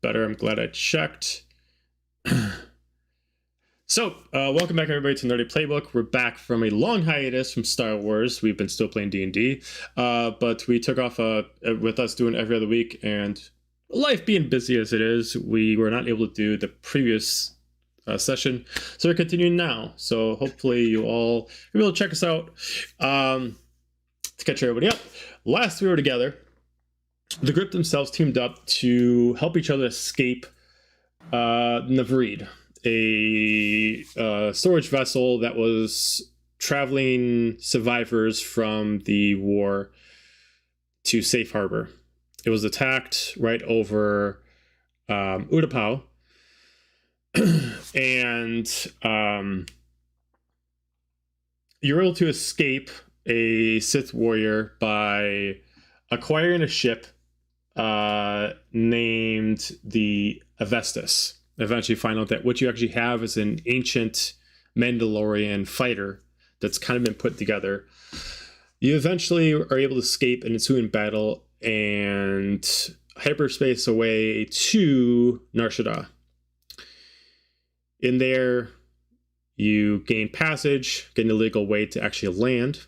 better. I'm glad I checked. So, welcome back everybody to Nerdy Playbook. We're back from a long hiatus from Star Wars. We've been still playing D&D, but we took off with us doing every other week, and life being busy as it is, we were not able to do the previous session, so we're continuing now. So hopefully you all will be able to check us out. To catch everybody up, last we were together, the group themselves teamed up to help each other escape Navreed, a storage vessel that was traveling survivors from the war to Safe Harbor. It was attacked right over Utapau, and you were able to escape a Sith warrior by acquiring a ship named the Avestus. Eventually find out that what you actually have is an ancient Mandalorian fighter that's kind of been put together. You eventually are able to escape an ensuing battle and hyperspace away to Nar Shaddaa. In there, you gain passage, get an illegal way to actually land.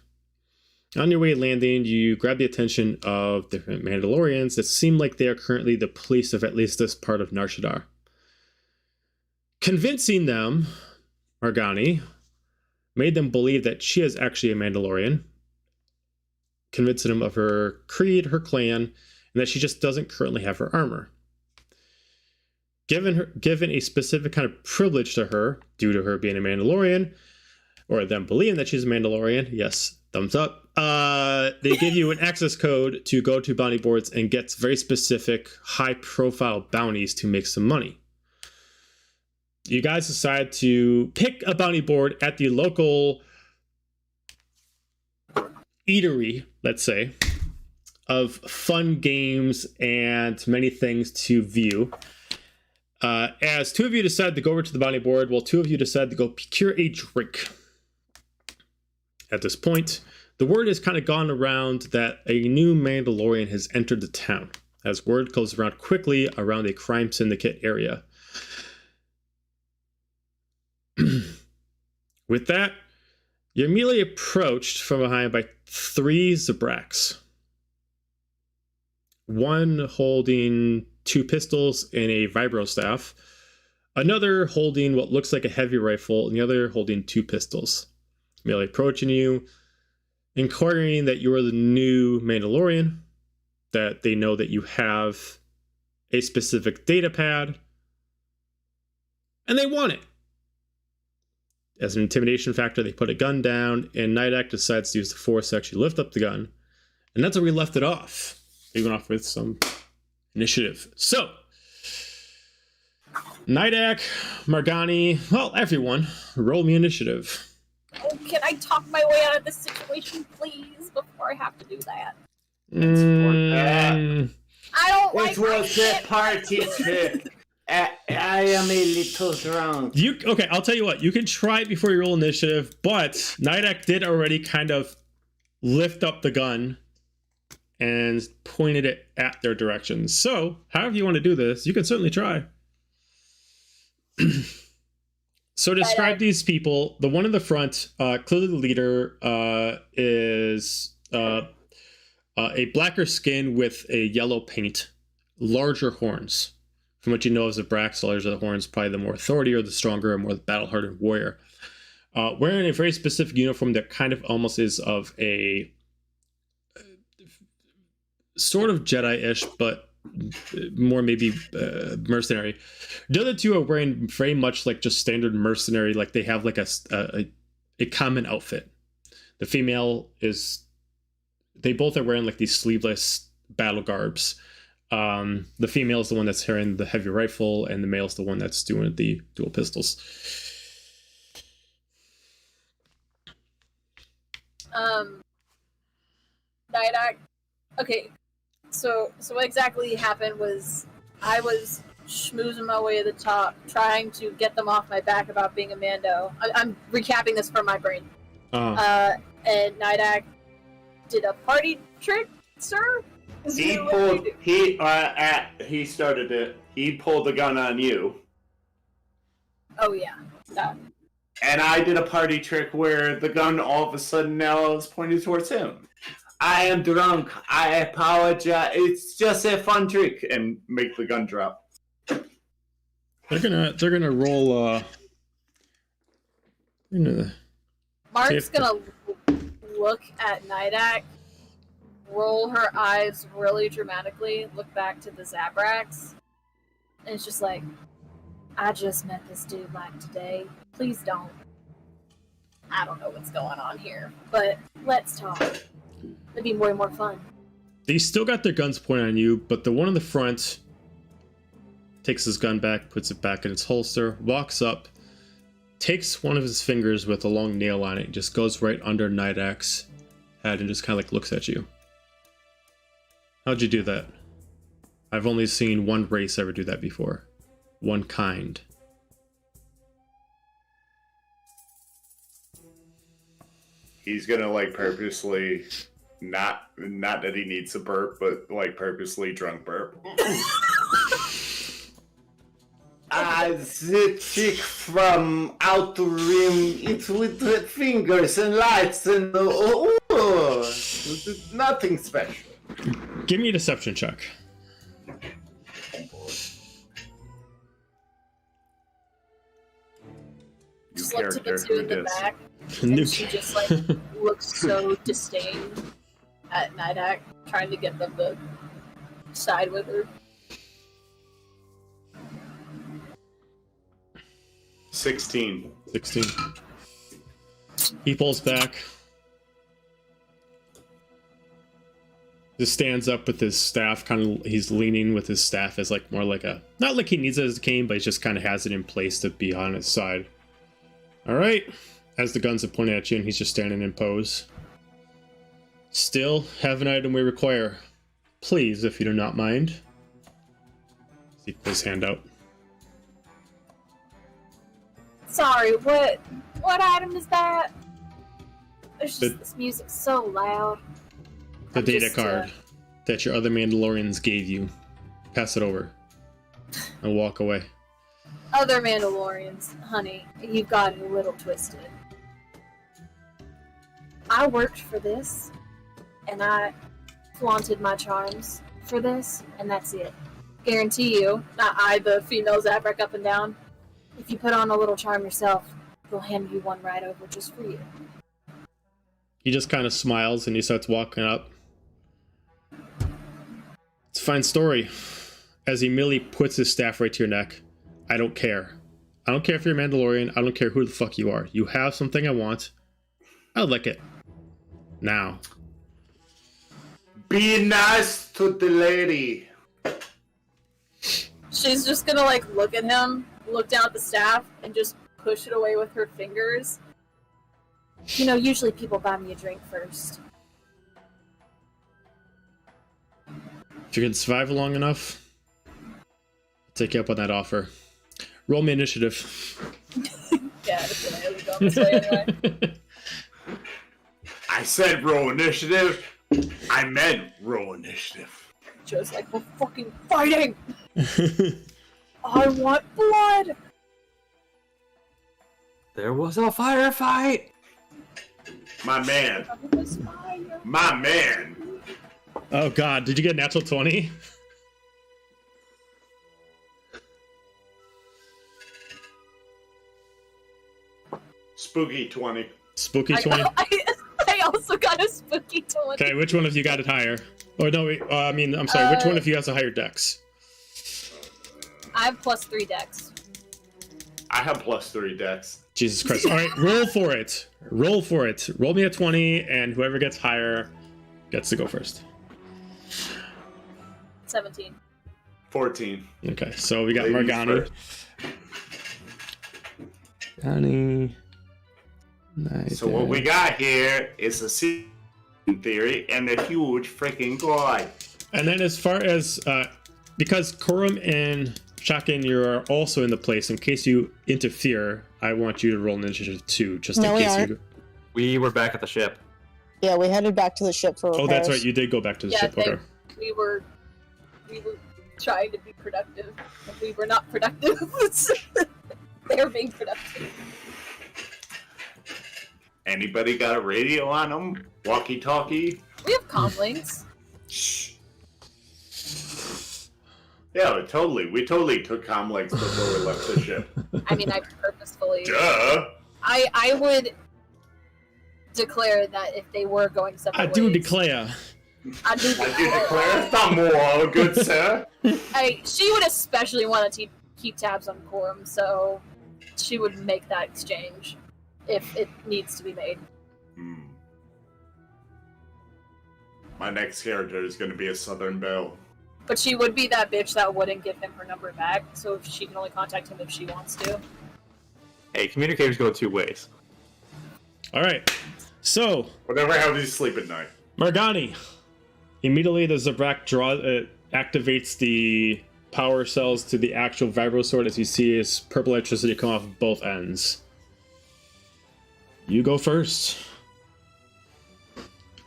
On your way landing, you grab the attention of different Mandalorians that seem like they are currently the police of at least this part of Nar Shaddaa. Convincing them, Margani made them believe that she is actually a Mandalorian, convincing them of her creed, her clan, and that she just doesn't currently have her armor. Given a specific kind of privilege to her, due to her being a Mandalorian, or them believing that she's a Mandalorian, yes, thumbs up, they give you an access code to go to bounty boards and get very specific, high-profile bounties to make some money. You guys decide to pick a bounty board at the local eatery, let's say, of fun games and many things to view. As two of you decide to go over to the bounty board, while two of you decide to go procure a drink. At this point, the word has kind of gone around that a new Mandalorian has entered the town, as word goes around quickly around a crime syndicate area. With that, you're immediately approached from behind by three Zabraks. One holding two pistols and a vibro staff, another holding what looks like a heavy rifle, and the other holding two pistols. Immediately approaching you, inquiring that you are the new Mandalorian, that they know that you have a specific data pad, and they want it. As an intimidation factor, they put a gun down, and Nidak decides to use the Force to actually lift up the gun. And that's where we left it off. We went off with some initiative. So, Nidak, Margani, well, everyone, roll me initiative. Oh, can I talk my way out of this situation, please, before I have to do that? I don't like it was a party trick. I am a little drunk. Okay, I'll tell you what. You can try it before you roll initiative, but Nidak did already kind of lift up the gun and pointed it at their direction. So, however you want to do this, you can certainly try. So, describe these people. The one in the front, clearly the leader, is a blacker skin with a yellow paint, larger horns. From what you know as a Braxlers or the horns, probably the more authority or the stronger or more battle-hardened warrior. Wearing a very specific uniform that kind of almost is of a sort of Jedi-ish, but more maybe mercenary. The other two are wearing very much like just standard mercenary, like they have like a common outfit. The female is, they both are wearing like these sleeveless battle garbs. The female is the one that's carrying the heavy rifle, and the male is the one that's doing the dual pistols. Nidak. Okay, so what exactly happened was I was schmoozing my way to the top, trying to get them off my back about being a Mando. I'm recapping this from my brain. And Nidak did a party trick, sir? He started it. He pulled the gun on you. Oh yeah. That. And I did a party trick where the gun all of a sudden now is pointed towards him. I am drunk. I apologize. It's just a fun trick. And make the gun drop. They're gonna roll. Mark's gonna look at Nidak, roll her eyes really dramatically, look back to the Zabraks, and it's just like, I just met this dude like today. Please don't. I don't know what's going on here, but let's talk. It'd be way more fun. They still got their guns pointed on you, but the one in the front takes his gun back, puts it back in its holster, walks up, takes one of his fingers with a long nail on it, and just goes right under Nidak's head and just kind of like looks at you. How'd you do that? I've only seen one race ever do that before. One kind. He's gonna like purposely not that he needs to burp, but like purposely drunk burp. The chick from Outer Rim, it's with the fingers and lights and nothing special. Give me a deception check. Just look to the two in the back, New and she just like looks so disdained at Nidak, trying to get them to side with her. 16. He pulls back. Just stands up with his staff, kind of, he's leaning with his staff as like more like a, not like he needs it as a cane, but he just kind of has it in place to be on his side. All right, as the guns are pointed at you and he's just standing in pose. Still have an item we require. Please, if you do not mind. He puts his hand out. Sorry, what item is that? There's just this music's so loud. The data card that your other Mandalorians gave you. Pass it over. And walk away. Other Mandalorians, honey, you've got it a little twisted. I worked for this, and I flaunted my charms for this, and that's it. Guarantee you, not I, the female Zabrak up and down, if you put on a little charm yourself, they'll hand you one right over just for you. He just kind of smiles and he starts walking up. It's a fine story. As he merely puts his staff right to your neck. I don't care. I don't care if you're a Mandalorian. I don't care who the fuck you are. You have something I want. I'd like it. Now. Be nice to the lady. She's just gonna like look at him, look down at the staff, and just push it away with her fingers. You know, usually people buy me a drink first. If you can survive long enough, I'll take you up on that offer. Roll me initiative. Yeah, it's gonna really go this way anyway. I said roll initiative. I meant roll initiative. Joe's like, we're fucking fighting! I want blood! There was a firefight! My man. My man. Oh god, did you get a natural 20? Spooky 20. Spooky 20? I also got a spooky 20. Okay, which one of you got it higher? Or no, wait, I'm sorry, which one of you has a higher dex? I have +3 dex. I have +3 dex. Jesus Christ. Alright, roll for it. Roll for it. Roll me a 20, and whoever gets higher gets to go first. 17. 14. Okay, so we got Ladies Morgani. first. Morgani. So what we got here is a season theory and a huge freaking guy. And then as far as, because Corum and Shakin, you're also in the place, in case you interfere, I want you to roll initiative 2, just in case you... We were back at the ship. Yeah, we headed back to the ship for repairs. Oh, that's right, you did go back to the ship, okay. We were trying to be productive. And we were not productive. They were being productive. Anybody got a radio on them? Walkie-talkie? We have comlinks. Yeah, we totally took comlinks before we left the ship. I mean, I purposefully... Duh! I would declare that if they were going separate ways... I do declare. I do declare more, good sir. She would especially want to keep tabs on Quorum, so she would make that exchange if it needs to be made. My next character is going to be a Southern Belle. But she would be that bitch that wouldn't give him her number back, so if she can only contact him if she wants to. Hey, communicators go 2 ways. All right. So, Whatever helps you sleep at night. Margani. Immediately, the Zabrak activates the power cells to the actual vibro sword as you see his purple electricity come off of both ends. You go first.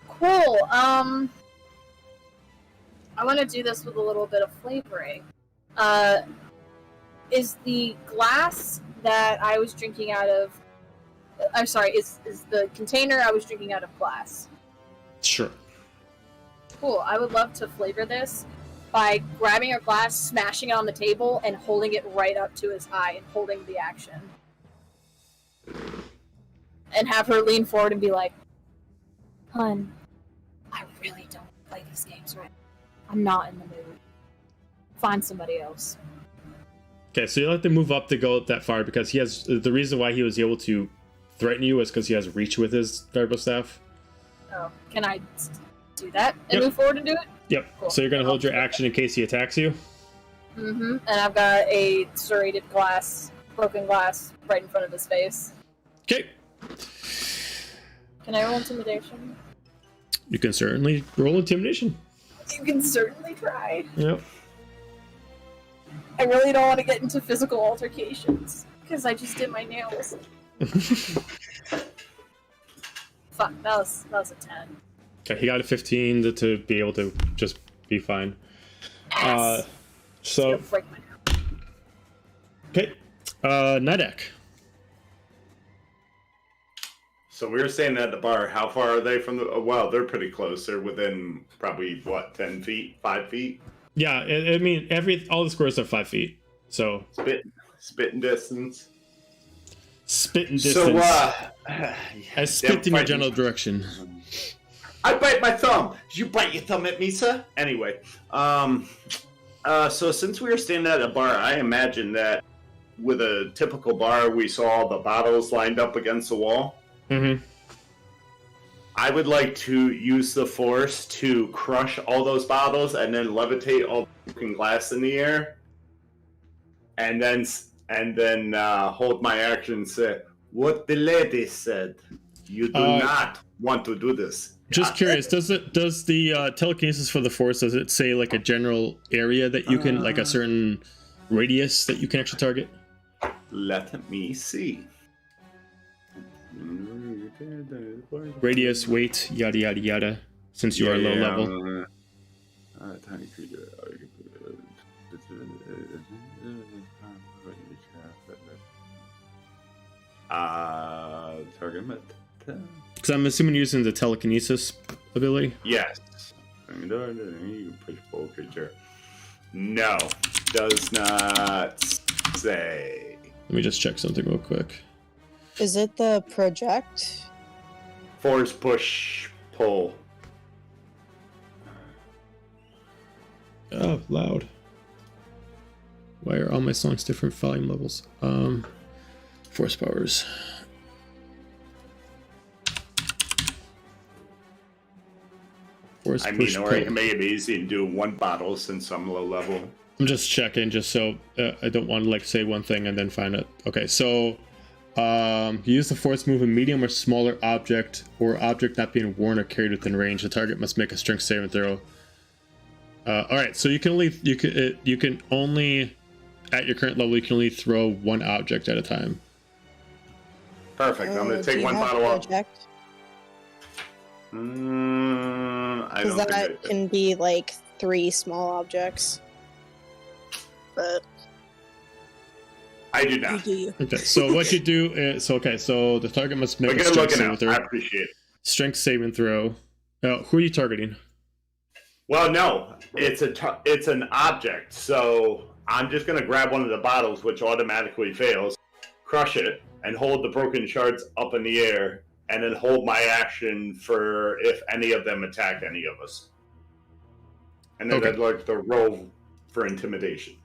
Cool. I want to do this with a little bit of flavoring. Is the glass that I was drinking out of... I'm sorry, is the container I was drinking out of glass? Sure. Cool. I would love to flavor this by grabbing a glass, smashing it on the table, and holding it right up to his eye and holding the action. And have her lean forward and be like, "Hun, I really don't play these games right. I'm not in the mood. Find somebody else." Okay, so you have to move up to go that far because he has the reason why he was able to threaten you is because he has reach with his vibro staff. Oh, can I do that and Yep. move forward and do it? Yep. Cool. So you're gonna hold your action in case he attacks you. Mm-hmm. And I've got a serrated glass, broken glass, right in front of his face. Okay. Can I roll intimidation? You can certainly roll intimidation. You can certainly try. Yep. I really don't want to get into physical altercations because I just did my nails. Fuck, that was a 10. Okay, he got a 15 to be able to just be fine. Ass. So It's gonna break my nail. okay, Nidek. So we were staying at the bar. How far are they from the... Well, they're pretty close. They're within probably, 10 feet? 5 feet? Yeah, I mean all the squares are 5 feet. So Spitting distance. spit and distance. So, I spit in your general direction. I bite my thumb. Did you bite your thumb at me, sir? Anyway, so since we were standing at a bar, I imagine that with a typical bar, we saw all the bottles lined up against the wall. Mm-hmm. I would like to use the force to crush all those bottles and then levitate all the broken glass in the air, and then hold my action and say, "What the lady said. You do not want to do this." Just curious, does the telekinesis for the force, does it say like a general area that you can, like a certain radius that you can actually target? Let me see. Radius, weight, yada yada yada. Since you are low level. Target. Because I'm assuming you're using the telekinesis ability. Yes. You push full creature. No, does not say. Let me just check something real quick. Is it the project? Force, push, pull. Oh, loud. Why are all my songs different volume levels? Force powers. Force, I push, mean, or I pull. can make it easy and do one bottle since I'm low level. I'm just checking, just so I don't want to like say one thing and then find it. Okay, so use the force to move a medium or smaller object or object not being worn or carried within range. The target must make a strength saving throw. All right, so you can only at your current level you can only throw one object at a time. Perfect. I'm gonna take one bottle off. I Because don't think that can be like 3 small objects. but I do you not. do you. Okay, so what you do is so the target must make But a good strength looking saving out. throw. I appreciate it. Strength saving throw. Who are you targeting? Well, no, it's an object. So I'm just gonna grab one of the bottles, which automatically fails, crush it, and hold the broken shards up in the air, and then hold my action for if any of them attack any of us. And then Okay. I'd like to roll for intimidation.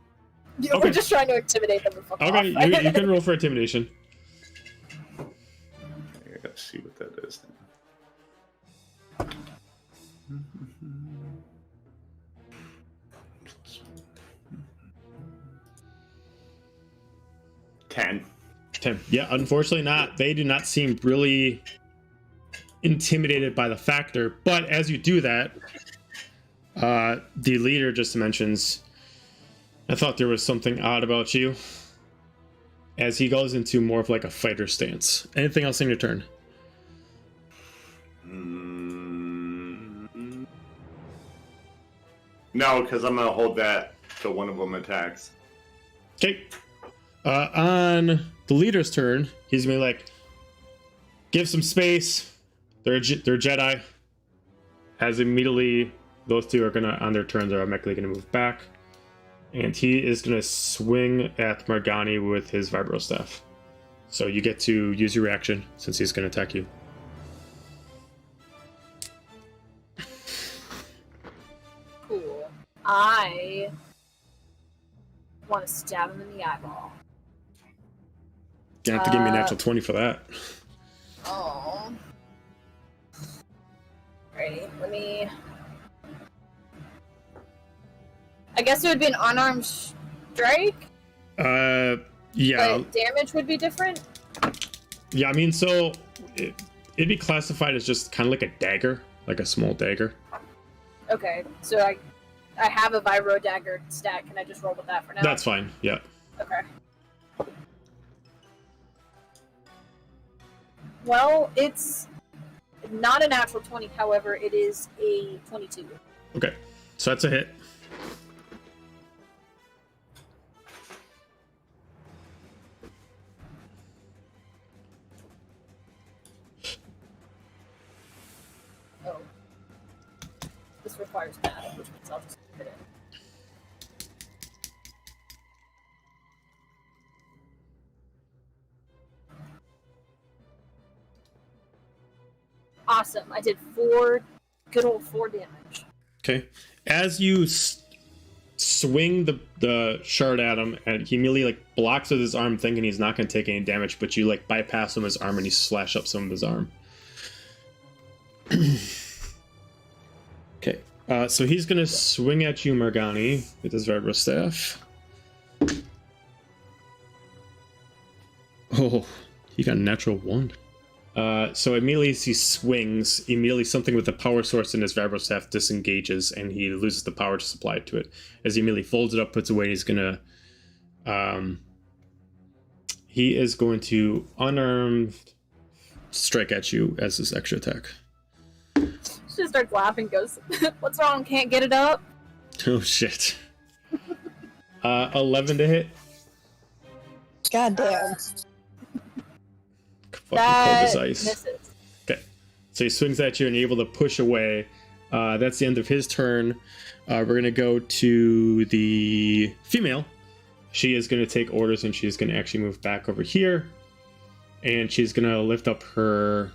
Yeah, Okay. We're just trying to intimidate them the fuck Okay, off. you can roll for intimidation. I gotta see what that is. 10. 10. Yeah, unfortunately not. They do not seem really intimidated by the factor. But as you do that, the leader just mentions, I thought there was something odd about you. As he goes into more of like a fighter stance. Anything else in your turn? No, because I'm gonna hold that till one of them attacks. Okay. On the leader's turn, he's gonna be like, give some space. They're Jedi. As immediately those two are gonna on their turns are automatically gonna move back, and he is gonna swing at Margani with his vibro staff. So you get to use your reaction since he's gonna attack you. Cool. I want to stab him in the eyeball. You have to give me a natural 20 for that. Oh. Alrighty, let me. I guess it would be an unarmed strike, Yeah. but damage would be different. Yeah, I mean, so it'd be classified as just kind of like a dagger, like a small dagger. Okay, so I have a vibro dagger stat. Can I just roll with that for now? That's fine. Yeah. Okay. Well, it's not a natural 20, however, it is a 22. Okay. So that's a hit. Oh. This requires math, which means I'll just put it in. Awesome. I did good old 4 damage. Okay. As you swing the shard at him, and he immediately like blocks with his arm, thinking he's not going to take any damage, but you like bypass him with his arm and you slash up some of his arm. Okay. So he's going to swing at you, Margani, with his vibro staff. Oh, he got a natural 1. So immediately as he swings, immediately something with the power source in his vibro staff disengages and he loses the power to supply to it. As he immediately folds it up, puts it away, he's gonna he is going to unarmed strike at you as his extra attack. She just starts laughing, goes, "What's wrong? Can't get it up?" Oh shit. 11 to hit. God damn. Fucking cold as That ice. misses. Okay. So he swings at you and you're able to push away. That's the end of his turn. We're going to go to the female. She is going to take orders and she's going to actually move back over here. And she's going to lift up her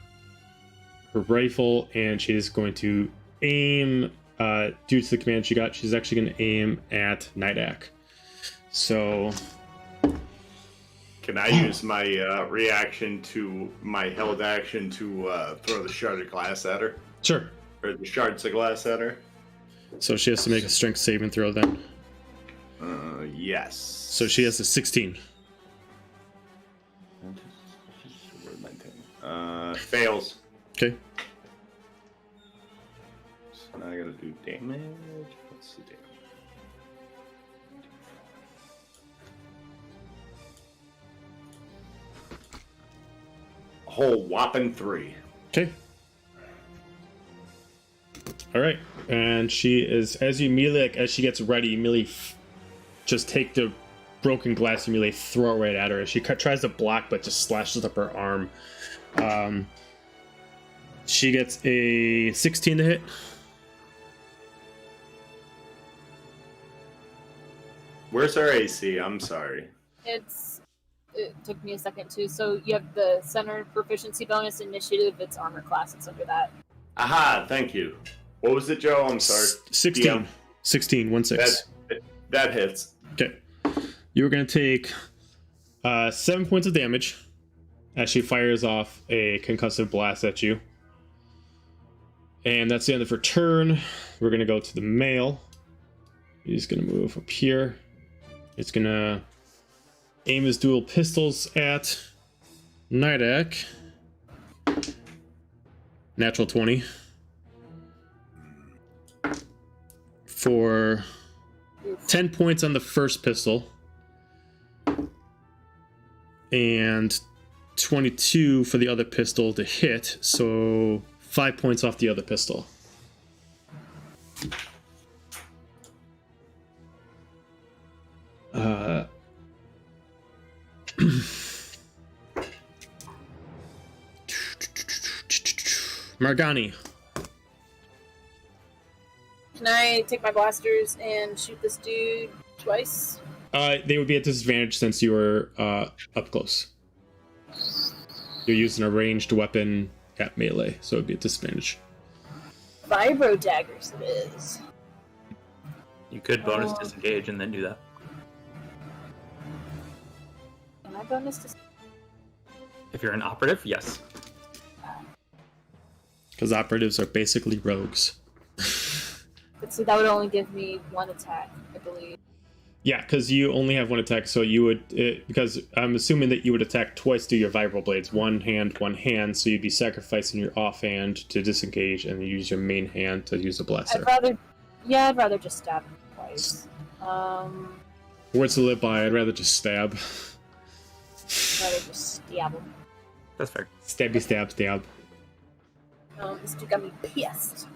rifle and she's going to aim, due to the command she got, she's actually going to aim at Nightak. So... Can I use my reaction to my held action to throw the shard of glass at her? Sure. Or the shards of glass at her? So she has to make a strength saving throw then. Yes. So she has a 16. Fails. Okay. So now I gotta do damage. What's the damage? A whole whopping 3. Okay. All right, and she is as you immediately as she gets ready, immediately just take the broken glass and really throw it right at her. She tries to block, but just slashes up her arm. She gets a 16 to hit. Where's our AC? I'm sorry. It took me a second too. So you have the center proficiency bonus initiative. It's armor class. It's under that. Aha, thank you. What was it, Joe? I'm sorry. 16. DM. 16, 1-6. That hits. Okay. You're going to take 7 points of damage as she fires off a concussive blast at you. And that's the end of her turn. We're going to go to the male. He's going to move up here. He's going to aim his dual pistols at Nidak. Natural 20. For 10 points on the first pistol. And 22 for the other pistol to hit. So 5 points off the other pistol. Margani. Can I take my blasters and shoot this dude twice? They would be at disadvantage since you were up close. You're using a ranged weapon at melee, so it would be at disadvantage. Vibro daggers it is. You could bonus disengage and then do that. Can I bonus disengage? If you're an operative, yes. Because operatives are basically rogues. But see, that would only give me one attack, I believe. Yeah, because you only have one attack, so you would... because I'm assuming that you would attack twice through your vibral blades. One hand, so you'd be sacrificing your offhand to disengage and use your main hand to use a blaster. I'd rather just stab him twice. Words to live by, I'd rather just stab. I'd rather just stab him. That's fair. Stabby stab stab. This dude got me pissed.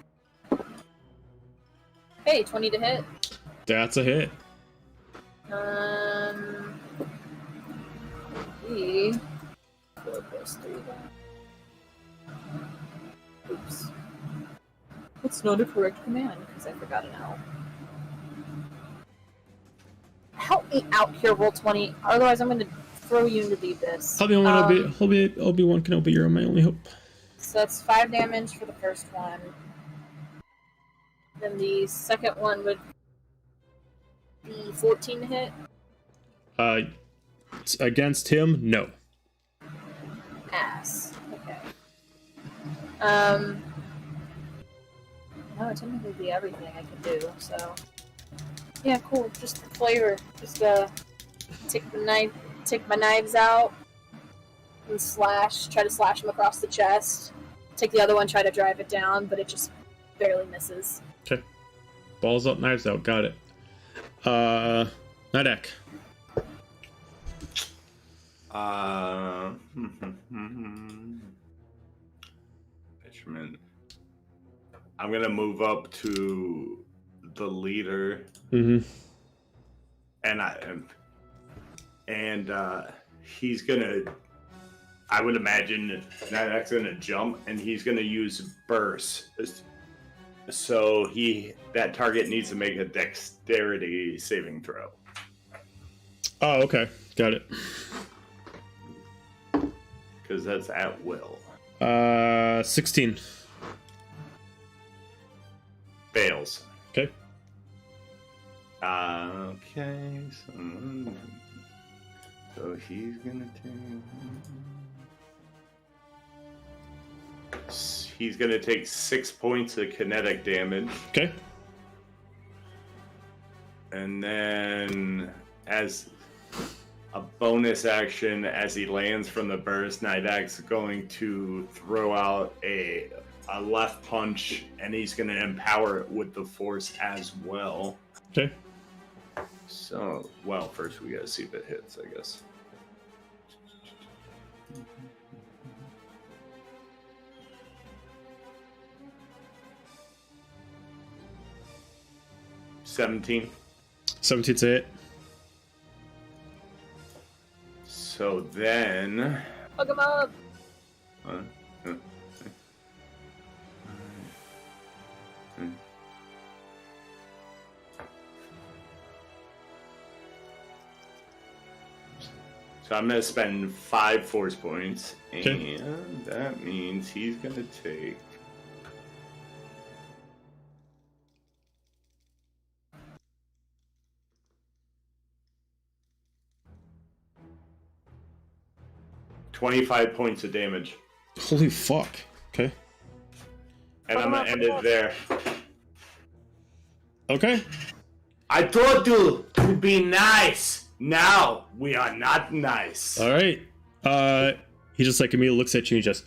Hey, 20 to hit. That's a hit. E. 4 plus 3 then. Oops. It's not a correct command, because I forgot an L. Help me out here, roll 20. Otherwise, I'm going to throw you into the abyss. Obi-Wan Kenobi, you're my only hope. So that's 5 damage for the first one. Then the second one would be 14 to hit. Against him, no. Ass. Okay. No, it technically be everything I can do, so. Yeah, cool. Just for flavor. Just take my knives out and try to slash him across the chest. Take the other one, try to drive it down, but it just barely misses. Okay. Balls up, knives out. Got it. Nidak. Benjamin. I'm gonna move up to the leader. Mm-hmm. And he's gonna. I would imagine Nidak's gonna jump, and he's gonna use burst. So that target needs to make a dexterity saving throw. Oh, okay. Got it. Because that's at will. 16. Fails. Okay. Okay. So he's gonna take. He's gonna take 6 points of kinetic damage. Okay. And then, as a bonus action, as he lands from the burst, Nidak's going to throw out a left punch, and he's going to empower it with the force as well. Okay. So, well, first we gotta see if it hits, I guess. $17. 17's a hit. So then... Hook him up. uh, So I'm going to spend 5 force points, Okay. and that means he's going to take... $25 points of damage. Holy fuck. Okay. And I'm going to end it there. Okay. I told you to be nice. Now we are not nice. All right. He just like immediately looks at you and just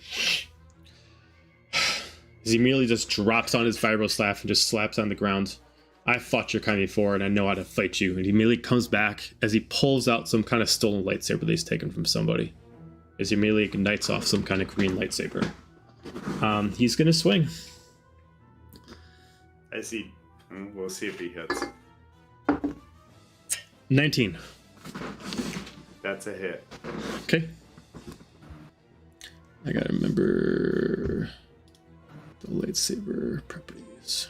he immediately just drops on his vibro staff and just slaps on the ground. I fought your kind before and I know how to fight you. And he immediately comes back as he pulls out some kind of stolen lightsaber that he's taken from somebody. As he immediately ignites off some kind of green lightsaber. He's gonna swing. As he, we'll see if he hits. 19. That's a hit. Okay. I gotta remember the lightsaber properties.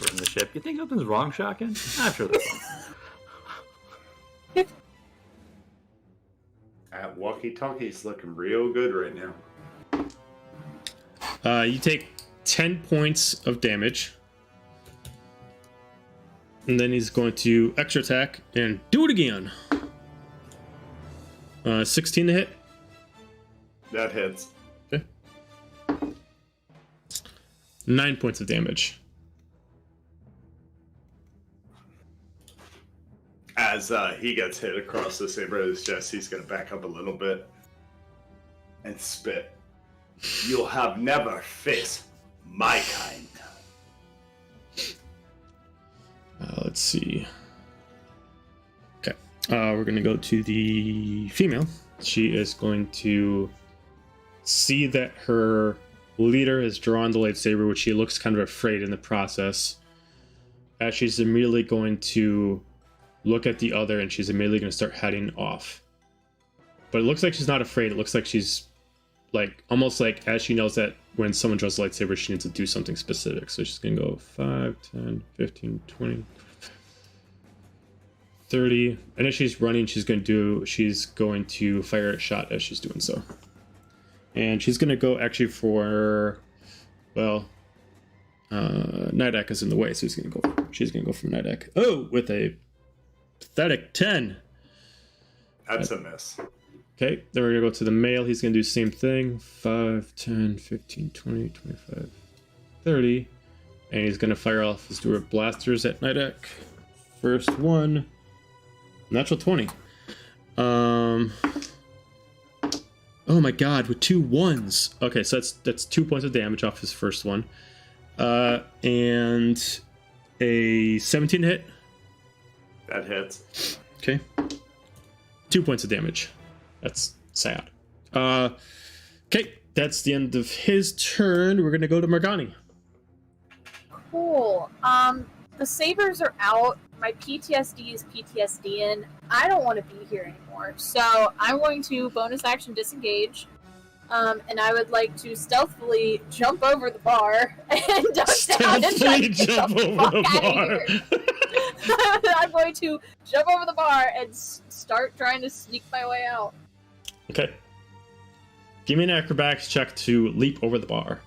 Burn the ship. You think something's wrong, Shotgun? I'm sure there's something. That walkie-talkie's looking real good right now. You take 10 points of damage. And then he's going to extra attack and do it again. 16 to hit. That hits. Okay. 9 points of damage. As he gets hit across the saber of his chest, he's going to back up a little bit and spit. You'll have never faced my kind. Let's see. Okay. We're going to go to the female. She is going to see that her leader has drawn the lightsaber, which she looks kind of afraid in the process. As she's immediately going to look at the other, and she's immediately going to start heading off. But it looks like she's not afraid. It looks like she's like almost like as she knows that when someone draws a lightsaber, she needs to do something specific. So she's going to go 5, 10, 15, 20, 30. And as she's running, she's going to fire a shot as she's doing so. And she's going to go actually for, well, Nidak is in the way, so she's going to go for Nidak. Oh, with a pathetic 10. That's a miss. Okay, then we're going to go to the male. He's going to do the same thing. 5, 10, 15, 20, 25, 30. And he's going to fire off his dual blasters at Nidak. First one. Natural 20. Oh my god, with 2 1s. Okay, so that's 2 points of damage off his first one. And a 17 hit. That hits. Okay. 2 points of damage. That's sad. Okay, that's the end of his turn. We're gonna go to Morgani. Cool. The sabers are out. My PTSD is PTSD-ing. I don't want to be here anymore. So I'm going to bonus action disengage. And I would like to stealthily jump over the bar and duck down and try to get the fuck out of here. I'm going to jump over the bar and start trying to sneak my way out. Okay. Give me an acrobatics check to leap over the bar.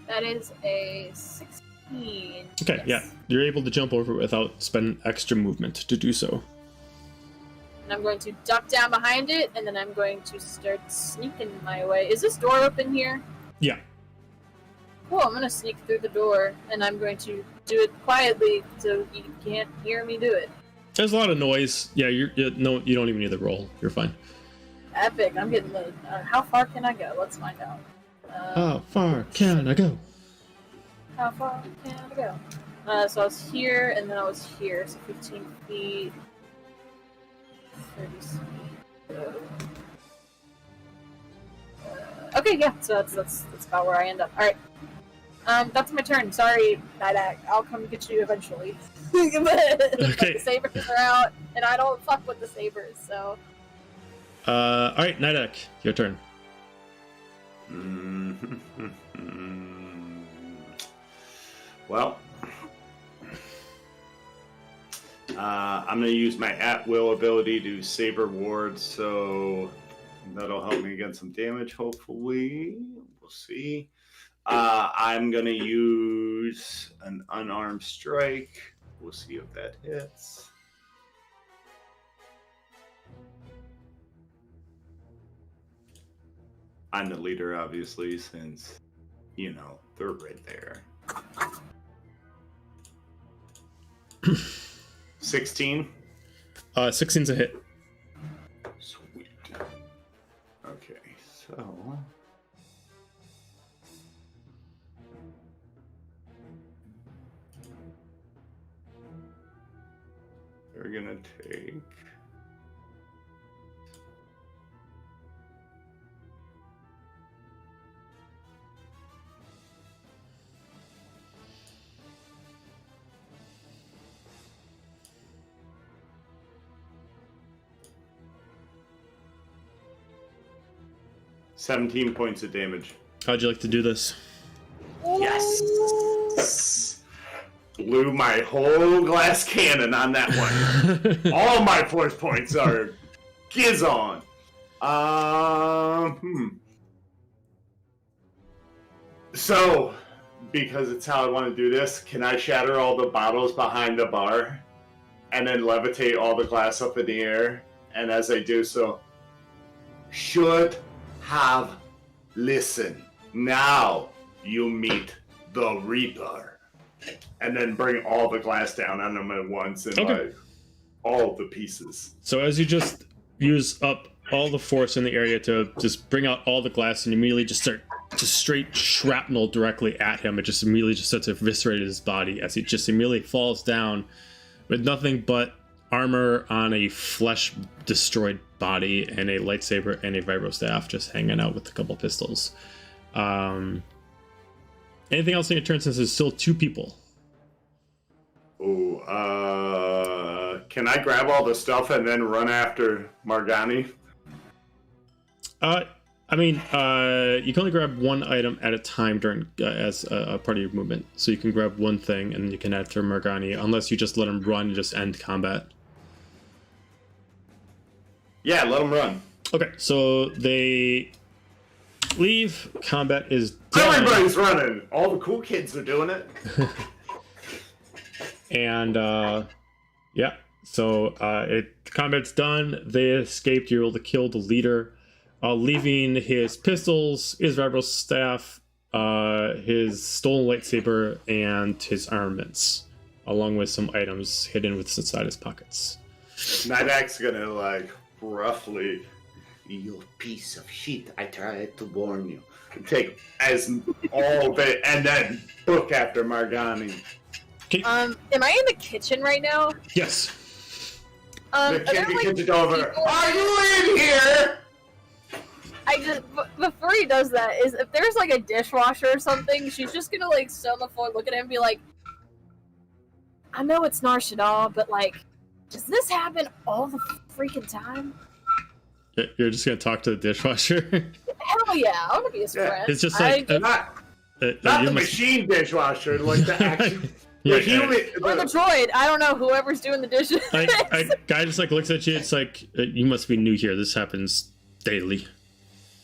That is a 16. Okay, Yes. yeah. You're able to jump over it without spending extra movement to do so. And I'm going to duck down behind it, and then I'm going to start sneaking my way. Is this door open here? Yeah. Cool, I'm going to sneak through the door, and I'm going to do it quietly so you can't hear me do it. There's a lot of noise. Yeah, you don't even need the roll. You're fine. Epic, I'm getting the... how far can I go? Let's find out. How far can I go? How far can I go? So I was here, and then I was here, so 15 feet, 30 feet, Okay, yeah. So that's about where I end up. All right. That's my turn. Sorry, Nidak. I'll come get you eventually. Okay. The sabers are out, and I don't fuck with the sabers. So. All right, Nidak, your turn. Well, I'm going to use my at-will ability to saber ward, so that'll help me get some damage, hopefully. We'll see. I'm going to use an unarmed strike. We'll see if that hits. I'm the leader, obviously, since, they're right there. 16? 16's a hit. Sweet. Okay, so... They're gonna take... $17 points of damage. How'd you like to do this? Yes! Blew my whole glass cannon on that one. All my force points are giz-on. So, because it's how I want to do this, can I shatter all the bottles behind the bar and then levitate all the glass up in the air? And as I do so, should have listened. Now you meet the Reaper. And then bring all the glass down on them at once and like all the pieces. So as you just use up all the force in the area to just bring out all the glass and immediately just start just straight shrapnel directly at him, it just immediately just starts to eviscerate his body as he just immediately falls down with nothing but armor on a flesh destroyed body and a lightsaber and a vibro staff just hanging out with a couple pistols. Anything else in your turn since there's still two people? Can I grab all the stuff and then run after Margani? I mean, you can only grab one item at a time during as a part of your movement. So you can grab one thing and you can add through Margani, unless you just let him run and just end combat. Yeah, let him run. Okay, so they leave. Combat is done. Everybody's running. All the cool kids are doing it. And yeah, so combat's done. They escaped. You're able to kill the leader, leaving his pistols, his vibro staff, his stolen lightsaber, and his armaments, along with some items hidden inside his pockets. Nidak's gonna like roughly, you piece of shit! I tried to warn you. Take as all of it and then book after Margani. Okay. Am I in the kitchen right now? Yes. The kitchen's over. Are you in here? I just before he does that, is if there's like a dishwasher or something, she's just gonna like sit on the floor, look at him, and be like, "I know it's Nar Shaddaa, but like, does this happen all the freaking time?" You're just gonna talk to the dishwasher? Hell yeah, I want to be his friend. It's just like Not the machine dishwasher, like the actual. Yeah, human, or the droid. I don't know. Whoever's doing the dishes. Guy just like looks at you. It's like you must be new here. This happens daily.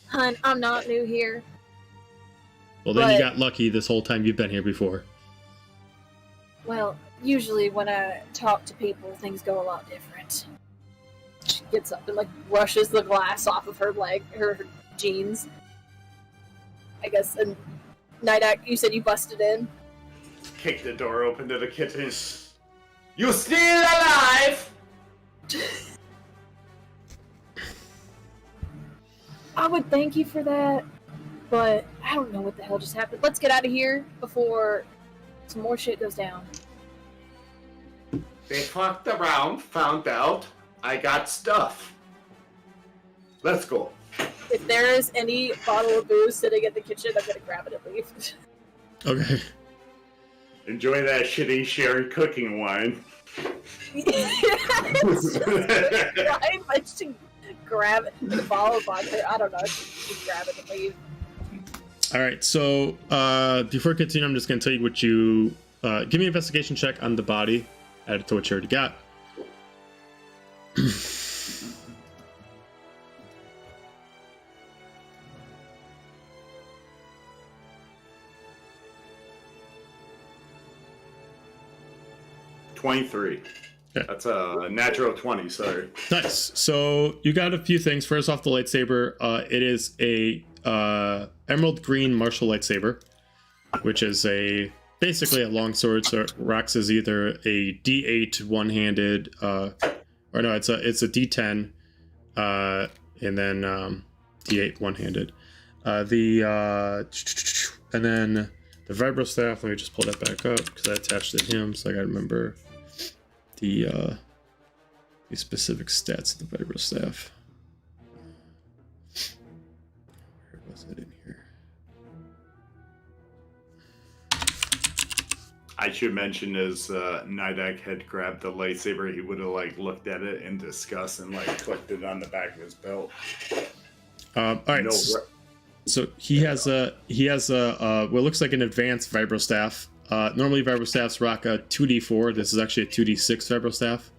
Hun, I'm not new here. Well, then you got lucky this whole time you've been here before. Well, usually when I talk to people, things go a lot different. She gets up and like brushes the glass off of her leg, her jeans. I guess. And Nidak, you said you busted in. Kick the door open to the kitchen. You still alive? I would thank you for that, but I don't know what the hell just happened. Let's get out of here before some more shit goes down. They fucked around, found out I got stuff. Let's go. if there is any bottle of booze sitting in the kitchen, I'm gonna grab it and leave. Okay. Enjoy that shitty Sherry cooking wine. I just grab it, the bottle of vodka. I don't know. Just grab it and leave. All right. So before I continue, I'm just going to tell you what you give me an investigation check on the body. Add it to what you already got. $23. Okay. That's a natural 20, sorry. Nice. So you got a few things. First off, the lightsaber. It is a emerald green martial lightsaber, which is basically a longsword. So it rocks as either a D8 one-handed, or no, it's a D10, and then D8 one-handed. And then the vibro staff. Let me just pull that back up because I attached to him, so I gotta remember the specific stats of the vibro staff. Where was it in here? I should mention as Nidek had grabbed the lightsaber, he would have like looked at it in disgust and like clicked it on the back of his belt. All right. So he has a what looks like an advanced vibro staff. Normally vibro staffs rock a 2d4. This is actually a 2d6 vibro staff.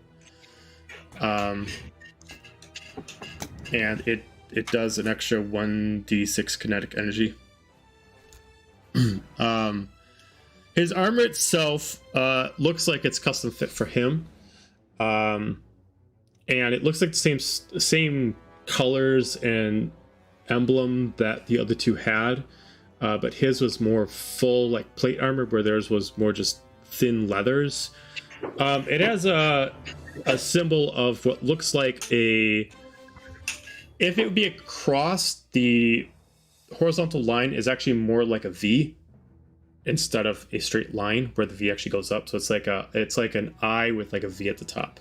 And it does an extra 1d6 kinetic energy. His armor itself looks like it's custom fit for him. And it looks like the same colors and emblem that the other two had. But his was more full, like plate armor, where theirs was more just thin leathers. It has a symbol of what looks like if it would be a cross, the horizontal line is actually more like a V instead of a straight line where the V actually goes up. So it's like an I with like a V at the top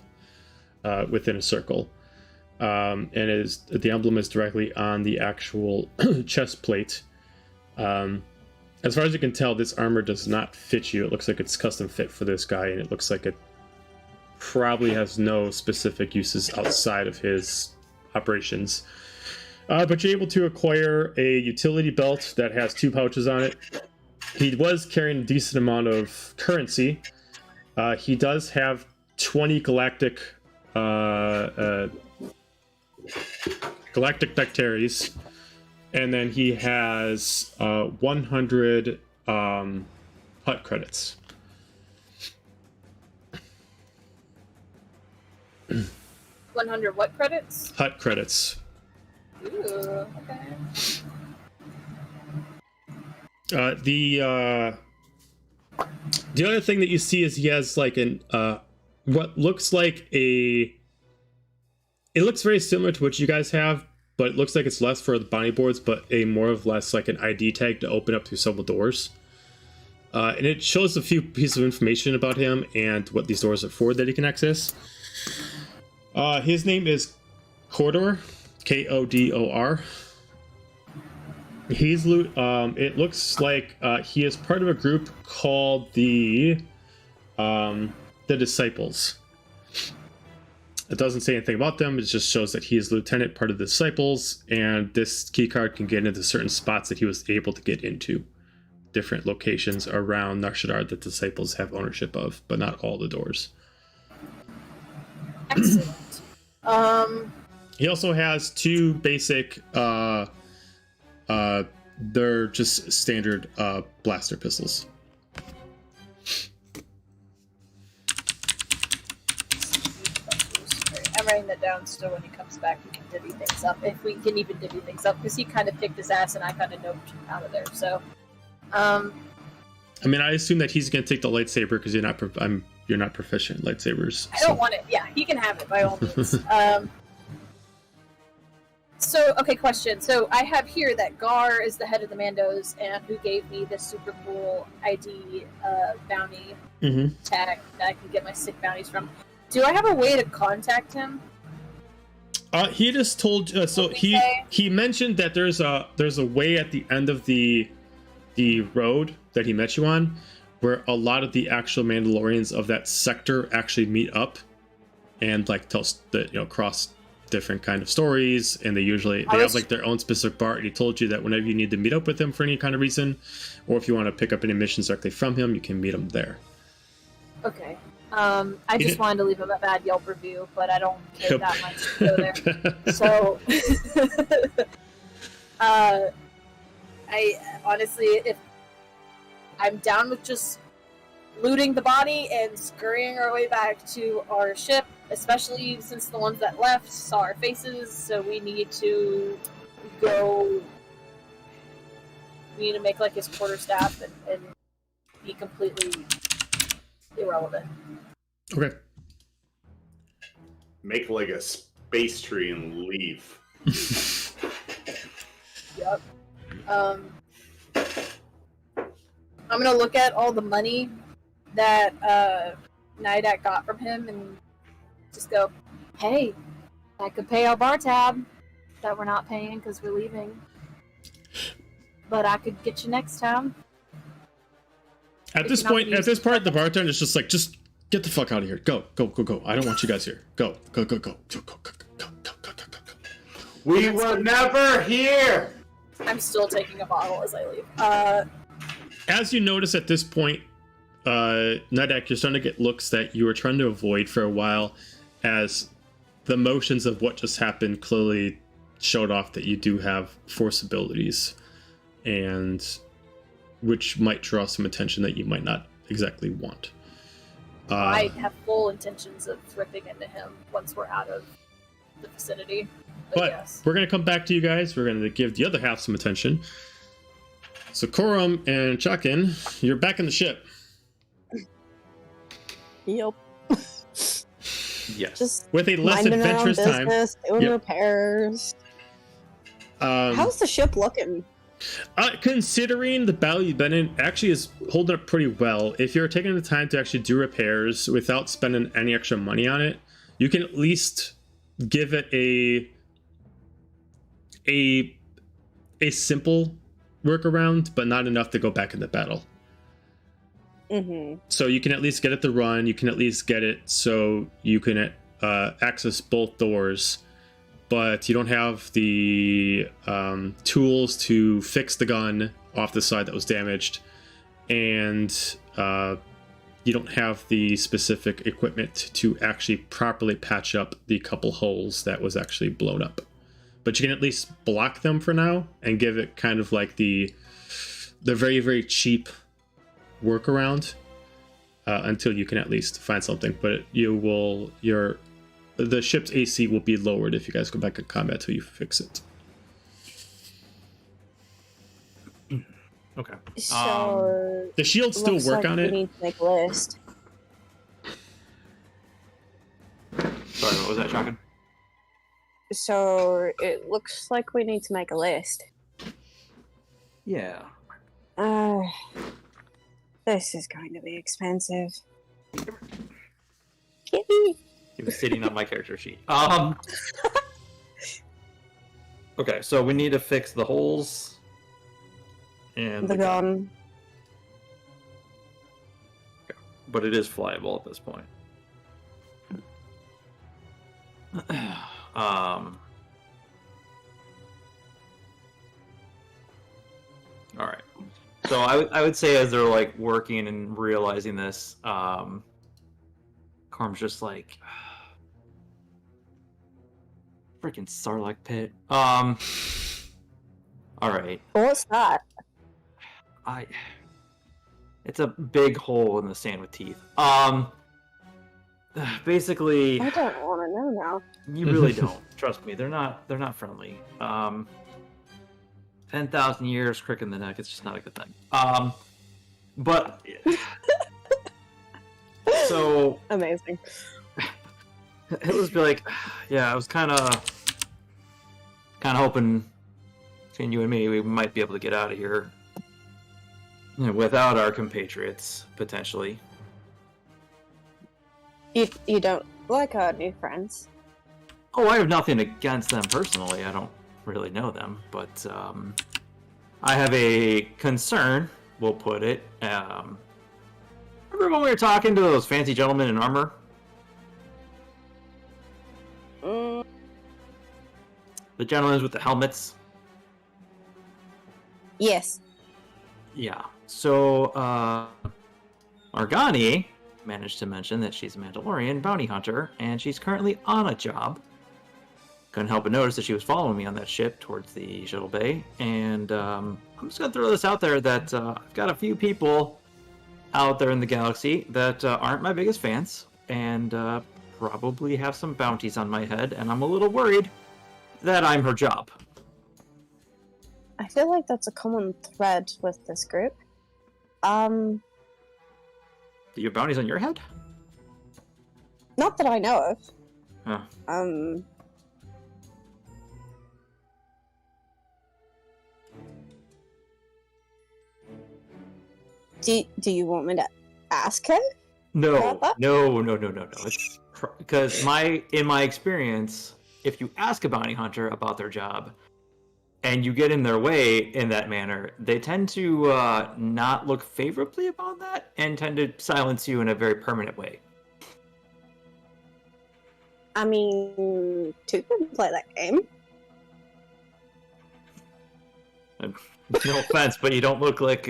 within a circle. And the emblem is directly on the actual chest plate. As far as you can tell, this armor does not fit you. It looks like it's custom fit for this guy, and it looks like it probably has no specific uses outside of his operations. But you're able to acquire a utility belt that has 2 pouches on it. He was carrying a decent amount of currency. He does have 20 galactic nectaries. And then he has 100 HUT credits. 100 what credits? HUT credits. Ooh, okay. The other thing that you see is he has like what looks like it looks very similar to what you guys have, but it looks like it's less for the bounty boards, but a more of less like an ID tag to open up through several doors. And it shows a few pieces of information about him and what these doors are for that he can access. His name is Kodor, Kodor. He's it looks like he is part of a group called the Disciples. It doesn't say anything about them. It just shows that he is lieutenant, part of the Disciples, and this keycard can get into certain spots that he was able to get into. Different locations around Nar Shaddaa that Disciples have ownership of, but not all the doors. Excellent. He also has 2 basic, they're just standard blaster pistols. I'm writing that down so when he comes back we can divvy things up. If we can even divvy things up, because he kind of kicked his ass and I kind of noped him out of there. So, I mean, I assume that he's going to take the lightsaber because you're not proficient in lightsabers. I don't want it. Yeah, he can have it by all means. So, okay, question. So I have here that Gar is the head of the Mandos and who gave me this super cool ID bounty tag that I can get my sick bounties from. Do I have a way to contact him? He just told. So What did he say? he mentioned that there's a way at the end of the road that he met you on, where a lot of the actual Mandalorians of that sector actually meet up, and like tell that cross different kind of stories, and they have like their own specific bar. And he told you that whenever you need to meet up with him for any kind of reason, or if you want to pick up any missions directly from him, you can meet him there. Okay. I just wanted to leave him a bad Yelp review, but I don't care that much to go there. So, I honestly, if I'm down with just looting the body and scurrying our way back to our ship, especially since the ones that left saw our faces, so we need to go. We need to make like his quarterstaff and be completely irrelevant. Okay. Make like a space tree and leave. Yep. I'm gonna look at all the money that Nidak got from him and just go, hey, that could pay our bar tab that we're not paying because we're leaving. But I could get you next time. At this part, the bartender is just like, just get the fuck out of here. Go. I don't want you guys here. Go. We were never here. I'm still taking a bottle as I leave. As you notice at this point, Nidak, you're starting to get looks that you were trying to avoid for a while, as the motions of what just happened clearly showed off that you do have force abilities, and which might draw some attention that you might not exactly want. I have full intentions of ripping into him once we're out of the vicinity. But yes. We're going to come back to you guys. We're going to give the other half some attention. So Corum and Chuckin, you're back in the ship. Yep. Yes. Just with a less minding our own adventurous time. business, doing repairs. How's the ship looking? Considering the battle you've been in, actually is holding up pretty well. If you're taking the time to actually do repairs without spending any extra money on it, you can at least give it a simple workaround, but not enough to go back into battle. Mm-hmm. So you can at least get it to run. You can at least get it so you can access both doors, but you don't have the tools to fix the gun off the side that was damaged, and you don't have the specific equipment to actually properly patch up the couple holes that was actually blown up. But you can at least block them for now and give it kind of like the very, very cheap workaround until you can at least find something. But the ship's AC will be lowered if you guys go back in combat till you fix it. Okay. So The shields still work on it. We need to make a list. Sorry, what was that, Shotgun? So it looks like we need to make a list. Yeah. This is going to be expensive. Kitty. He was sitting on my character sheet. Okay, so we need to fix the holes and The gun. Okay. But it is flyable at this point. All right. So I would say as they're like working and realizing this, Carm's just like, freaking Sarlacc pit. All right. What's that? It's a big hole in the sand with teeth. Basically, I don't want to know now. you really don't. Trust me, they're not friendly. 10,000 years crick in the neck, it's just not a good thing. But so Amazing. it was like, yeah, I was kind of hoping between you and me we might be able to get out of here without our compatriots potentially. You don't like our new friends? Oh, I have nothing against them personally. I don't really know them, but I have a concern. We'll put it. Remember when we were talking to those fancy gentlemen in armor? The gentlemen with the helmets? Yes. Yeah. So, Argani managed to mention that she's a Mandalorian bounty hunter, and she's currently on a job. Couldn't help but notice that she was following me on that ship towards the shuttle bay, and I'm just gonna throw this out there that I've got a few people out there in the galaxy that aren't my biggest fans, and probably have some bounties on my head, and I'm a little worried that I'm her job. I feel like that's a common thread with this group. Do you have bounties on your head? Not that I know of. Huh. Do you want me to ask him? No. It's because in my experience, if you ask a bounty hunter about their job and you get in their way in that manner, they tend to not look favorably upon that and tend to silence you in a very permanent way. I mean, two can play that game. No offense, but you don't look like.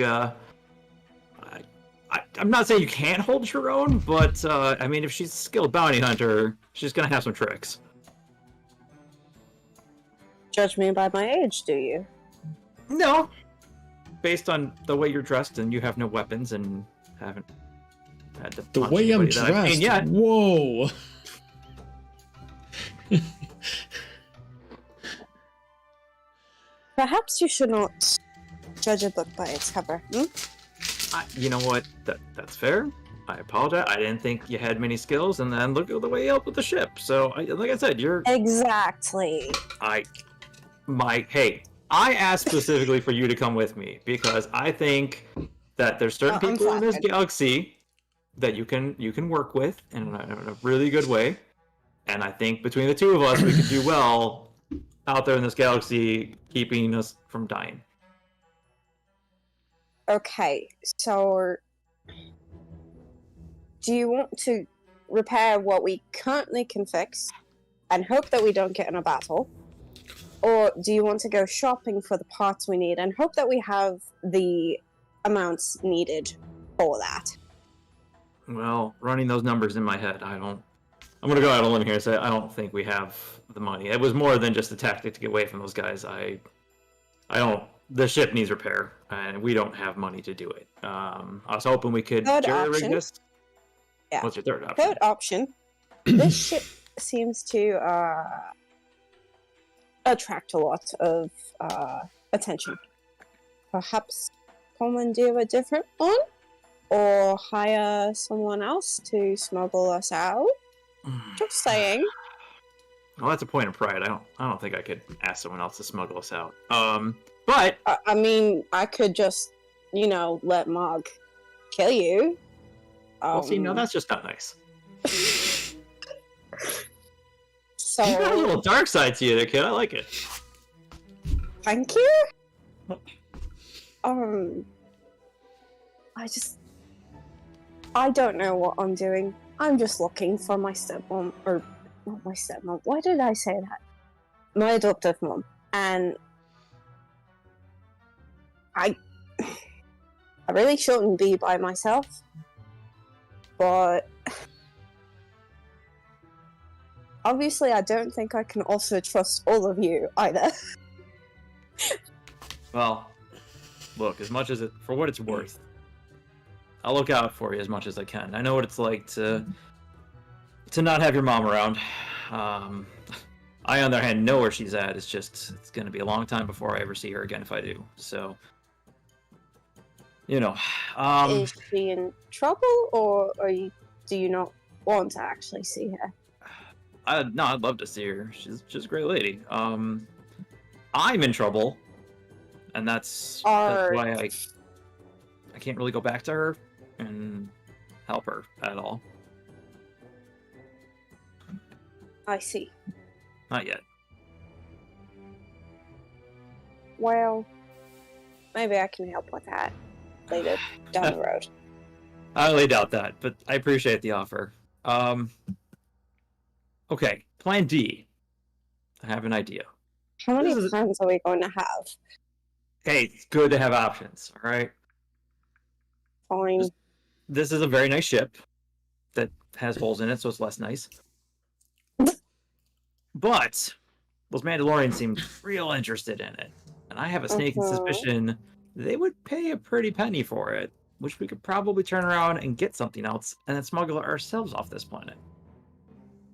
I'm not saying you can't hold your own, but I mean, if she's a skilled bounty hunter, she's gonna have some tricks. Judge me by my age, do you? No. Based on the way you're dressed and you have no weapons and haven't had to The punch way I'm anybody that I've seen dressed. yet. Whoa. Perhaps you should not judge a book by its cover. You know what? That's fair. I apologize. I didn't think you had many skills, and then look at the way you helped with the ship. So, like I said, you're... Exactly. Hey, I asked specifically for you to come with me because I think that there's certain people in this galaxy that you can work with in a really good way, and I think between the two of us, we could do well out there in this galaxy, keeping us from dying. Okay, so do you want to repair what we currently can fix and hope that we don't get in a battle? Or do you want to go shopping for the parts we need and hope that we have the amounts needed for that? Well, running those numbers in my head, I'm going to go out on a limb here and say I don't think we have the money. It was more than just a tactic to get away from those guys. The ship needs repair, and we don't have money to do it. I was hoping we could jury-rig this. Yeah. What's your third option? Third option. This ship seems to attract a lot of attention. Perhaps commandeer a different one? Or hire someone else to smuggle us out? Just saying. Well, that's a point of pride. I don't think I could ask someone else to smuggle us out. But I mean, I could just, let Mog kill you. Well, see, no, that's just not nice. So you got a little dark side to you there, kid. I like it. Thank you. I don't know what I'm doing. I'm just looking for my stepmom, or not my stepmom. Why did I say that? My adoptive mom, and I really shouldn't be by myself, but obviously I don't think I can also trust all of you either. Well, look, as much as for what it's worth, I'll look out for you as much as I can. I know what it's like to not have your mom around. I, on the other hand, know where she's at. It's going to be a long time before I ever see her again if I do. So, Is she in trouble, or do you not want to actually see her? No, I'd love to see her. She's a great lady. I'm in trouble, and that's why I can't really go back to her and help her at all. I see. Not yet. Well, maybe I can help with that later down the road. I highly doubt that, but I appreciate the offer. Okay, plan D. I have an idea. How many This is- plans are we going to have? Hey, it's good to have options, all right? Fine. This is a very nice ship that has holes in it, so it's less nice. But those Mandalorians seem real interested in it. And I have a sneaking suspicion they would pay a pretty penny for it, which we could probably turn around and get something else and then smuggle ourselves off this planet.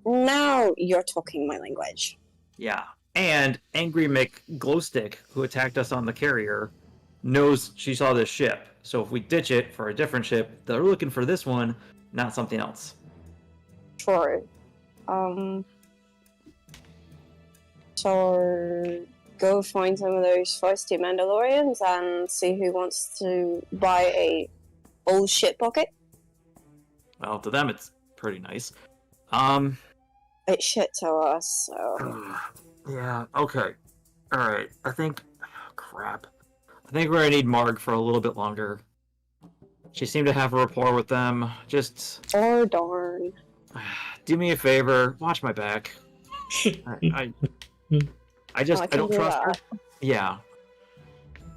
Now you're talking my language. Yeah. And Angry Mick Glowstick, who attacked us on the carrier, knows she saw this ship. So if we ditch it for a different ship, they're looking for this one, not something else. True. So go find some of those feisty Mandalorians and see who wants to buy a old shit bucket. Well, to them it's pretty nice. It's shit to us, so... Yeah, okay. Alright, I think... crap. I think we're gonna need Marg for a little bit longer. She seemed to have a rapport with them. Just... Oh, darn. do me a favor, watch my back. I don't trust her. Yeah.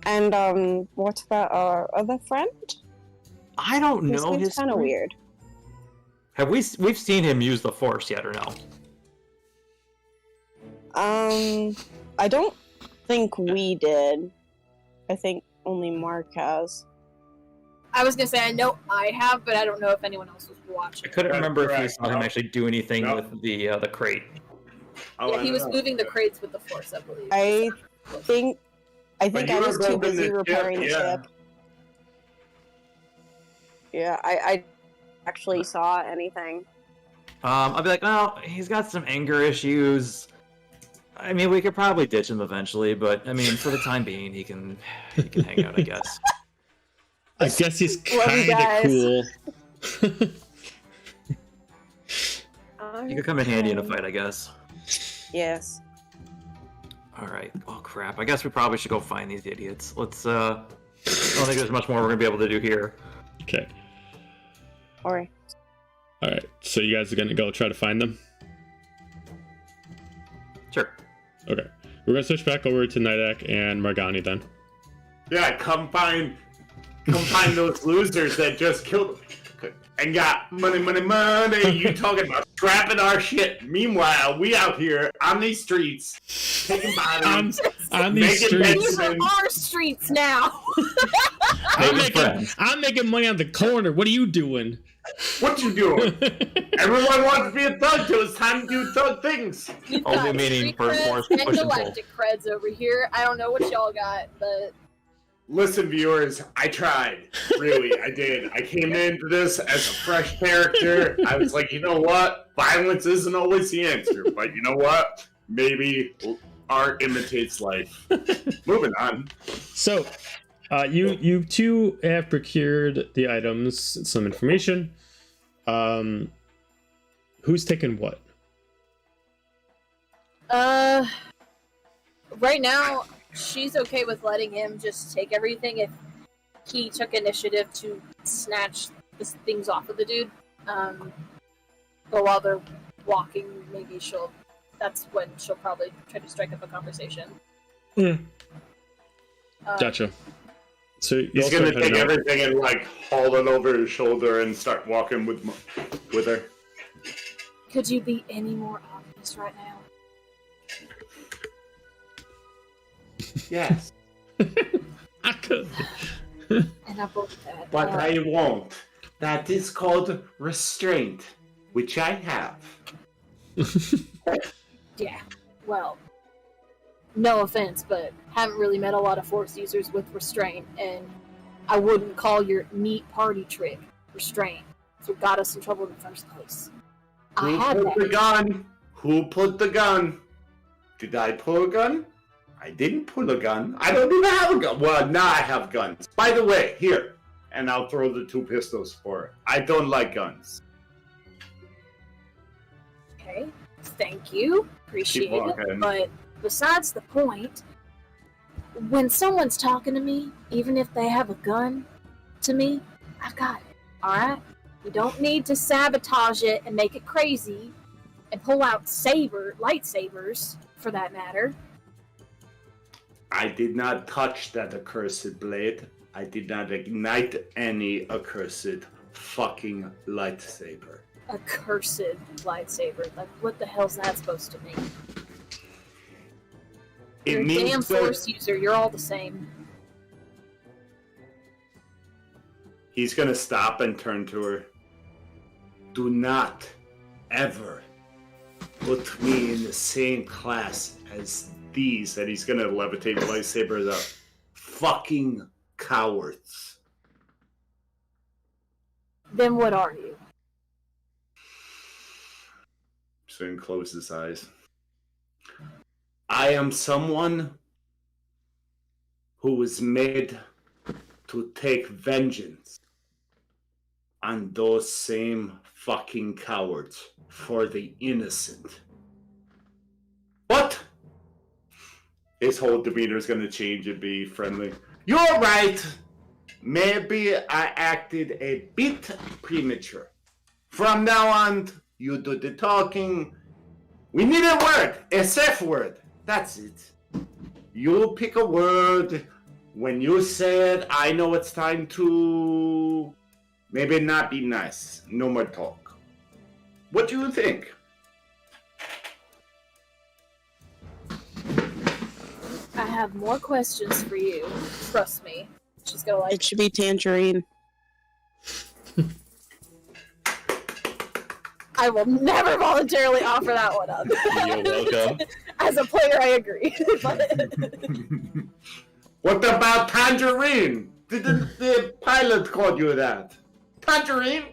And, what about our other friend? I don't know his... He's kind of weird. Have we've seen him use the Force yet or no? I don't think we did. I think only Mark has. I was gonna say I know I have, but I don't know if anyone else was watching. I couldn't remember if we correct. saw him actually do anything No. with the crate. Yeah, he was moving the crates with the Force, I believe. I think But you I were was too building busy the ship, repairing the yeah. ship. Yeah, I actually saw anything. I'll be like, well, he's got some anger issues. I mean, we could probably ditch him eventually, but I mean, for the time being, he can hang out, I guess. I guess he's Love you kind guys. of cool. He could come in handy in a fight, I guess. Yes. All right. Oh crap! I guess we probably should go find these idiots. Let's. I don't think there's much more we're gonna be able to do here. Okay. Alright. All right. So you guys are gonna go try to find them. Sure. Okay. We're gonna switch back over to Nidak and Margani then. Yeah, come find those losers that just killed and got money. You talking about scrapping our shit. Meanwhile, we out here on these streets taking bodies. On these Making streets, These are our streets now. I'm making money on the corner. What are you doing? What you doing? Everyone wants to be a thug till it's time to do thug things. We've Only got meaning street for creds Force and push and pull. galactic creds over here. I don't know what y'all got, but Listen, viewers, I tried. Really, I did. I came into this as a fresh character. I was like, you know what? Violence isn't always the answer, but you know what? Maybe art imitates life. Moving on. So, you two have procured the items, some information. Who's taking what? right now she's okay with letting him just take everything if he took initiative to snatch the things off of the dude. But while they're walking, maybe that's when she'll probably try to strike up a conversation. Gotcha. So you He's also gonna heading take out. everything and like haul it over his shoulder and start walking with her. Could you be any more obvious right now? Yes, I could. And I believe that. but I won't. That is called restraint, which I have. Yeah. Well, no offense, but haven't really met a lot of Force users with restraint, and I wouldn't call your neat party trick restraint. It's what got us in trouble in the first place. I Who had put the that. gun? Who put the gun? Did I pull a gun? I didn't pull a gun. I don't even have a gun. Well, now I have guns. By the way, here. And I'll throw the 2 pistols for her. I don't like guns. Okay. Thank you. appreciate Keep it, walking. but besides the point, when someone's talking to me, even if they have a gun to me, I've got it. Alright? You don't need to sabotage it and make it crazy and pull out lightsabers, for that matter. I did not touch that accursed blade. I did not ignite any accursed fucking lightsaber. Accursed lightsaber. Like, what the hell's that supposed to mean? You're a damn force user. You're all the same. He's gonna stop and turn to her. Do not ever put me in the same class as these. And he's gonna levitate the lightsabers up. Fucking cowards. Then what are you? So he closes his eyes. I am someone who was made to take vengeance on those same fucking cowards for the innocent. What? His whole demeanor is going to change and be friendly. You're right. Maybe I acted a bit premature. From now on, you do the talking. We need a word, a safe word. That's it. You pick a word. When you say it, I know it's time to maybe not be nice. No more talk. What do you think? I have more questions for you. Trust me. She's gonna like. It should be tangerine. I will never voluntarily offer that one up. You're welcome. As a player, I agree. But What about tangerine? Did the pilot call you that? Tangerine?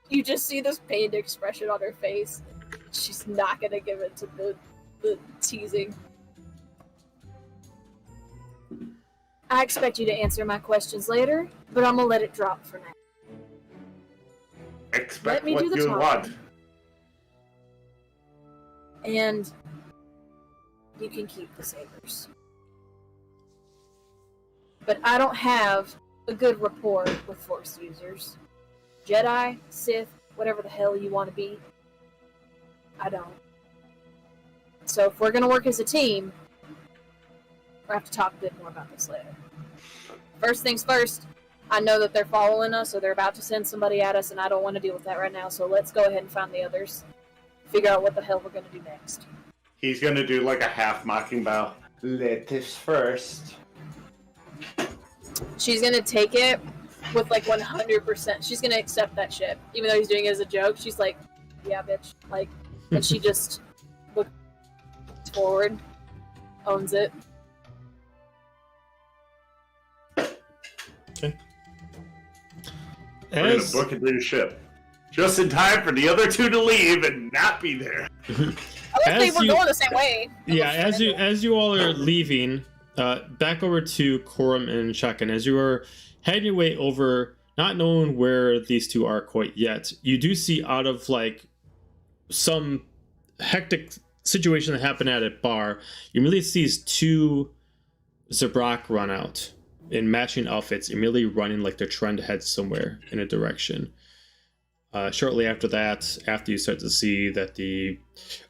you just see this pained expression on her face. She's not gonna give it to the teasing. I expect you to answer my questions later, but I'm gonna let it drop for now. Expect Let me what do the you talking. want. And you can keep the sabers. But I don't have a good rapport with Force users. Jedi, Sith, whatever the hell you want to be. I don't. So if we're going to work as a team, we'll have to talk a bit more about this later. First things first, I know that they're following us, or they're about to send somebody at us, and I don't want to deal with that right now, so let's go ahead and find the others. Figure out what the hell we're going to do next. He's gonna do like a half mocking bow. Ladies first. She's going to take it with like 100%. She's going to accept that shit. Even though he's doing it as a joke, she's like, yeah, bitch. Like, and she just looks forward, owns it. Okay. We're gonna As, book a new ship. Just in time for the other two to leave and not be there. I don't think we're going the same way. yeah, as you all are leaving, back over to Corum and Shakan, as you are heading your way over, not knowing where these two are quite yet, you do see out of like some hectic situation that happened at a bar, you immediately see these two Zabrak run out in matching outfits, immediately running like they're trying to head somewhere in a direction. Shortly after that, after you start to see that the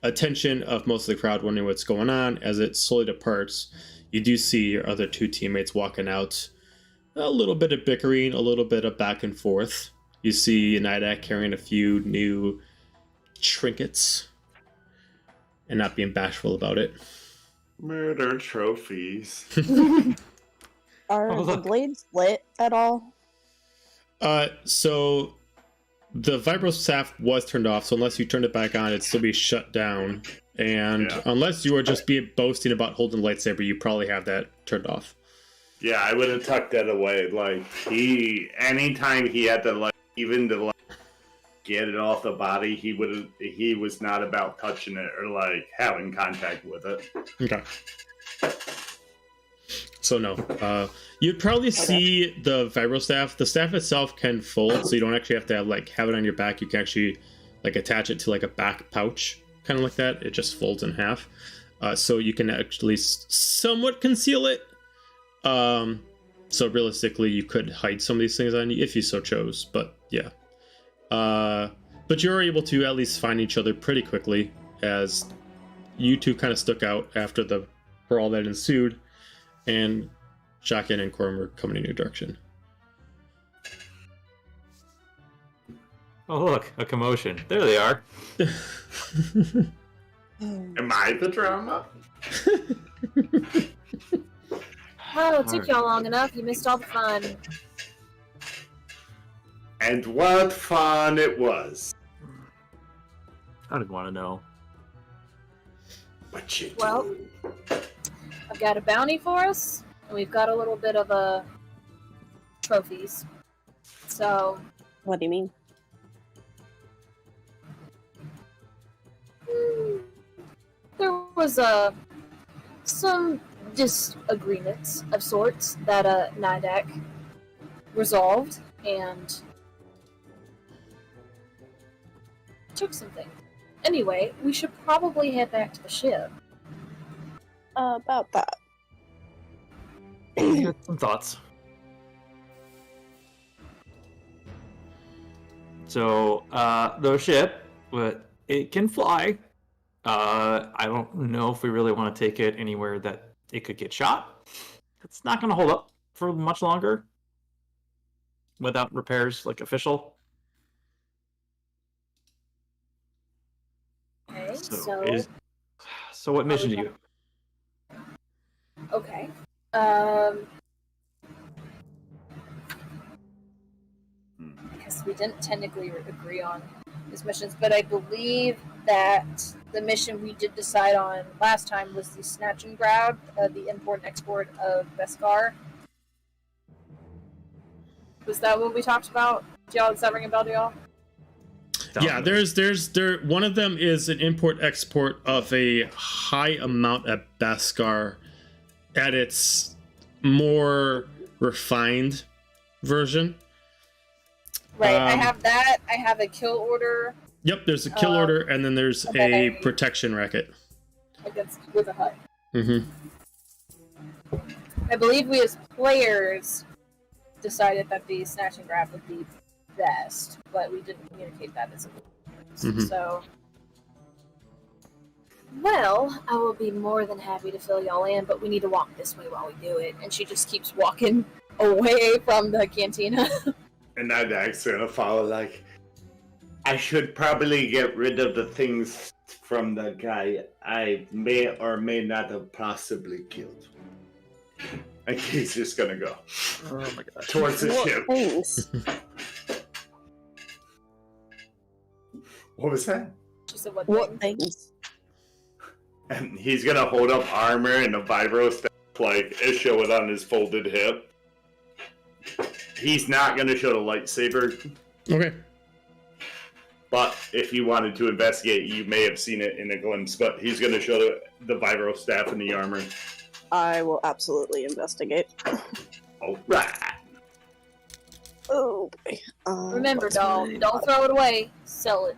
attention of most of the crowd wondering what's going on, as it slowly departs, you do see your other two teammates walking out. A little bit of bickering, a little bit of back and forth. You see Nidak carrying a few new trinkets and not being bashful about it. Murder trophies. Are Oh, the look. blades lit at all? So the vibro staff was turned off, so unless you turned it back on, it'd still be shut down. And Yeah. unless you were just boasting about holding the lightsaber, you probably have that turned off. Yeah, I would have tucked that away. Like anytime he had to like even to like get it off the body, he was not about touching it or like having contact with it. Okay. So no, you'd probably see the vibro staff. The staff itself can fold, so you don't actually have to have it on your back. You can actually like attach it to like a back pouch kind of like that. It just folds in half. So you can actually somewhat conceal it. So realistically, you could hide some of these things on you if you so chose. But yeah. But you're able to at least find each other pretty quickly, as you two kind of stuck out after the brawl that ensued, and Shotgun and Corm coming in your direction. Oh, look, a commotion. There they are. Am I the drama? Oh, it took y'all long enough. You missed all the fun. And what fun it was. I didn't want to know. What you Well, do? I've got a bounty for us, and we've got a little bit of trophies. So, What do you mean? there was some disagreements of sorts that Nidak resolved and took something. Anyway, we should probably head back to the ship. About that. Got some thoughts. So, the ship, it can fly. I don't know if we really want to take it anywhere that it could get shot. It's not going to hold up for much longer without repairs, like official. Okay, So what mission do you? Okay. I guess we didn't technically agree on these missions, but I believe that the mission we did decide on last time was the snatch and grab, the import and export of Beskar. Was that what we talked about? Does that ring a bell to y'all? Yeah, there's one of them is an import export of a high amount of Beskar at its more refined version. Right, I have that. I have a kill order. Yep, there's a kill order, and then there's a protection racket. Against with a hut. Mm-hmm. I believe we as players decided that the snatch and grab would be best, but we didn't communicate that as a group. So, well, I will be more than happy to fill y'all in, but we need to walk this way while we do it. And she just keeps walking away from the cantina. And Nidak's gonna follow, like, I should probably get rid of the things from the guy I may or may not have possibly killed. And he's just gonna go. Oh my god. Towards the What ship. things? What was that? She said, what What thing? things? And he's gonna hold up armor and a vibro staff, like, show it on his folded hip. He's not gonna show the lightsaber, Okay. but if you wanted to investigate, you may have seen it in a glimpse. But he's gonna show the vibro staff and the armor. I will absolutely investigate. All right. Oh boy. Remember, what's doll, my- don't throw it away. Sell it.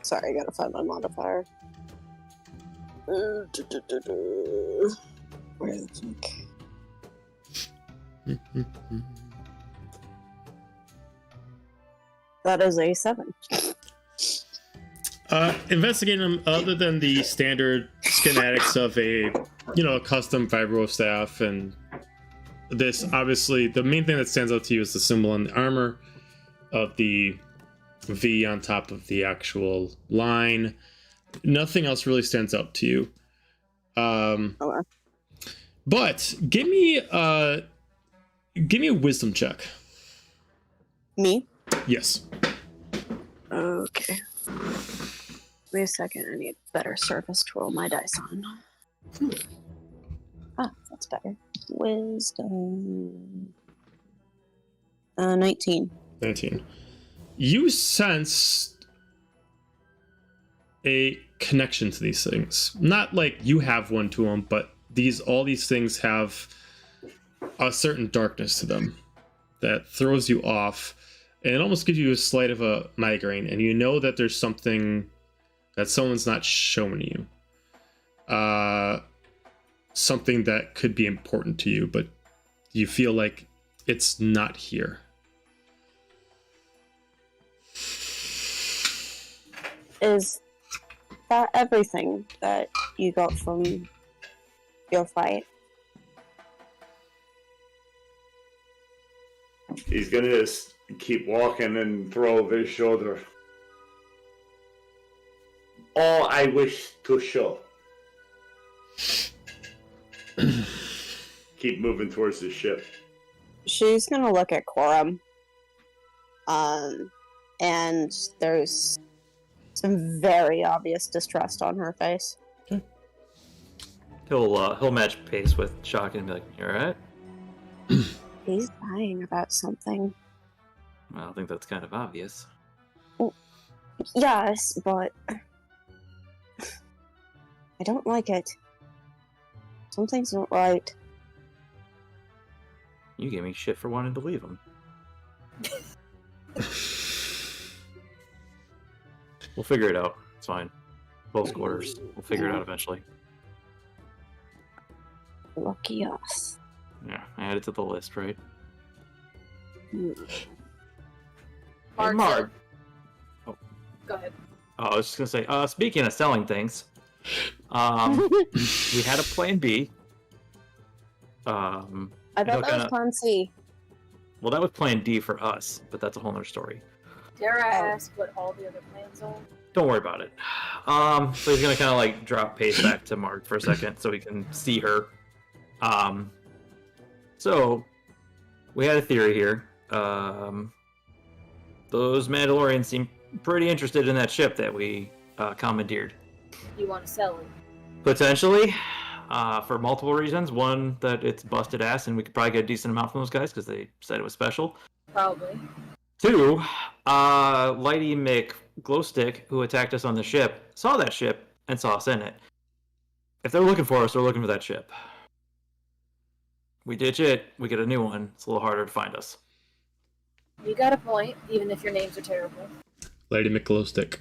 Sorry, I gotta find my modifier. Where the fuck? That is a 7. Investigating them other than the standard schematics of a custom vibro staff, and this, obviously the main thing that stands out to you is the symbol on the armor of the V on top of the actual line. Nothing else really stands out to you. Okay. But give me a wisdom check. Me? Yes. Okay. Wait a second, I need better surface to roll my dice on. Ah, that's better. Wisdom. 19. 19. You sense a connection to these things. Not like you have one to them, but all these things have a certain darkness to them that throws you off. and it almost gives you a slight of a migraine, and you know that there's something that someone's not showing you. Something that could be important to you, but you feel like it's not here. Is that everything that you got from your fight? He's gonna just keep walking and throw over his shoulder. All I wish to show. Keep moving towards the ship. She's gonna look at Corum. And there's some very obvious distrust on her face. He'll match pace with Shock and be like, "You alright?" He's lying about something. Well, I think that's kind of obvious. Yes, but I don't like it. Something's not right. You gave me shit for wanting to leave him. We'll figure it out. It's fine. Close quarters. We'll figure it out eventually. Lucky us. Yeah, add it to the list, right? Mark, Hey, Mark. go ahead. Oh, I was just gonna say, speaking of selling things, we had a plan B. I know thought that was kinda- plan C. Well, that was plan D for us, but that's a whole nother story. Dare I Oh. ask what all the other plans are? Don't worry about it. So he's gonna kind of like drop pace back to Mark for a second so he can see her. So we had a theory here. Those Mandalorians seem pretty interested in that ship that we commandeered. You want to sell it? Potentially, for multiple reasons. One, that it's busted ass and we could probably get a decent amount from those guys because they said it was special. Probably. Two, Lighty McGlowstick, who attacked us on the ship, saw that ship and saw us in it. If they're looking for us, they're looking for that ship. We ditch it, we get a new one. It's a little harder to find us. You got a point, even if your names are terrible. Lady McGlowstick.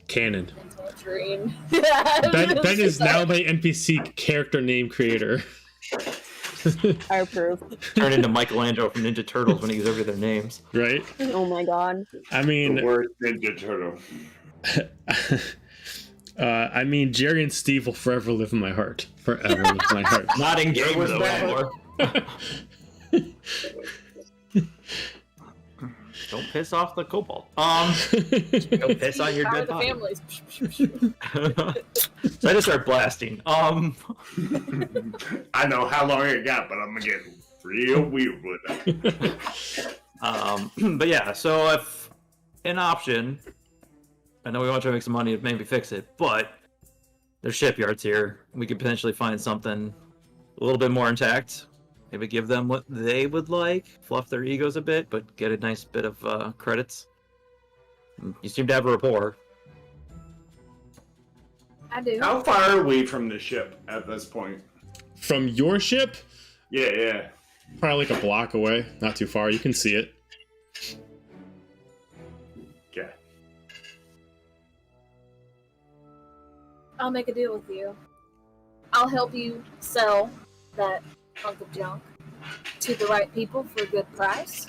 Canon. And Tangerine. Ben is now my NPC character name creator. I approve. Turn into Michelangelo from Ninja Turtles when he gives over their names. Right? Oh my god. I mean, The worst Ninja Turtle. I mean, Jerry and Steve will forever live in my heart. Forever live in my heart. Not in game was though that? anymore. Don't piss off the cobalt. Don't piss on your Power dead the body. families. So I just start blasting. I know how long it got, but I'm gonna get real weird with it. But yeah, so if an option, I know we want to try to make some money to maybe fix it, but there's shipyards here. We could potentially find something a little bit more intact. Maybe give them what they would like, fluff their egos a bit, but get a nice bit of credits. You seem to have a rapport. I do. How far are we from the ship at this point? From your ship, Yeah. probably like a block away. Not too far. You can see it. Okay. I'll make a deal with you. I'll help you sell that hunk of junk to the right people for a good price.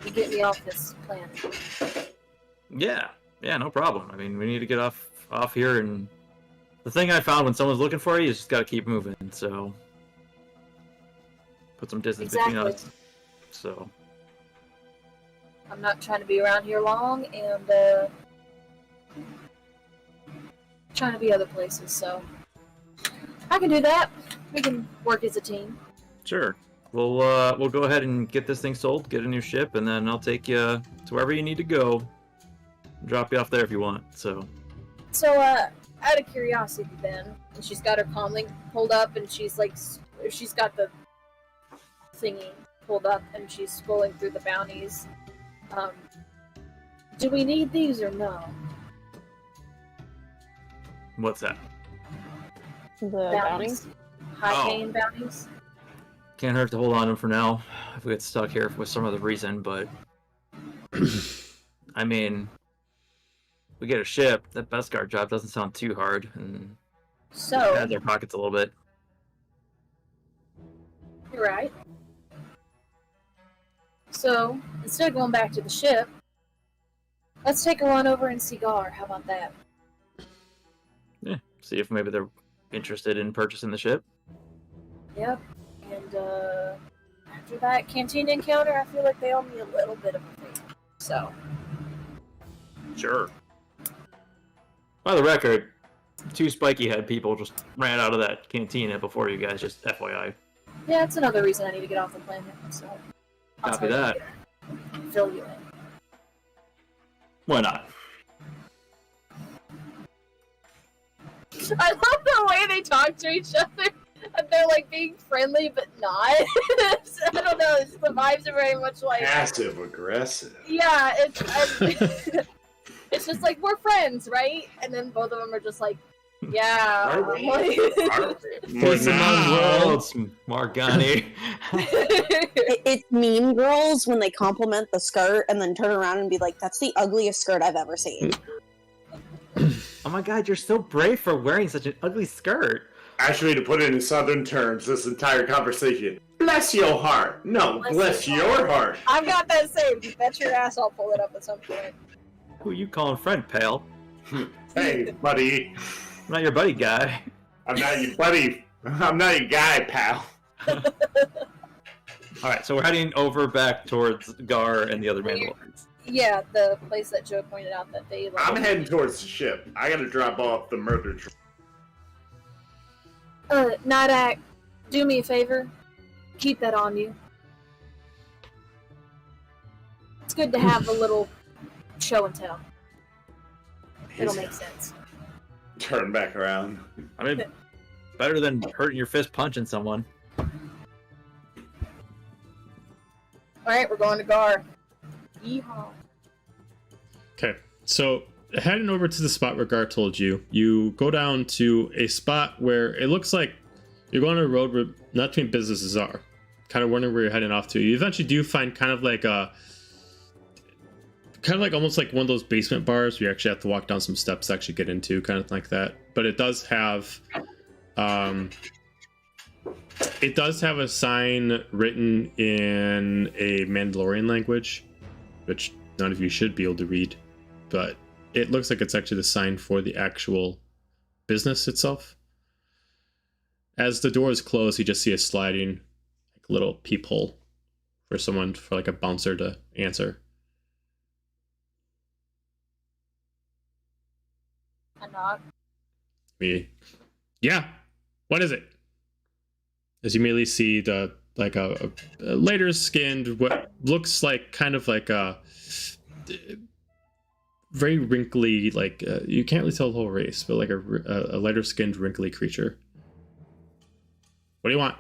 You get me off this planet. Yeah, no problem. I mean, we need to get off here, and the thing I found when someone's looking for you is just gotta keep moving. So put some distance between Exactly. us. So I'm not trying to be around here long, and trying to be other places. So I can do that. We can work as a team. sure, we'll go ahead and get this thing sold, get a new ship, and then I'll take you to wherever you need to go. Drop you off there if you want. So So, out of curiosity, then, and she's got her comlink pulled up, and she's like, she's got the thingy pulled up, and she's scrolling through the bounties. Do we need these or no? what's that? The bounty? High paying bounties? Can't hurt to hold on to them for now if we get stuck here for some other reason, but I mean, we get a ship. That Beskar job doesn't sound too hard, and So, pad their pockets a little bit. you're right. So, instead of going back to the ship, let's take a run over and see Gar. How about that? Yeah, see if maybe they're interested in purchasing the ship. Yep. And after that canteen encounter, I feel like they owe me a little bit of a favor. So, Sure. By the record, 2 spiky head people just ran out of that cantina before you guys, just FYI. yeah, it's another reason I need to get off the planet. So, I'll Copy tell you that. later. Fill you in. Why not? I love the way they talk to each other. They're like being friendly, but not. I don't know. The vibes are very much like Passive aggressive. yeah. It's just like we're friends, right? And then both of them are just like, yeah. Are we? Peace among worlds, Margani. It's Mean Girls when they compliment the skirt and then turn around and be like, "That's the ugliest skirt I've ever seen." Oh my god, you're so brave for wearing such an ugly skirt. Actually, to put it in Southern terms, this entire conversation. Bless your heart. No, bless your heart. I've got that saved. Bet your ass I'll pull it up at some point. Who you calling friend, pal? Hey, buddy. I'm not your buddy guy. I'm not your buddy. I'm not your guy, pal. Alright, so we're heading over back towards Gar and the other Mandalorians. Yeah, the place that Joe pointed out that they. Like, I'm heading towards the ship. I gotta drop off the murder truck. Nightack, do me a favor. Keep that on you. It's good to have a little show and tell. It'll make sense. Turn back around. I mean, better than hurting your fist punching someone. Alright, we're going to Gar. Yeehaw. Okay, so heading over to the spot where Gar told you, you go down to a spot where it looks like you're going on a road where not too many businesses are. Kind of wondering where you're heading off to. You eventually do find kind of like almost like one of those basement bars where you actually have to walk down some steps to actually get into, kind of like that. But it does have a sign written in a Mandalorian language, which none of you should be able to read, but it looks like it's actually the sign for the actual business itself. As the door is closed, you just see a sliding like little peephole for like a bouncer to answer. I knock. Me, yeah. What is it? As you immediately see a lighter skinned, what looks like kind of like a very wrinkly, like you can't really tell the whole race, but like a lighter skinned, wrinkly creature. What do you want?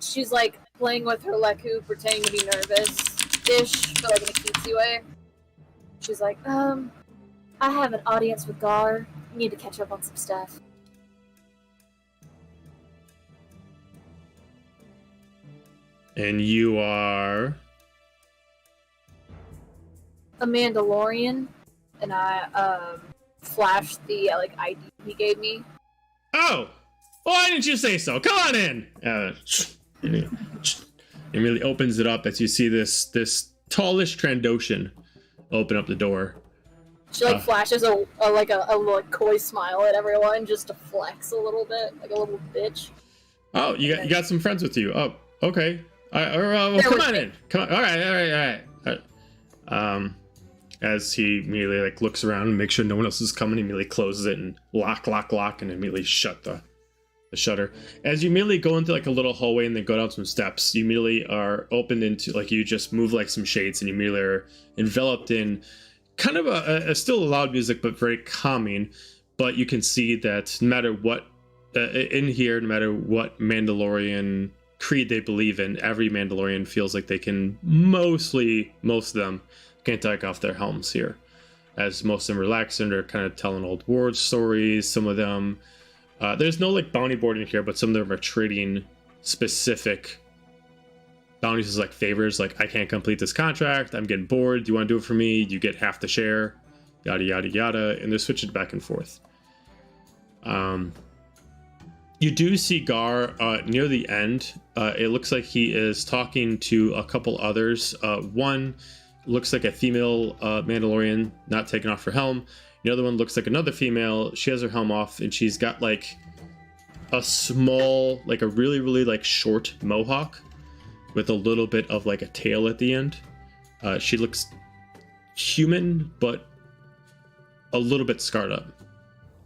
She's like playing with her Leku, pretending to be nervous-ish, but like in a cutesy way. She's like, I have an audience with Gar. Need to catch up on some stuff. And you are A Mandalorian, and I flashed the like ID he gave me. Oh, why didn't you say so? Come on in. It really opens it up as you see this tallish Trandoshan open up the door. She like flashes a like coy smile at everyone just to flex a little bit, like a little bitch. Oh, you got some friends with you. Oh, okay. Well, come on in. Come on. All right. As he immediately like looks around and makes sure no one else is coming, he immediately closes it and lock, and immediately shut the shutter. As you immediately go into like a little hallway and then go down some steps, you immediately are opened into like you just move like some shades and you immediately are enveloped in kind of a still loud music but very calming. But you can see that no matter what in here, no matter what Mandalorian creed they believe in, every Mandalorian feels like they can most of them can take off their helms here, as most of them relax and they're kind of telling old war stories. Some of them there's no like bounty board in here, but some of them are trading specific bounties as like favors, like I can't complete this contract, I'm getting bored, do you want to do it for me, you get half the share, yada yada yada, and they're switching back and forth. You do see Gar near the end. It looks like he is talking to a couple others. One looks like a female Mandalorian not taking off her helm. The other one looks like another female. She has her helm off and she's got like a small, like a really, really like short mohawk with a little bit of like a tail at the end. She looks human, but a little bit scarred up.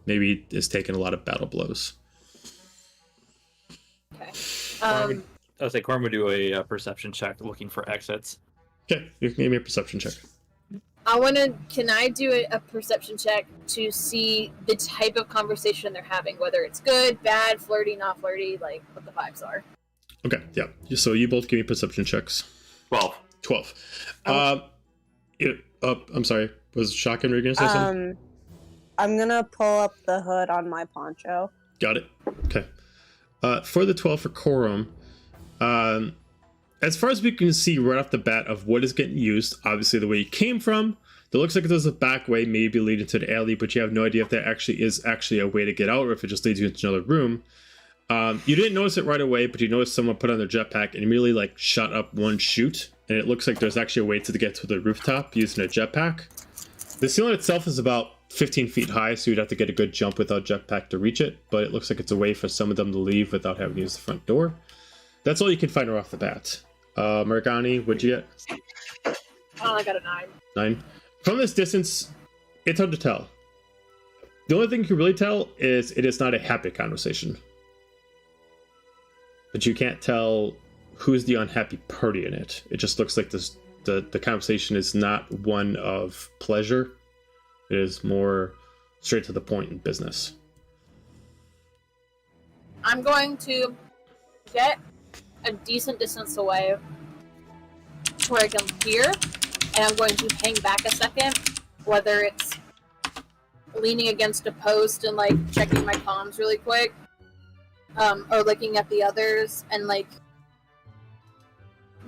Maybe is taking a lot of battle blows. Okay. I would say Corm would do a perception check looking for exits. Okay, you can give me a perception check. Can I do a perception check to see the type of conversation they're having, whether it's good, bad, flirty, not flirty, like what the vibes are? Okay, yeah. So you both give me perception checks. 12. I'm sorry. Was Shotgun, were you going to say something? I'm gonna pull up the hood on my poncho. Got it. Okay. For the 12 for Corum, as far as we can see right off the bat of what is getting used, obviously the way you came from, it looks like there's a back way maybe leading to the alley, but you have no idea if that actually is a way to get out or if it just leads you into another room. You didn't notice it right away, but you noticed someone put on their jetpack and immediately like shot up one chute, and it looks like there's actually a way to get to the rooftop using a jetpack. The ceiling itself is about 15 feet high, so you'd have to get a good jump without jetpack to reach it, but it looks like it's a way for some of them to leave without having to use the front door. That's all you can find right off the bat. Morgani, what'd you get? Oh, I got a 9. 9. From this distance, it's hard to tell. The only thing you can really tell is it is not a happy conversation. But you can't tell who's the unhappy party in it. It just looks like the conversation is not one of pleasure. It is more straight to the point in business. I'm going to get a decent distance away to where I can hear, and I'm going to hang back a second, whether it's leaning against a post and like checking my comms really quick, or looking at the others and like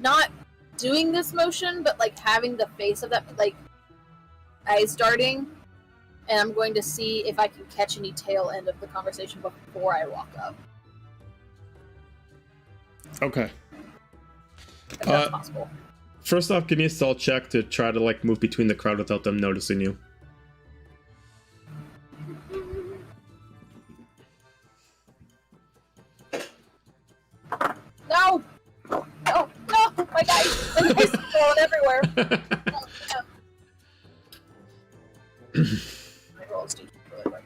not doing this motion, but like having the face of that, like eyes darting, and I'm going to see if I can catch any tail end of the conversation before I walk up. Okay. If that's possible. First off, give me a stealth check to try to like move between the crowd without them noticing you. No! No! No! My guys! My guys are falling everywhere! Oh, yeah. My rolls do really quick.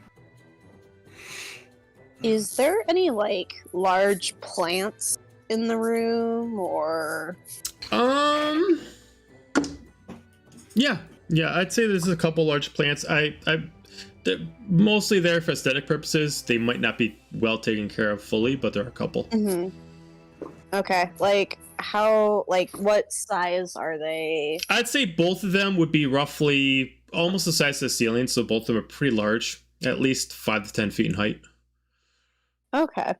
Is there any like large plants in the room, or? Yeah, I'd say there's a couple large plants. They're mostly there for aesthetic purposes. They might not be well taken care of fully, but there are a couple. Mm-hmm. Okay, like what size are they? I'd say both of them would be roughly almost the size of the ceiling, so both of them are pretty large, at least 5 to 10 feet in height. Okay.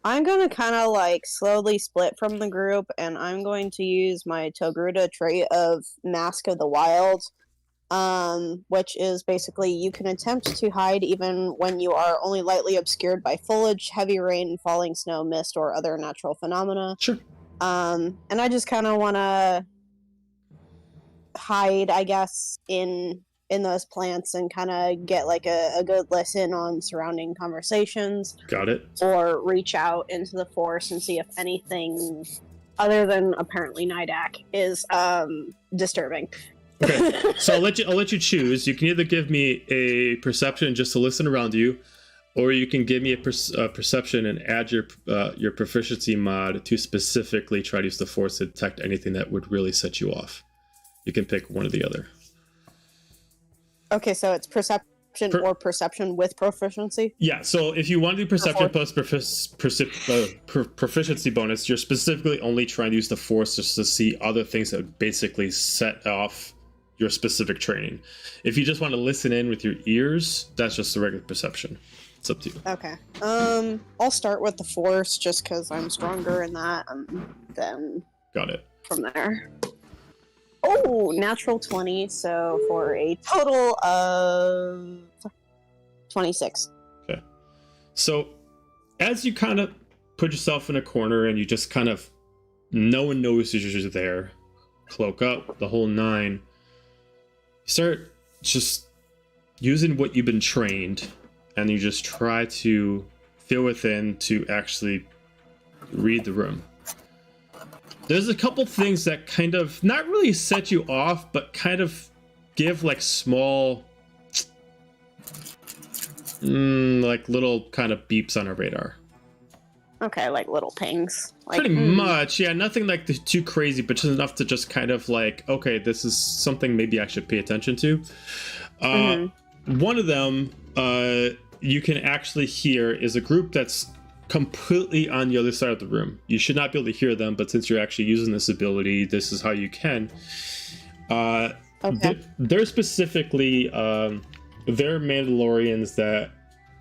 I'm gonna kind of like slowly split from the group, and I'm going to use my Togruta trait of Mask of the Wild, which is basically you can attempt to hide even when you are only lightly obscured by foliage, heavy rain, falling snow, mist, or other natural phenomena. Sure. And I just kind of want to hide, I guess, in those plants and kind of get like a good listen on surrounding conversations. Got it. Or reach out into the forest and see if anything other than apparently Nidak is disturbing. Okay, so I'll let you choose. You can either give me a perception just to listen around you, or you can give me a perception and add your proficiency mod to specifically try to use the force to detect anything that would really set you off. You can pick one or the other. Okay, so it's perception or perception with proficiency? Yeah, so if you want to do perception plus proficiency bonus, you're specifically only trying to use the force just to see other things that would basically set off your specific training. If you just want to listen in with your ears, that's just the regular perception. It's up to you. Okay. I'll start with the force just because I'm stronger in that, and then Got it. from there. Oh, natural 20, so for a total of 26. Okay. So, as you kind of put yourself in a corner and you just kind of, no one notices you're there, cloak up, the whole nine, you start just using what you've been trained, and you just try to feel within to actually read the room. There's a couple things that kind of not really set you off, but kind of give like small, like little kind of beeps on our radar. Okay, like little pings. Like, Pretty much, yeah. Nothing like too crazy, but just enough to just kind of like, okay, this is something maybe I should pay attention to. One of them, you can actually hear is a group that's completely on the other side of the room. You should not be able to hear them, but since you're actually using this ability, this is how you can. Okay. They're specifically, they're Mandalorians that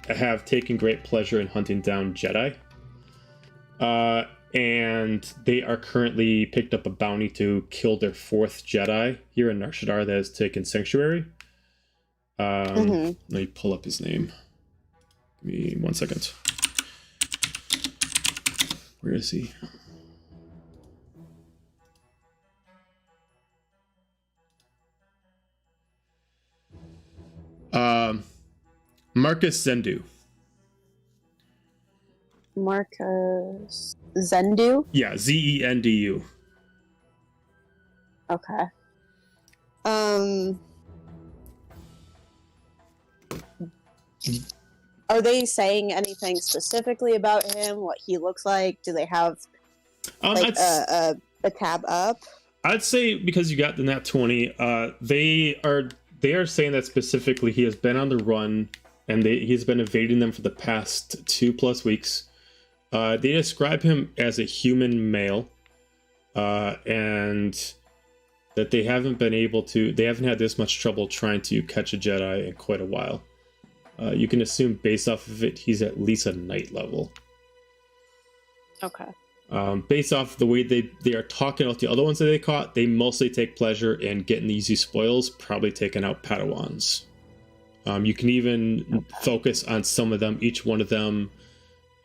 have taken great pleasure in hunting down Jedi. And they are currently picked up a bounty to kill their 4th Jedi here in Nar Shaddaa that has taken sanctuary. Let me pull up his name. Give me 1 second. Where is he? Marcus Zendu. Marcus Zendu? Yeah, Zendu. Okay. Are they saying anything specifically about him? What he looks like? Do they have like a tab up? I'd say because you got the nat 20, they are saying that specifically he has been on the run and he's been evading them for the past 2+ weeks. They describe him as a human male, and that they haven't had this much trouble trying to catch a Jedi in quite a while. You can assume based off of it, he's at least a knight level. Okay. Based off the way they are talking about the other ones that they caught, they mostly take pleasure in getting the easy spoils, probably taking out Padawans. You can even focus on some of them. Each one of them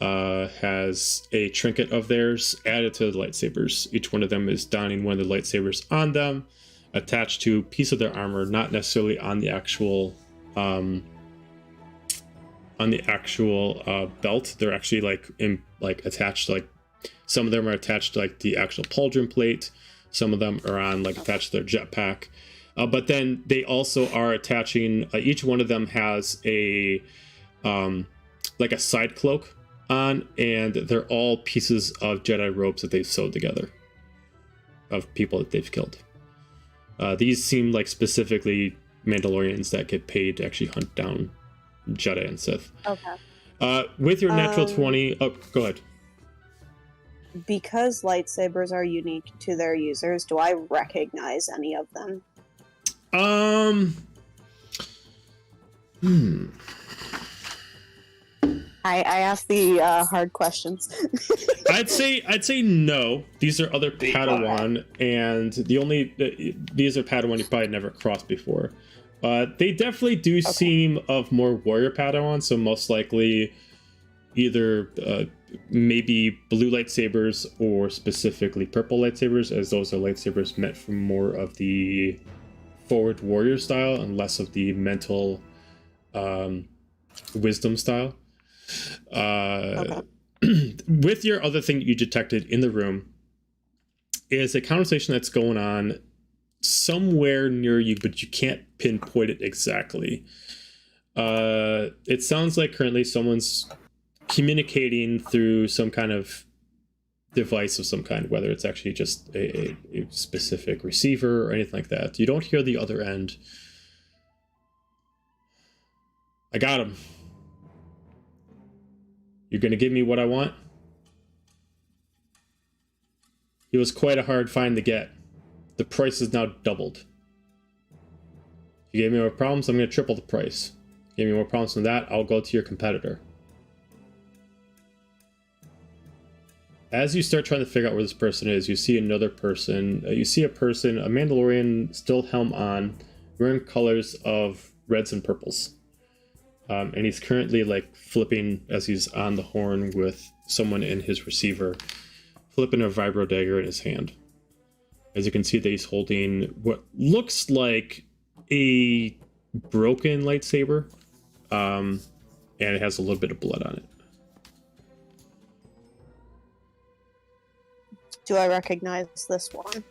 has a trinket of theirs added to the lightsabers. Each one of them is donning one of the lightsabers on them, attached to a piece of their armor, not necessarily on the actual belt. They're actually attached, like some of them are attached to like the actual pauldron plate. Some of them are on like attached to their jetpack. But then they also are attaching. Each one of them has a like a side cloak on, and they're all pieces of Jedi robes that they've sewed together of people that they've killed. These seem like specifically Mandalorians that get paid to actually hunt down Jedi and Sith. Okay. With your natural 20, oh, go ahead. Because lightsabers are unique to their users, do I recognize any of them? I ask the hard questions. I'd say no. These are other Padawan, and these are Padawan you probably never crossed before. They definitely do seem of more warrior Padawan, so most likely either maybe blue lightsabers or specifically purple lightsabers, as those are lightsabers meant for more of the forward warrior style and less of the mental wisdom style. With your other thing you detected in the room is a conversation that's going on somewhere near you, but you can't pinpoint it exactly. It sounds like currently someone's communicating through some kind of device of some kind, whether it's actually just a specific receiver or anything like that. You don't hear the other end. I got him. You're gonna give me what I want? He was quite a hard find to get. The price is now doubled. If you gave me more problems, I'm gonna triple the price. If you gave me more problems than that, I'll go to your competitor. as you start trying to figure out where this person is, you see another person. You see a person, a Mandalorian, still helm on, wearing colors of reds and purples. And he's currently like flipping as he's on the horn with someone in his receiver, flipping a vibro dagger in his hand. As you can see that he's holding what looks like a broken lightsaber, and it has a little bit of blood on it. Do I recognize this one?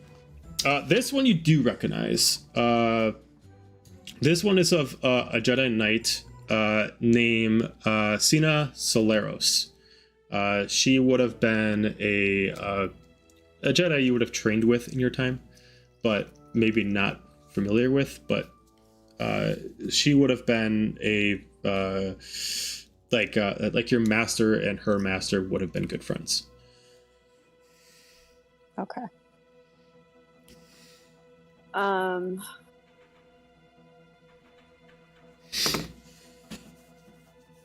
This one you do recognize. This one is of a Jedi Knight named Sina Soleros. She would have been a Jedi you would have trained with in your time, but maybe not familiar with. But she would have been a like your master and her master would have been good friends. Okay.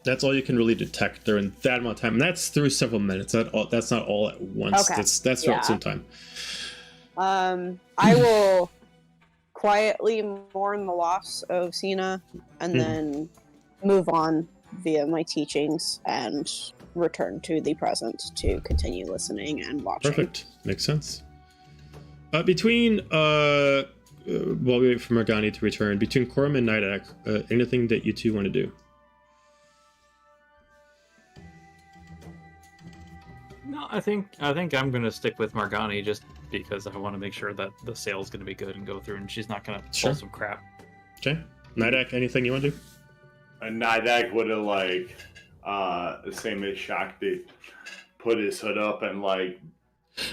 That's all you can really detect during that amount of time, and that's through several minutes. That's not all at once. Okay. That's throughout some time. I will quietly mourn the loss of Sina, and then move on via my teachings and return to the present to continue listening and watching. Perfect. Makes sense. Between while we wait for Morgani to return, between Corum and Nidak, anything that you two want to do? No, I think I'm gonna stick with Morgani just because I want to make sure that the sale's gonna be good and go through, and she's not gonna pull some crap. Okay. Nidak, anything you want to do? And Nidak would have the same as Shakti, put his hood up and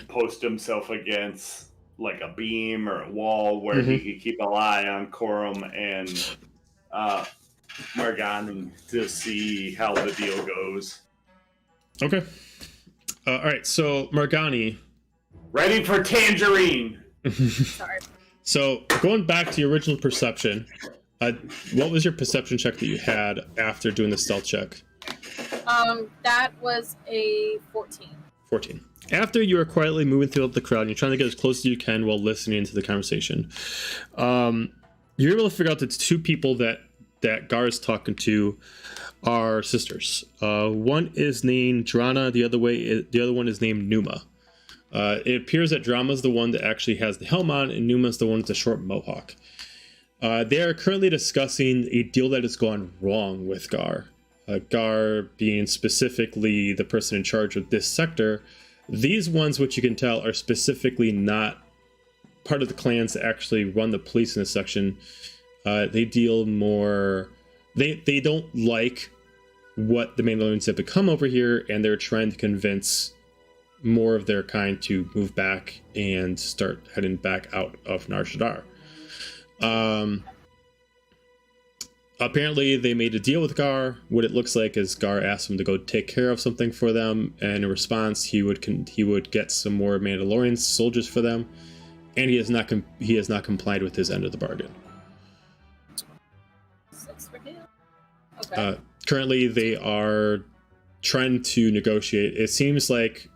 post himself against a beam or a wall where he could keep an eye on Corum and Morgani to see how the deal goes. Okay. All right. So Morgani, ready for tangerine. Sorry. So going back to your original perception, what was your perception check that you had after doing the stealth check? That was a 14. 14. After you are quietly moving through the crowd and you're trying to get as close as you can while listening to the conversation, you're able to figure out that the two people that Gar is talking to are sisters. One is named Drana, the other one is named Numa. It appears that Drama's the one that actually has the helm on, and Numa's the one with the short mohawk. They are currently discussing a deal that has gone wrong with Gar. Gar being specifically the person in charge of this sector. These ones, which you can tell, are specifically not part of the clans that actually run the police in this section. They deal more... They don't like what the Mandalorians have become over here, and they're trying to convince more of their kind to move back and start heading back out of Nar Shaddaa. Apparently they made a deal with Gar. What it looks like is Gar asked him to go take care of something for them, and in response he would get some more Mandalorian soldiers for them, and he has not complied with his end of the bargain. Okay. Currently they are trying to negotiate. It seems like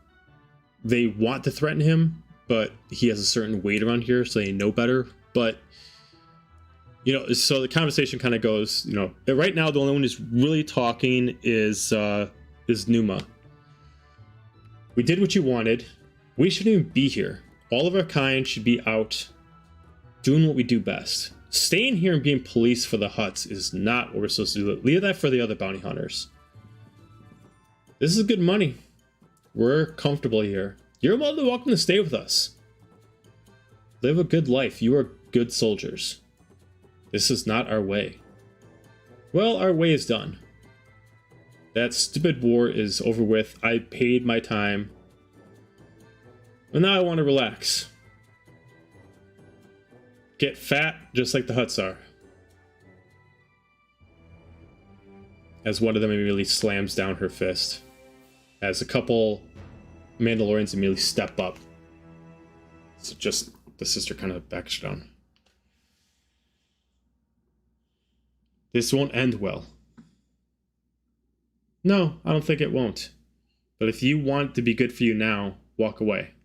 they want to threaten him, but he has a certain weight around here, so they know better. But so the conversation kind of goes, right now the only one who's really talking is Numa. We did what you wanted. We shouldn't even be here. All of our kind should be out doing what we do best. Staying here and being police for the Hutts is not what we're supposed to do. Leave that for the other bounty hunters. This is good money. We're comfortable here. You're more than welcome to stay with us. Live a good life. You are good soldiers. This is not our way. Well, our way is done. That stupid war is over with. I paid my time. And now I want to relax. Get fat, just like the Hutts are. As one of them immediately slams down her fist. As a couple Mandalorians immediately step up. So just the sister kind of backs down. This won't end well. No, I don't think it won't. But if you want it to be good for you now, walk away.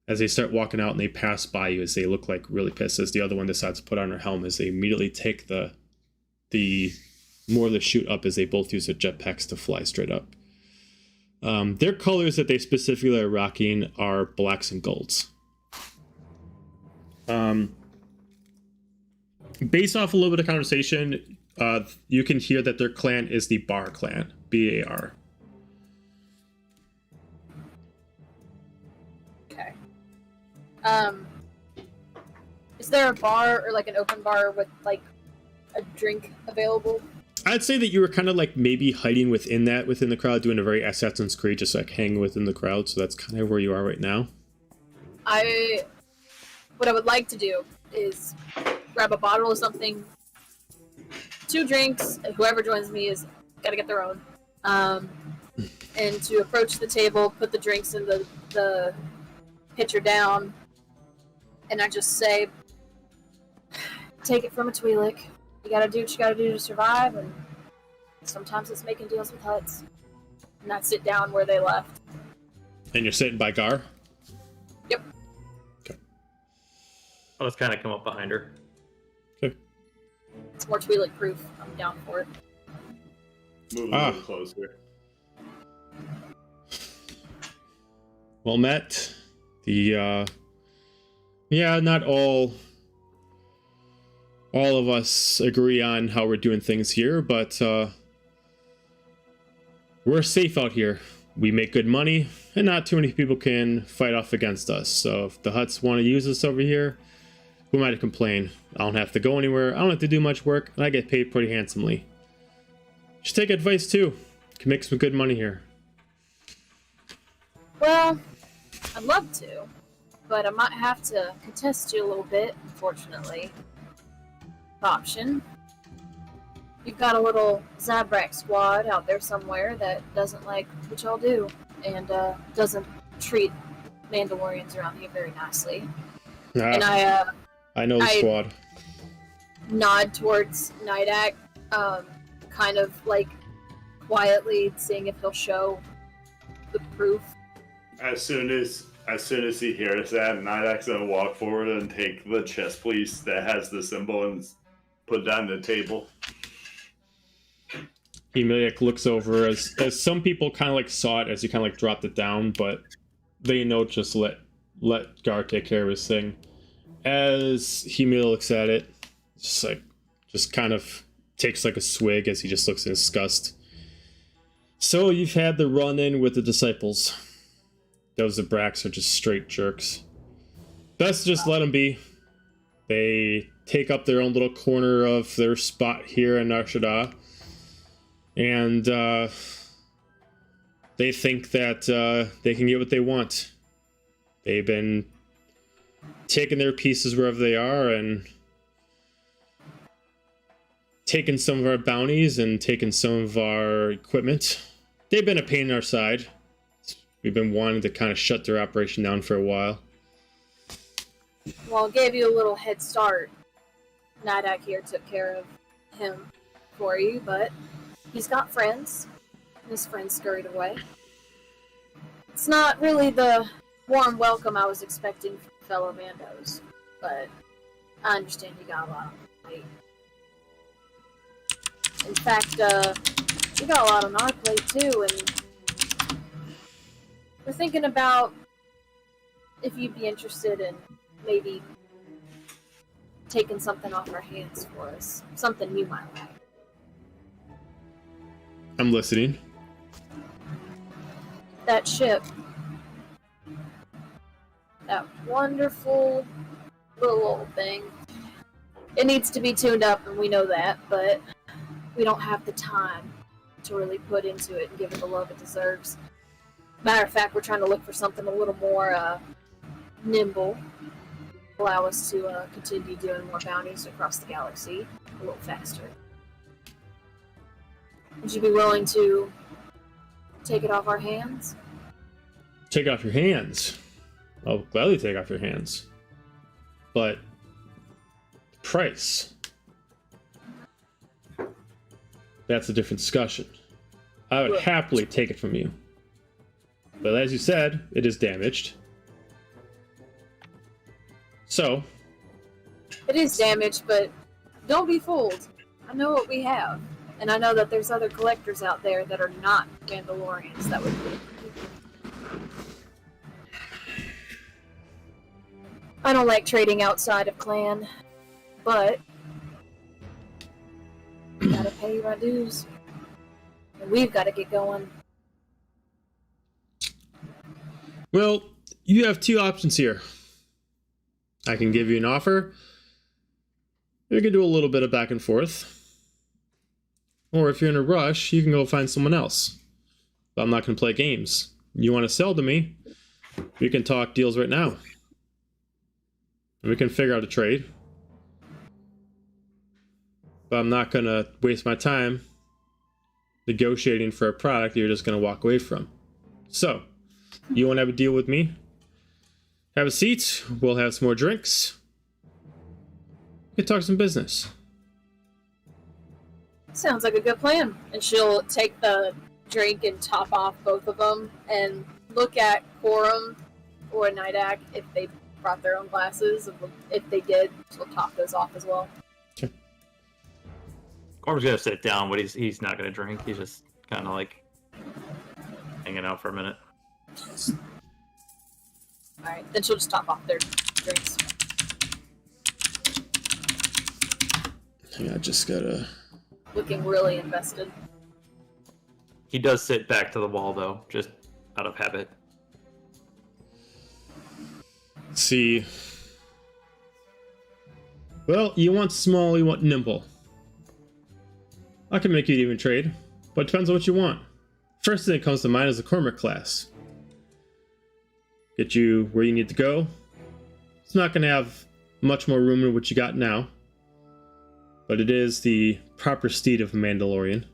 As they start walking out and they pass by you as they look like really pissed, as the other one decides to put on her helmet, as they immediately take the more of the chute up as they both use their jetpacks to fly straight up. Their colors that they specifically are rocking are blacks and golds. Based off a little bit of conversation, you can hear that their clan is the Bar clan, B-A-R. Okay. Is there a bar or like an open bar with like a drink available? I'd say that you were kind of like maybe hiding within the crowd, doing a very Assassin's Creed, just like hanging within the crowd. So that's kind of where you are right now. What I would like to do is grab a bottle of something, 2 drinks, and whoever joins me is gotta get their own. And to approach the table, put the drinks in the pitcher down, and I just say, take it from a Twi'lek. You gotta do what you gotta do to survive, and sometimes it's making deals with huts. And I sit down where they left. And you're sitting by Gar? Yep. Okay. I'll just kind of come up behind her. Okay. It's more Twi'lek proof. I'm down for it. Move a little closer. Well met. Not all of us agree on how we're doing things here, but we're safe out here. We make good money, and not too many people can fight off against us. So if the huts want to use us over here, who am I to complain? I don't have to go anywhere, I don't have to do much work, and I get paid pretty handsomely. Just take advice too. You can make some good money here. Well, I'd love to, but I might have to contest you a little bit, unfortunately. Option. You've got a little Zabrak squad out there somewhere that doesn't like what y'all do, and doesn't treat Mandalorians around here very nicely. And I know the squad. Nod towards Nidak, kind of like quietly seeing if he'll show the proof. As soon as he hears that, Nidak's gonna walk forward and take the chest piece that has the symbol and put it on the table. He immediately looks over as some people kind of like saw it as he kind of like dropped it down, but they know just let Gar take care of his thing. As he immediately looks at it, just kind of takes like a swig as he just looks in disgust. So you've had the run-in with the disciples. Those Zabraks are just straight jerks. Best to just let them be. They take up their own little corner of their spot here in Nar Shaddaa. And they think that they can get what they want. They've been taking their pieces wherever they are and taking some of our bounties and taking some of our equipment. They've been a pain in our side. We've been wanting to kind of shut their operation down for a while. Well, gave you a little head start. Nidak here took care of him for you, but he's got friends. And his friends scurried away. It's not really the warm welcome I was expecting from fellow Mandos, but I understand you got a lot on your plate. In fact, we got a lot on our plate too, and we're thinking about if you'd be interested in maybe taking something off our hands for us. Something you might like. I'm listening. That ship. That wonderful little old thing. It needs to be tuned up, and we know that, but we don't have the time to really put into it and give it the love it deserves. Matter of fact, we're trying to look for something a little more nimble, allow us to continue doing more bounties across the galaxy a little faster. Would you be willing to take it off our hands? Take off your hands. I'll gladly take off your hands. But the price. That's a different discussion. I would happily take it from you. But as you said, it is damaged. So. It is damaged, but don't be fooled. I know what we have. And I know that there's other collectors out there that are not Mandalorians that would be. I don't like trading outside of clan, but gotta pay my dues. And we've got to get going. Well, you have two options here. I can give you an offer. We can do a little bit of back and forth. Or if you're in a rush, you can go find someone else. But I'm not going to play games. You want to sell to me? We can talk deals right now. And we can figure out a trade. But I'm not going to waste my time negotiating for a product you're just going to walk away from. So, you want to have a deal with me? Have a seat. We'll have some more drinks. We can talk some business. Sounds like a good plan. And she'll take the drink and top off both of them and look at Quorum or Nidak if they brought their own glasses. If they did, she'll top those off as well. Okay. Quorum's gonna sit down, but he's not gonna drink. He's just kind of like hanging out for a minute. Alright, then she'll just top off their drinks. Yeah, I just gotta... Looking really invested. He does sit back to the wall, though, just out of habit. See. Well, you want small, you want nimble. I can make you an even trade, but it depends on what you want. First thing that comes to mind is the Cormac class. Get you where you need to go. It's not going to have much more room than what you got now, but it is the proper steed of a Mandalorian.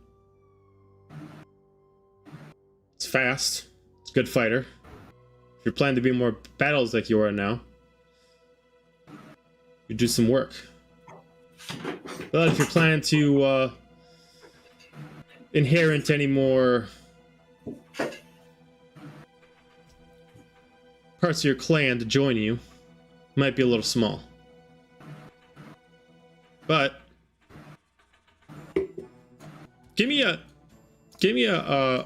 It's fast. It's a good fighter. If you're planning to be more battles like you are now, you do some work. But if you're planning to inherit any more parts of your clan to join you, might be a little small. But give me a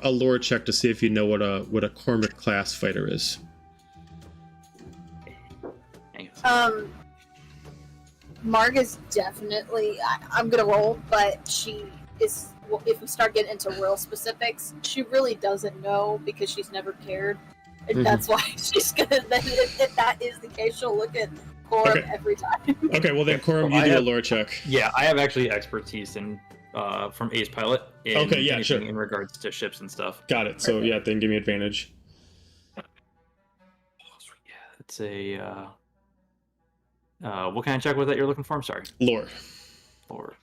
lore check to see if you know what a Cormac class fighter is. Marg is definitely. I'm gonna roll, but she is. If we start getting into real specifics, she really doesn't know because she's never cared. And that's why she's gonna. If that is the case, she'll look at Corum every time. Okay, well then, Corum, you do a lore check. Yeah, I have actually expertise in from Ace Pilot. In sure. In regards to ships and stuff. Got it. So yeah, then give me advantage. Oh, sweet. Yeah, it's a. What kind of check was that you're looking for? I'm sorry. Lore. Lore.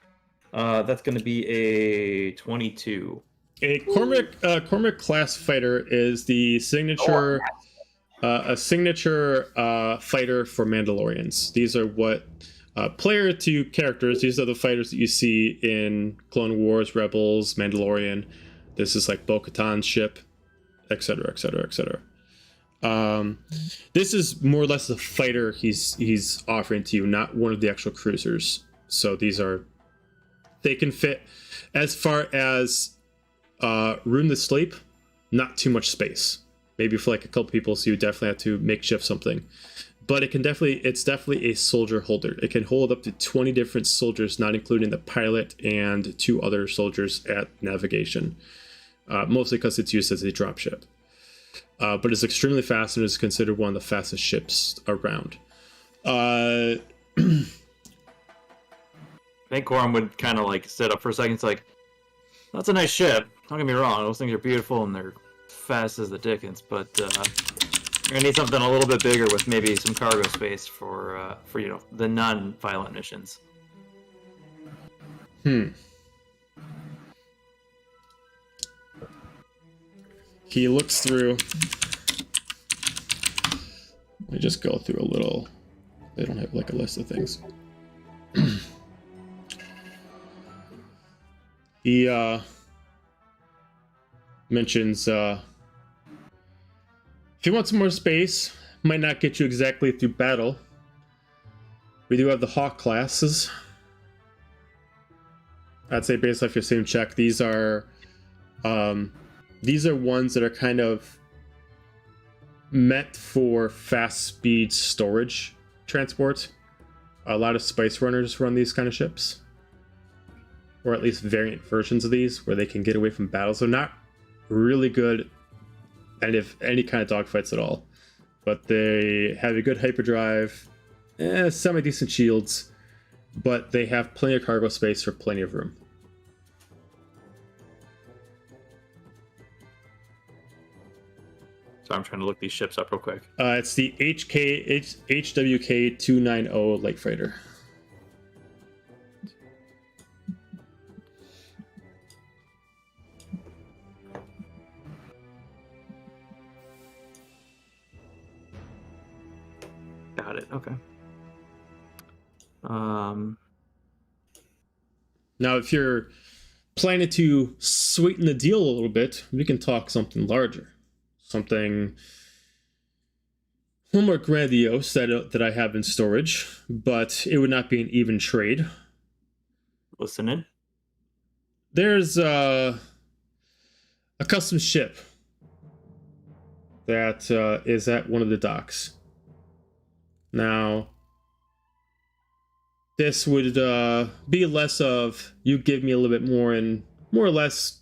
That's going to be a 22. A Cormac class fighter is the signature, a signature fighter for Mandalorians. These are what player to characters. These are the fighters that you see in Clone Wars, Rebels, Mandalorian. This is like Bo-Katan's ship, etc., etc., etc. This is more or less the fighter he's offering to you, not one of the actual cruisers. So they can fit as far as room to sleep, not too much space. Maybe for like a couple people, so you definitely have to makeshift something. But it's definitely a soldier holder. It can hold up to 20 different soldiers, not including the pilot and 2 other soldiers at navigation. Mostly because it's used as a dropship. But it's extremely fast and is considered one of the fastest ships around. I think Corum would kind of like sit up for a second. It's like, that's a nice ship. Don't get me wrong; those things are beautiful and they're fast as the dickens. But you're gonna need something a little bit bigger with maybe some cargo space for the non-violent missions. He looks through. Let me just go through a little. They don't have like a list of things. He mentions if you want some more space, might not get you exactly through battle. We do have the Hawk classes. I'd say based off your same check, these are ones that are kind of meant for fast speed storage transport. A lot of spice runners run these kind of ships, or at least variant versions of these where they can get away from battles. They're not really good at any kind of dogfights at all, but they have a good hyperdrive, semi decent shields, but they have plenty of cargo space for plenty of room. So I'm trying to look these ships up real quick. It's the HWK 290 Lake Freighter. Got it. Okay. Now, if you're planning to sweeten the deal a little bit, we can talk something larger. Something a little more grandiose that I have in storage, but it would not be an even trade. Listening. There's a custom ship that is at one of the docks. Now, this would be less of you give me a little bit more and more or less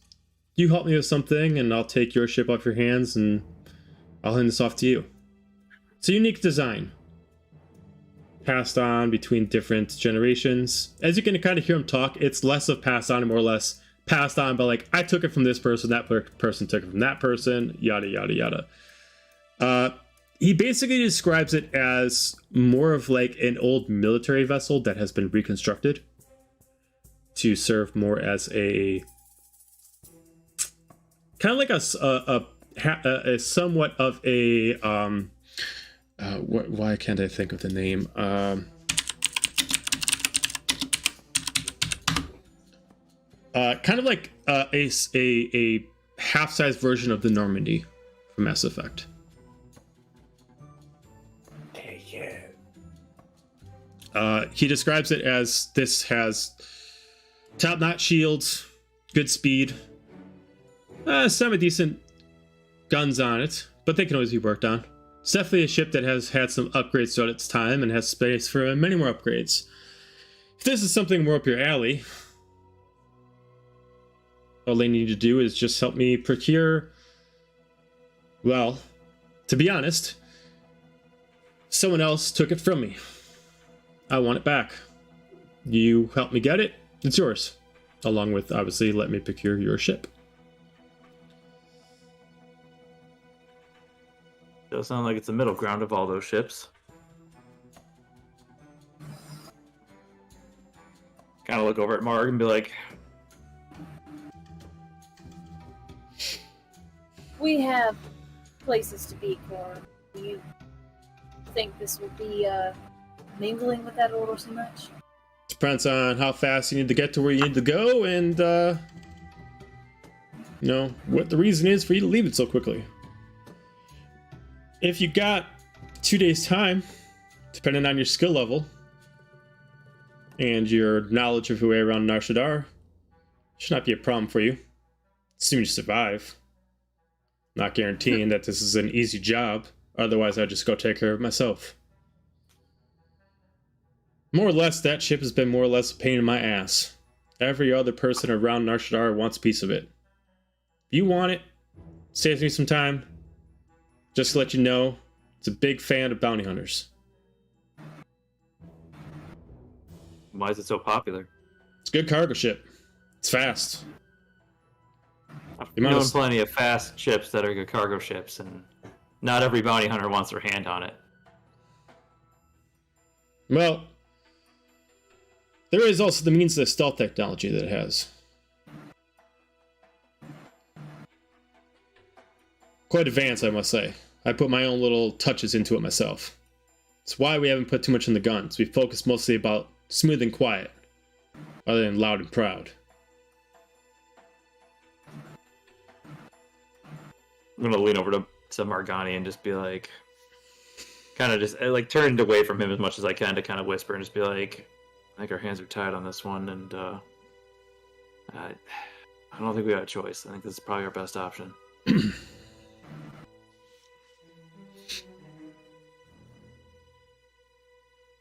you help me with something and I'll take your ship off your hands and I'll hand this off to you. It's a unique design. Passed on between different generations. As you can kind of hear him talk, it's less of passed on and more or less passed on by like, I took it from this person, that person took it from that person, yada, yada, yada. He basically describes it as more of like an old military vessel that has been reconstructed to serve more as a kind of like a somewhat of a why can't I think of the name? Kind of like a half-size version of the Normandy from Mass Effect. He describes it as this has top-notch shields, good speed, semi-decent guns on it, but they can always be worked on. It's definitely a ship that has had some upgrades throughout its time and has space for many more upgrades. If this is something more up your alley, all they need to do is just help me procure, well, to be honest, someone else took it from me. I want it back. You help me get it, it's yours. Along with, obviously, let me procure your ship. Does sound like it's the middle ground of all those ships. Kind of look over at Marg and be like, We have places to be, Corn. Do you think this will be mingling with that a little too much? Depends on how fast you need to get to where you need to go and, you know, what the reason is for you to leave it so quickly. If you got 2 days time, depending on your skill level and your knowledge of your way around Nar Shaddaa, should not be a problem for you. Assume you survive. Not guaranteeing that this is an easy job, otherwise I'd just go take care of myself. More or less, that ship has been more or less a pain in my ass. Every other person around Nar Shaddaa wants a piece of it. You want it, saves me some time. Just to let you know, it's a big fan of bounty hunters. why is it so popular? It's a good cargo ship. It's fast. I've known plenty of fast ships that are good cargo ships, and not every bounty hunter wants their hand on it. Well, there is also the means of the stealth technology that it has. Quite advanced, I must say. I put my own little touches into it myself. It's why we haven't put too much in the guns. We focus mostly about smooth and quiet, rather than loud and proud. I'm gonna lean over to Margani and just be like, kind of just like turned away from him as much as I can to kind of whisper and just be like, I think our hands are tied on this one, and I don't think we have a choice. I think this is probably our best option.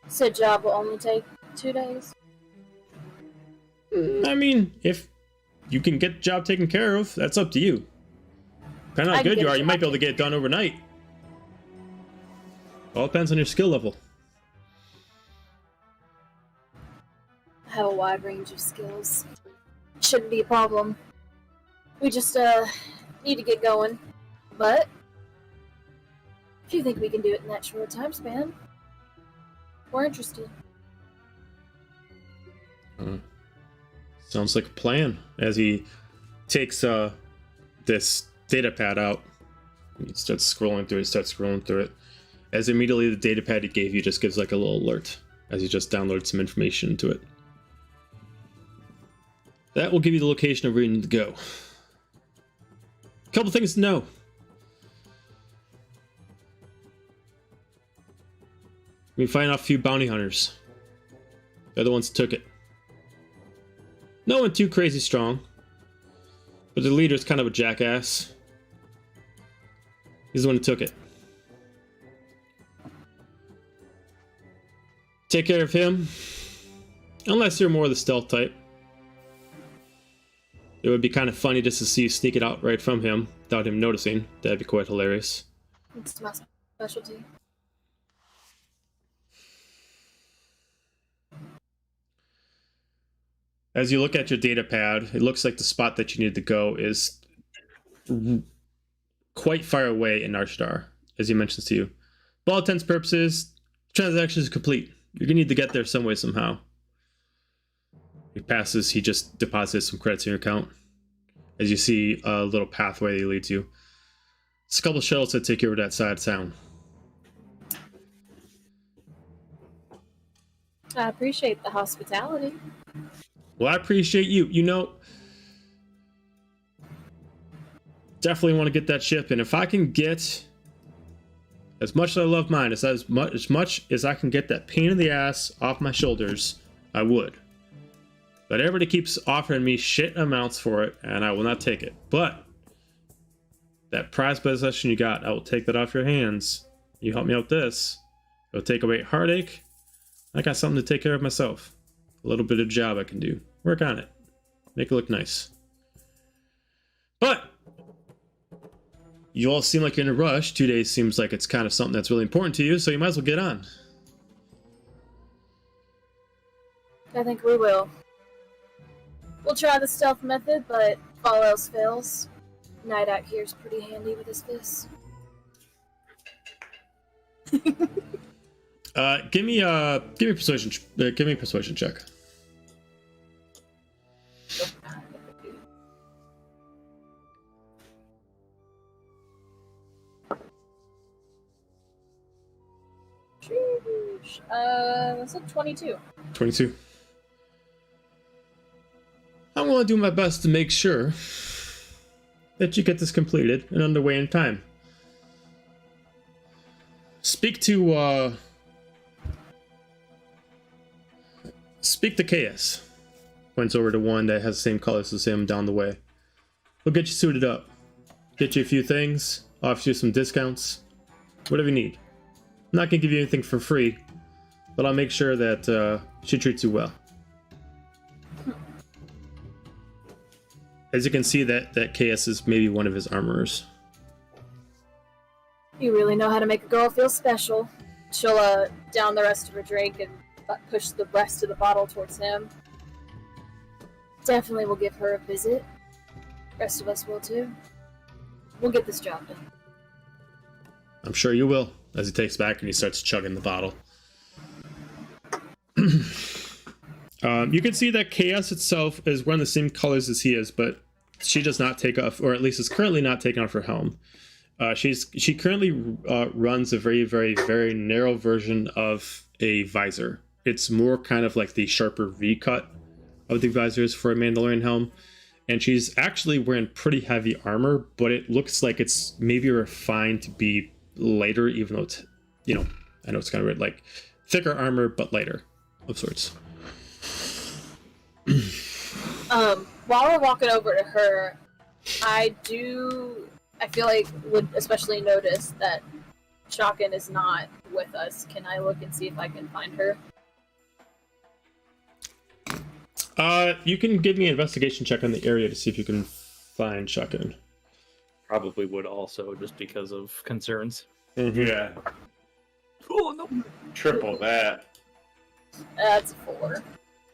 Said job will only take 2 days. I mean, if you can get the job taken care of, that's up to you. Depending on how good you are, you might be able to get it done overnight. All depends on your skill level. I have a wide range of skills. Shouldn't be a problem. We just need to get going. But if you think we can do it in that short time span, we're interested. Sounds like a plan. As he takes this data pad out, he starts scrolling through it. As immediately the data pad he gave you just gives like a little alert as you just download some information into it. That will give you the location of where you need to go. Couple things to know. We find out a few bounty hunters. They're the ones that took it. No one too crazy strong, but the leader's kind of a jackass. He's the one who took it. Take care of him, unless you're more of the stealth type. It would be kind of funny just to see you sneak it out right from him without him noticing. That'd be quite hilarious. It's my specialty. As you look at your data pad, it looks like the spot that you need to go is quite far away in Narshtar, as he mentions to you. For all intents and purposes, the transaction is complete. You're gonna need to get there some way, somehow. He just deposits some credits in your account. As you see a little pathway that leads you. It's a couple shuttles that take you over to that side of town. I appreciate the hospitality. Well, I appreciate you. You know, definitely want to get that ship, and if I can get as much as I love mine, as much as I can get that pain in the ass off my shoulders, I would. But everybody keeps offering me shit amounts for it, and I will not take it. But that prized possession you got, I will take that off your hands. You help me out with this. It'll take away heartache. I got something to take care of myself. A little bit of job I can do. Work on it. Make it look nice. But you all seem like you're in a rush. 2 days seems like it's kind of something that's really important to you, so you might as well get on. I think we will. We'll try the stealth method, but if all else fails, Night Out here's pretty handy with his fists. Give me persuasion. Give me a persuasion check. That's a 22. 22. I'm going to do my best to make sure that you get this completed and underway in time. Speak to KS. Points over to one that has the same colors as him down the way. We'll get you suited up. Get you a few things. Offer you some discounts. Whatever you need. I'm not going to give you anything for free, but I'll make sure that she treats you well. As you can see, that KS is maybe one of his armorers. You really know how to make a girl feel special. She'll down the rest of her drink and push the rest of the bottle towards him. Definitely will give her a visit. Rest of us will too. We'll get this job done. I'm sure you will. As he takes back and he starts chugging the bottle. You can see that KS itself is wearing the same colors as he is, but she does not take off, or at least is currently not taking off her helm. She currently runs a very, very, very narrow version of a visor. It's more kind of like the sharper V cut of the visors for a Mandalorian helm, and she's actually wearing pretty heavy armor, but it looks like it's maybe refined to be lighter, even though it's, you know, I know it's kind of weird, like thicker armor, but lighter of sorts. While we're walking over to her, I feel like would especially notice that Shotgun is not with us. Can I look and see if I can find her? You can give me an investigation check on the area to see if you can find Shotgun. Probably would also, just because of concerns. Yeah. Oh, no. Triple that. That's a 4.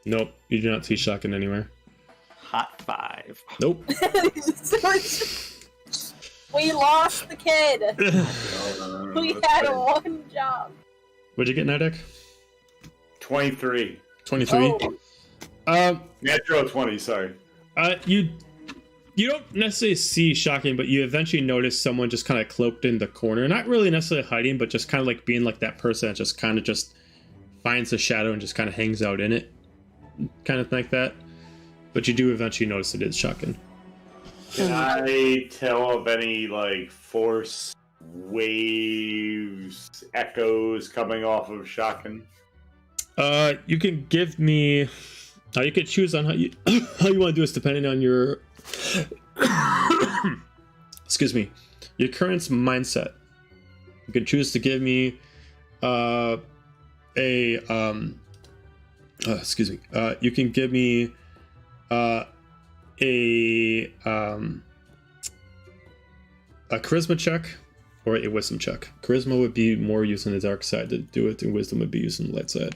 Nope, you do not see Shotgun anywhere. Hot 5. Nope. We lost the kid. We had one job. What'd you get, Nidek? 23. 23. Oh. Natural 20, sorry. You don't necessarily see Shotgun, but you eventually notice someone just kind of cloaked in the corner. Not really necessarily hiding, but just kind of like being like that person that just kind of just finds a shadow and just kind of hangs out in it. Kind of like that. But you do eventually notice it is Shotgun. Can I tell of any, like, force waves, echoes coming off of Shotgun? You can give me... you can choose on how you how you want to do this depending on your... excuse me. Your current mindset. You can choose to give me excuse me. You can give me a charisma check or a wisdom check. Charisma would be more using the dark side to do it, and wisdom would be using the light side.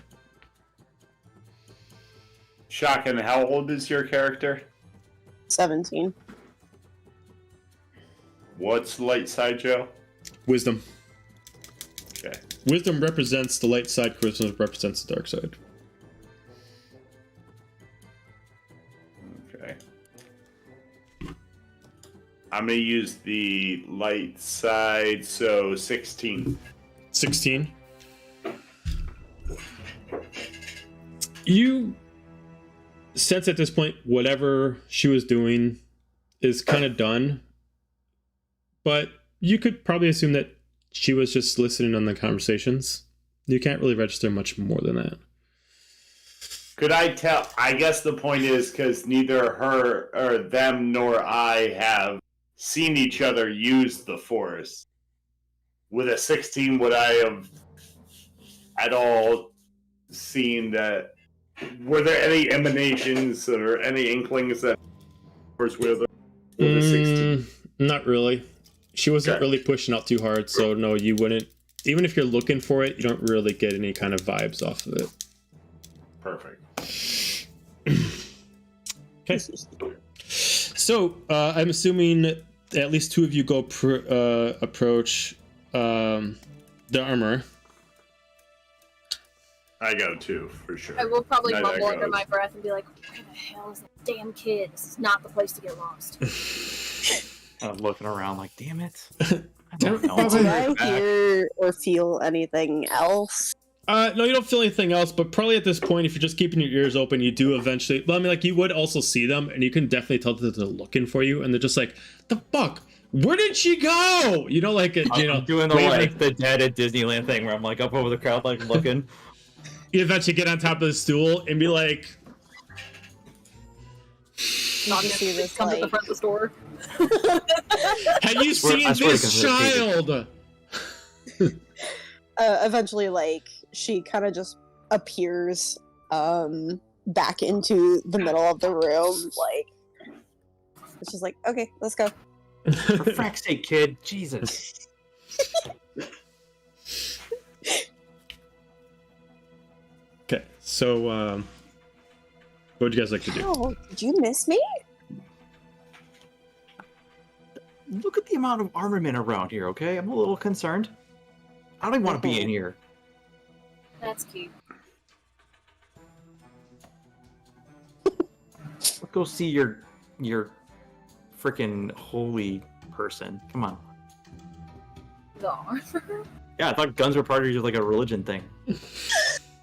Shotgun, how old is your character? 17. What's light side, Joe? Wisdom. Okay. Wisdom represents the light side, charisma represents the dark side. Okay. I'm going to use the light side, so 16. 16. You sense at this point whatever she was doing is kind of done, but you could probably assume that she was just listening on the conversations. You can't really register much more than that. Could I tell? I guess the point is because neither her or them nor I have seen each other use the Force. With a 16, would I have at all seen that? Were there any emanations or any inklings that Force with a 16? Not really. She wasn't really pushing out too hard, so no, you wouldn't. Even if you're looking for it, you don't really get any kind of vibes off of it. Perfect. Okay. So, I'm assuming at least two of you go approach the armor. I go too, for sure. I will probably Neither mumble under goes. my breath and be like, where the hell is that damn kid? This is not the place to get lost. I'm looking around like, damn it. I don't know. Do I hear or feel anything else? No, you don't feel anything else, but probably at this point, if you're just keeping your ears open, you do eventually... Well, I mean, like, you would also see them, and you can definitely tell that they're looking for you, and they're just like, the fuck? Where did she go? You know, like, I'm doing the, like, the dead at Disneyland thing, where I'm, like, up over the crowd, like, looking. You eventually get on top of the stool and be like... Not You see this, come to the like- front of the store. Have you seen I swear to this God, child? Eventually, like, she kind of just appears back into the middle of the room, like, it's just like, okay, let's go. For frack's sake, kid. Jesus. Okay, so, what would you guys like to do? Oh, did you miss me? Look at the amount of armament around here, okay? I'm a little concerned. I don't even want to be in here. That's cute. Let's go see your freaking holy person. Come on. The armor? Yeah, I thought guns were part of just like a religion thing.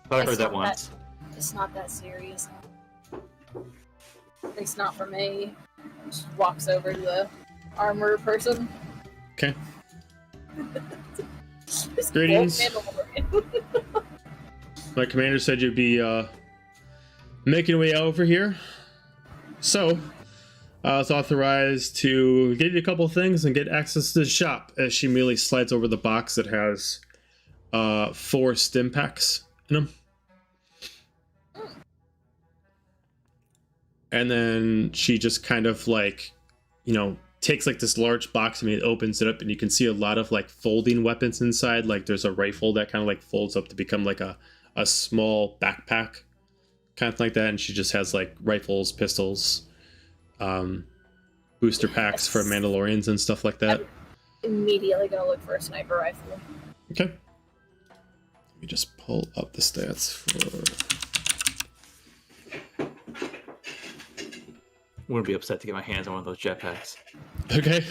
Thought I heard that once. It's not that serious. At least not for me. Just walks over to the armor person. Okay. Just Greetings. Mandalorian. My commander said you'd be making your way over here. So, I was authorized to give you a couple things and get access to the shop, as she immediately slides over the box that has 4 stim packs in them. And then she just kind of like, takes like this large box and it opens it up, and you can see a lot of like folding weapons inside. Like there's a rifle that kind of like folds up to become like a small backpack, kind of like that. And she just has like rifles, pistols, booster packs for Mandalorians and stuff like that. I'm immediately gonna look for a sniper rifle. Okay. Let me just pull up the stats for... Wouldn't be upset to get my hands on one of those jetpacks. Okay.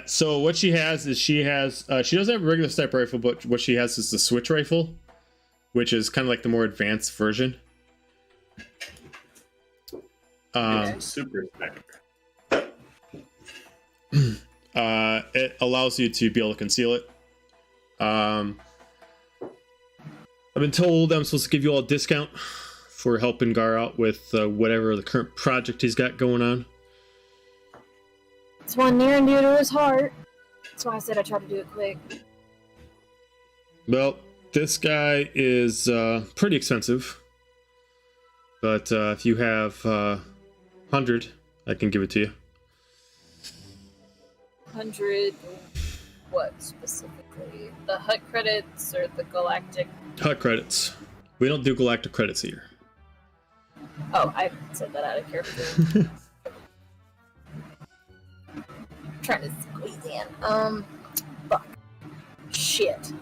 So what she has is she doesn't have a regular sniper rifle, but what she has is the switch rifle, which is kind of like the more advanced version. Super sniper. It allows you to be able to conceal it. I've been told I'm supposed to give you all a discount for helping Gar out with whatever the current project he's got going on. It's one near and dear to his heart. That's why I said I tried to do it quick. Well, this guy is pretty expensive, but if you have 100, I can give it to you. 100. What specifically? The HUT credits or the galactic? HUT credits. We don't do galactic credits here. Oh, I said that out of character. Trying to squeeze in. Fuck. Shit.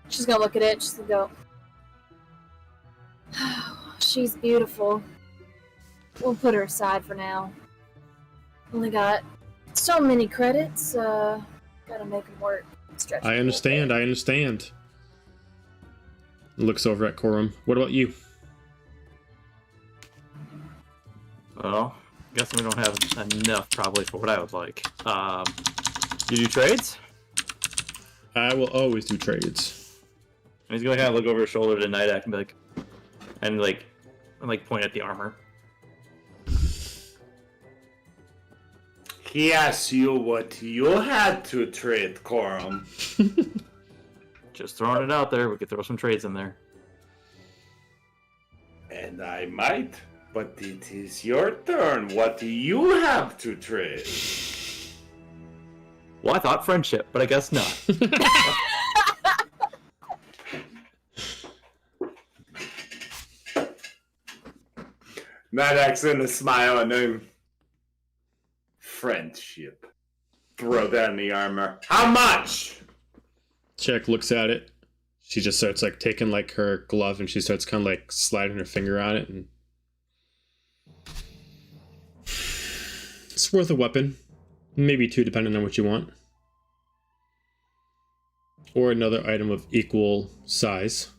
She's gonna look at it. She's gonna go. She's beautiful. We'll put her aside for now. Only got so many credits. Gotta make them work. Stretch I understand. Looks over at Corum. What about you? Well, guessing we don't have enough probably for what I would like. You do trades? I will always do trades. And he's gonna kind of look over his shoulder to Nightack and be like, and point at the armor. He asked you what you had to trade, Corum. Just throwing it out there. We could throw some trades in there. And I might, but it is your turn. What do you have to trade? Well, I thought friendship, but I guess not. Maddox gonna smile and then friendship. Throw that in the armor. How much? Check looks at it. She just starts like taking like her glove and she starts kind of like sliding her finger on it, and it's worth a weapon, maybe 2 depending on what you want, or another item of equal size.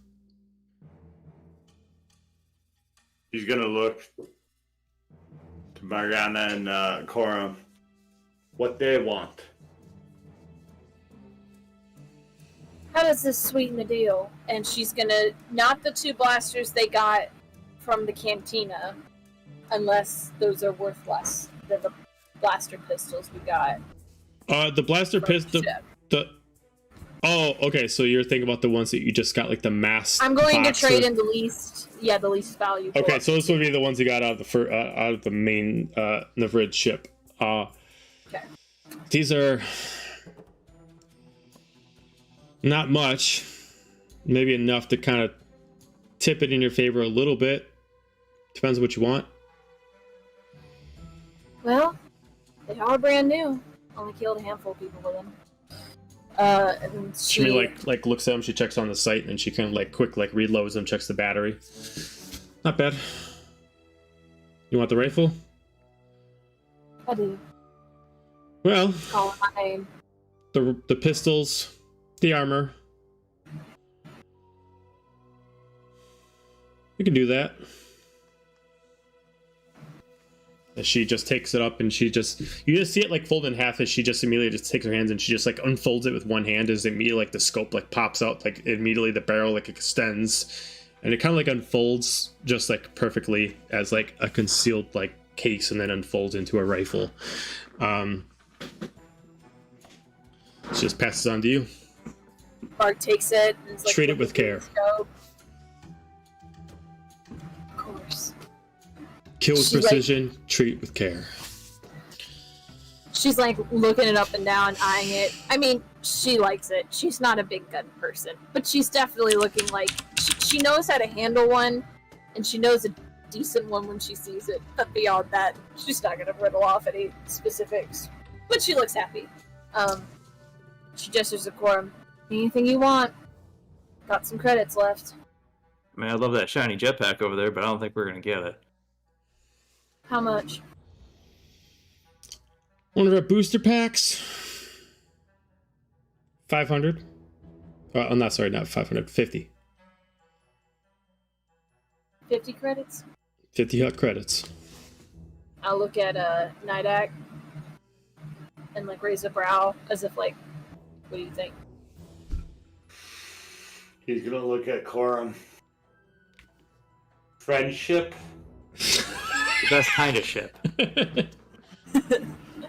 He's gonna look to Mariana and Corum. What they want. How does this sweeten the deal? And she's gonna not the 2 blasters they got from the cantina, unless those are worth less than the blaster pistols we got. The blaster pistol. Oh, okay. So you're thinking about the ones that you just got, like the mass. I'm going to trade in the least valuable. Okay, so this would be the ones you got out of the main Navrid ship. Okay. These are not much, maybe enough to kind of tip it in your favor a little bit. Depends what you want. Well, they are brand new. Only killed a handful of people with them. And She like looks at them. She checks on the site, and she kind of like quick like reloads them, checks the battery. Not bad. You want the rifle? I do. Well, Call it my name. the pistols, the armor. We can do that. And she just takes it up and you just see it like fold in half as she just immediately just takes her hands and she just like unfolds it with one hand as immediately like the scope like pops out, like immediately the barrel like extends and it kind of like unfolds just like perfectly as like a concealed like case and then unfolds into a rifle. She just passes on to you. Bart takes it and is like, treat it with care. Of course. Kill with precision, treat with care. She's like looking it up and down, eyeing it. I mean, she likes it. She's not a big gun person, but she's definitely looking like she knows how to handle one, and she knows a decent one when she sees it. But beyond that, she's not gonna riddle off any specifics. But she looks happy. She gestures at Quorum. Anything you want. Got some credits left. I mean, I love that shiny jetpack over there, but I don't think we're gonna get it. How much? One of our booster packs. 500. Oh, not 500. 50. 50 credits? 50 hot credits. I'll look at Nidak and like raise a brow as if like, what do you think? He's gonna look at Corum. Friendship? The best kind of ship.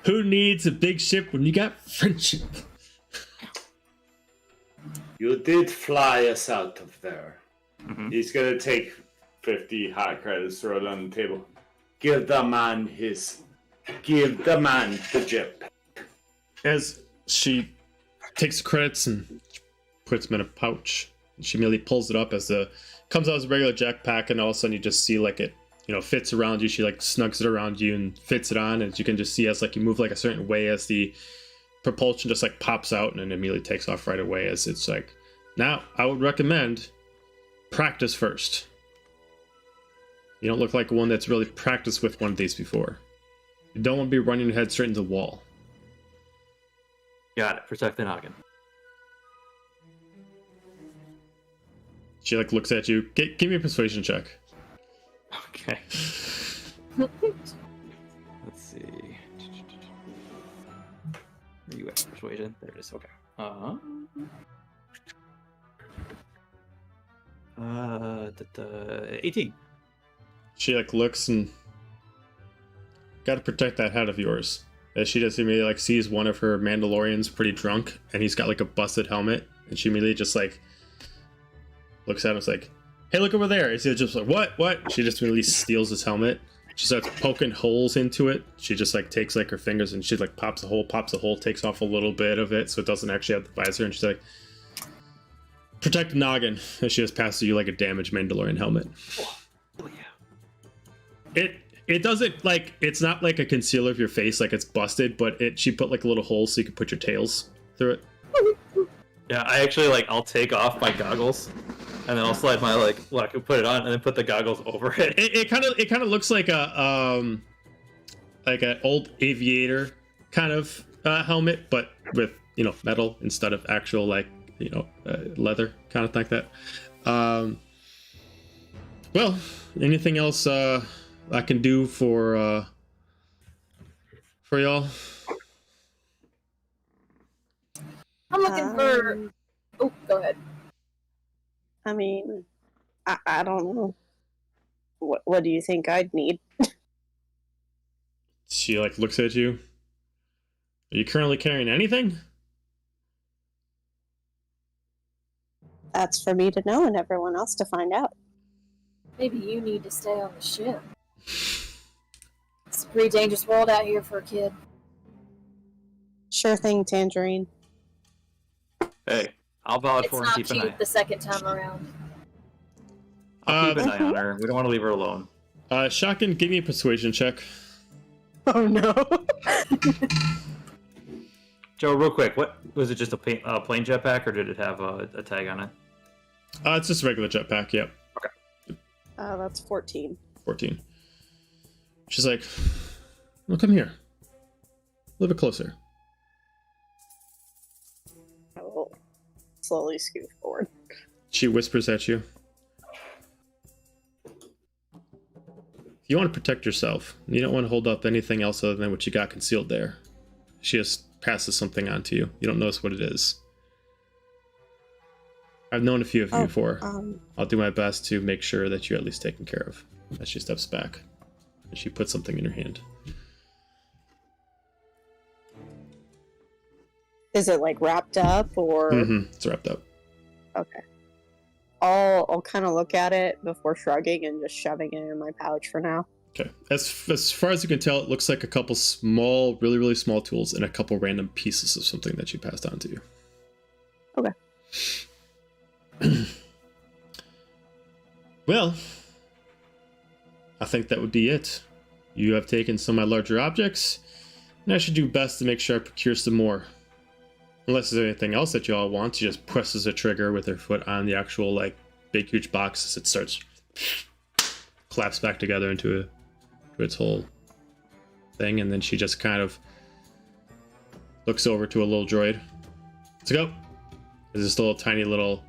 Who needs a big ship when you got friendship? You did fly us out of there. Mm-hmm. He's gonna take 50 hot credits, throw it on the table. Give the man the jet. As she takes the credits and puts them in a pouch, she merely pulls it up as comes out as a regular jetpack, and all of a sudden you just see like it, fits around you. She like snugs it around you and fits it on, and you can just see as like you move like a certain way as the propulsion just like pops out and then immediately takes off right away. As it's like, now I would recommend practice first. You don't look like one that's really practiced with one of these before. You don't want to be running your head straight into the wall. Got it. Protect the noggin. She like looks at you. Give me a persuasion check. Okay. Let's see. Where are you at? Persuasion? There it is. Okay. 18. She like looks and got to protect that head of yours. As she just immediately like sees one of her Mandalorians pretty drunk, and he's got like a busted helmet, and she immediately just like looks at him, and is like, "Hey, look over there!" And he's just like, "What?" She just immediately steals his helmet. She starts poking holes into it. She just like takes like her fingers and she like pops a hole, takes off a little bit of it so it doesn't actually have the visor, and she's like, "Protect the noggin." And she just passes you like a damaged Mandalorian helmet. Oh yeah. It doesn't like, it's not like a concealer of your face, like it's busted, but she put like a little hole so you could put your tails through it. Yeah, I actually like I'll take off my goggles and then I'll slide my I can put it on and then put the goggles over it. It kind of looks like an old aviator kind of helmet, but with metal instead of actual leather, kind of like that. Well, anything else I can do for y'all? I'm looking for. Oh, go ahead. I mean, I don't know. What do you think I'd need? She like looks at you. Are you currently carrying anything? That's for me to know and everyone else to find out. Maybe you need to stay on the ship. It's a pretty dangerous world out here for a kid. Sure thing, Tangerine. Hey, I'll vouch It's for and not keep an eye. cheap the second time around. I'll keep an eye on her. We don't want to leave her alone. Shotgun, give me a persuasion check. Oh no. Joe, real quick, what was it? Just a plain jetpack, or did it have a tag on it? It's just a regular jetpack. Yep. That's 14. 14. She's like, "Well, come here. A little bit closer." I will slowly scoot forward. She whispers at you. You want to protect yourself. You don't want to hold up anything else other than what you got concealed there. She just passes something on to you. You don't notice what it is. I've known a few of you before. I'll do my best to make sure that you're at least taken care of. As she steps back. And she puts something in her hand. Is it like wrapped up or? Mm-hmm. It's wrapped up. Okay. I'll kind of look at it before shrugging and just shoving it in my pouch for now. Okay. As far as you can tell, it looks like a couple small, really, really small tools and a couple random pieces of something that she passed on to you. Okay. Well, I think that would be it. You have taken some of my larger objects, and I should do best to make sure I procure some more. Unless there's anything else that you all want. She just presses a trigger with her foot on the actual, like, big, huge box as it starts collapse back together into its whole thing, and then she just kind of looks over to a little droid. Let's go. There's this little tiny little,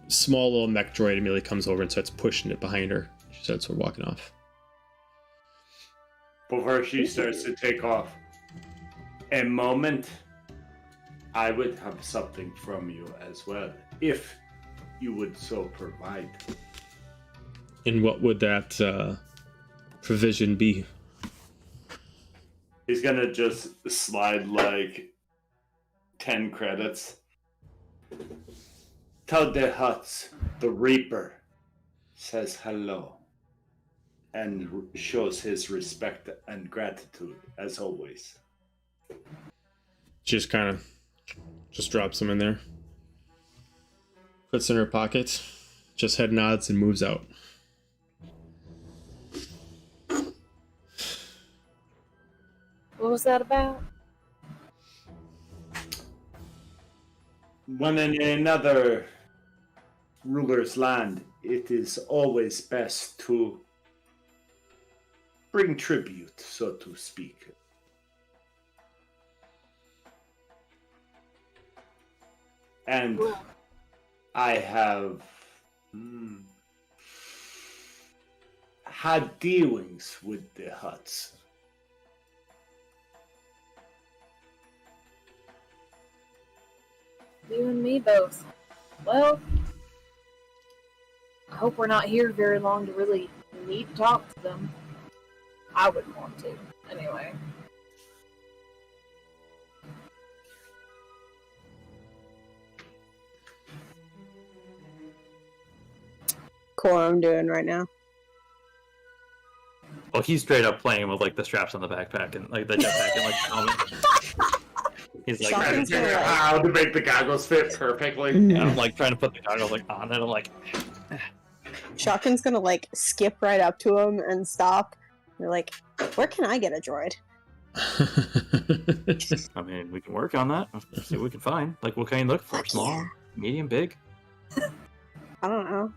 small little mech droid immediately comes over and starts pushing it behind her. She starts walking off. Before she starts to take off, a moment, I would have something from you as well, if you would so provide. And what would that provision be? He's gonna just slide like 10 credits. Tell the Huts the Reaper says hello and shows his respect and gratitude as always. She just kind of just drops them in there. Puts in her pocket. Just head nods and moves out. What was that about? When in another ruler's land, it is always best to bring tribute, so to speak. And I have had dealings with the Huts. You and me both. Well, I hope we're not here very long to really need to talk to them. I wouldn't want to, anyway. Cool, what I'm doing right now. Well, he's straight up playing with like the straps on the backpack and like the jetpack and like the helmet. He's like Shocking. Trying to figure out how to make the goggles fit perfectly. and I'm like trying to put the goggles like on, and I'm like, Shotgun's gonna like skip right up to him and stop. They're like, where can I get a droid? I mean, we can work on that. Let's see what we can find. Like, what kind you look for? Fuck Small, yeah. medium, big? I don't know.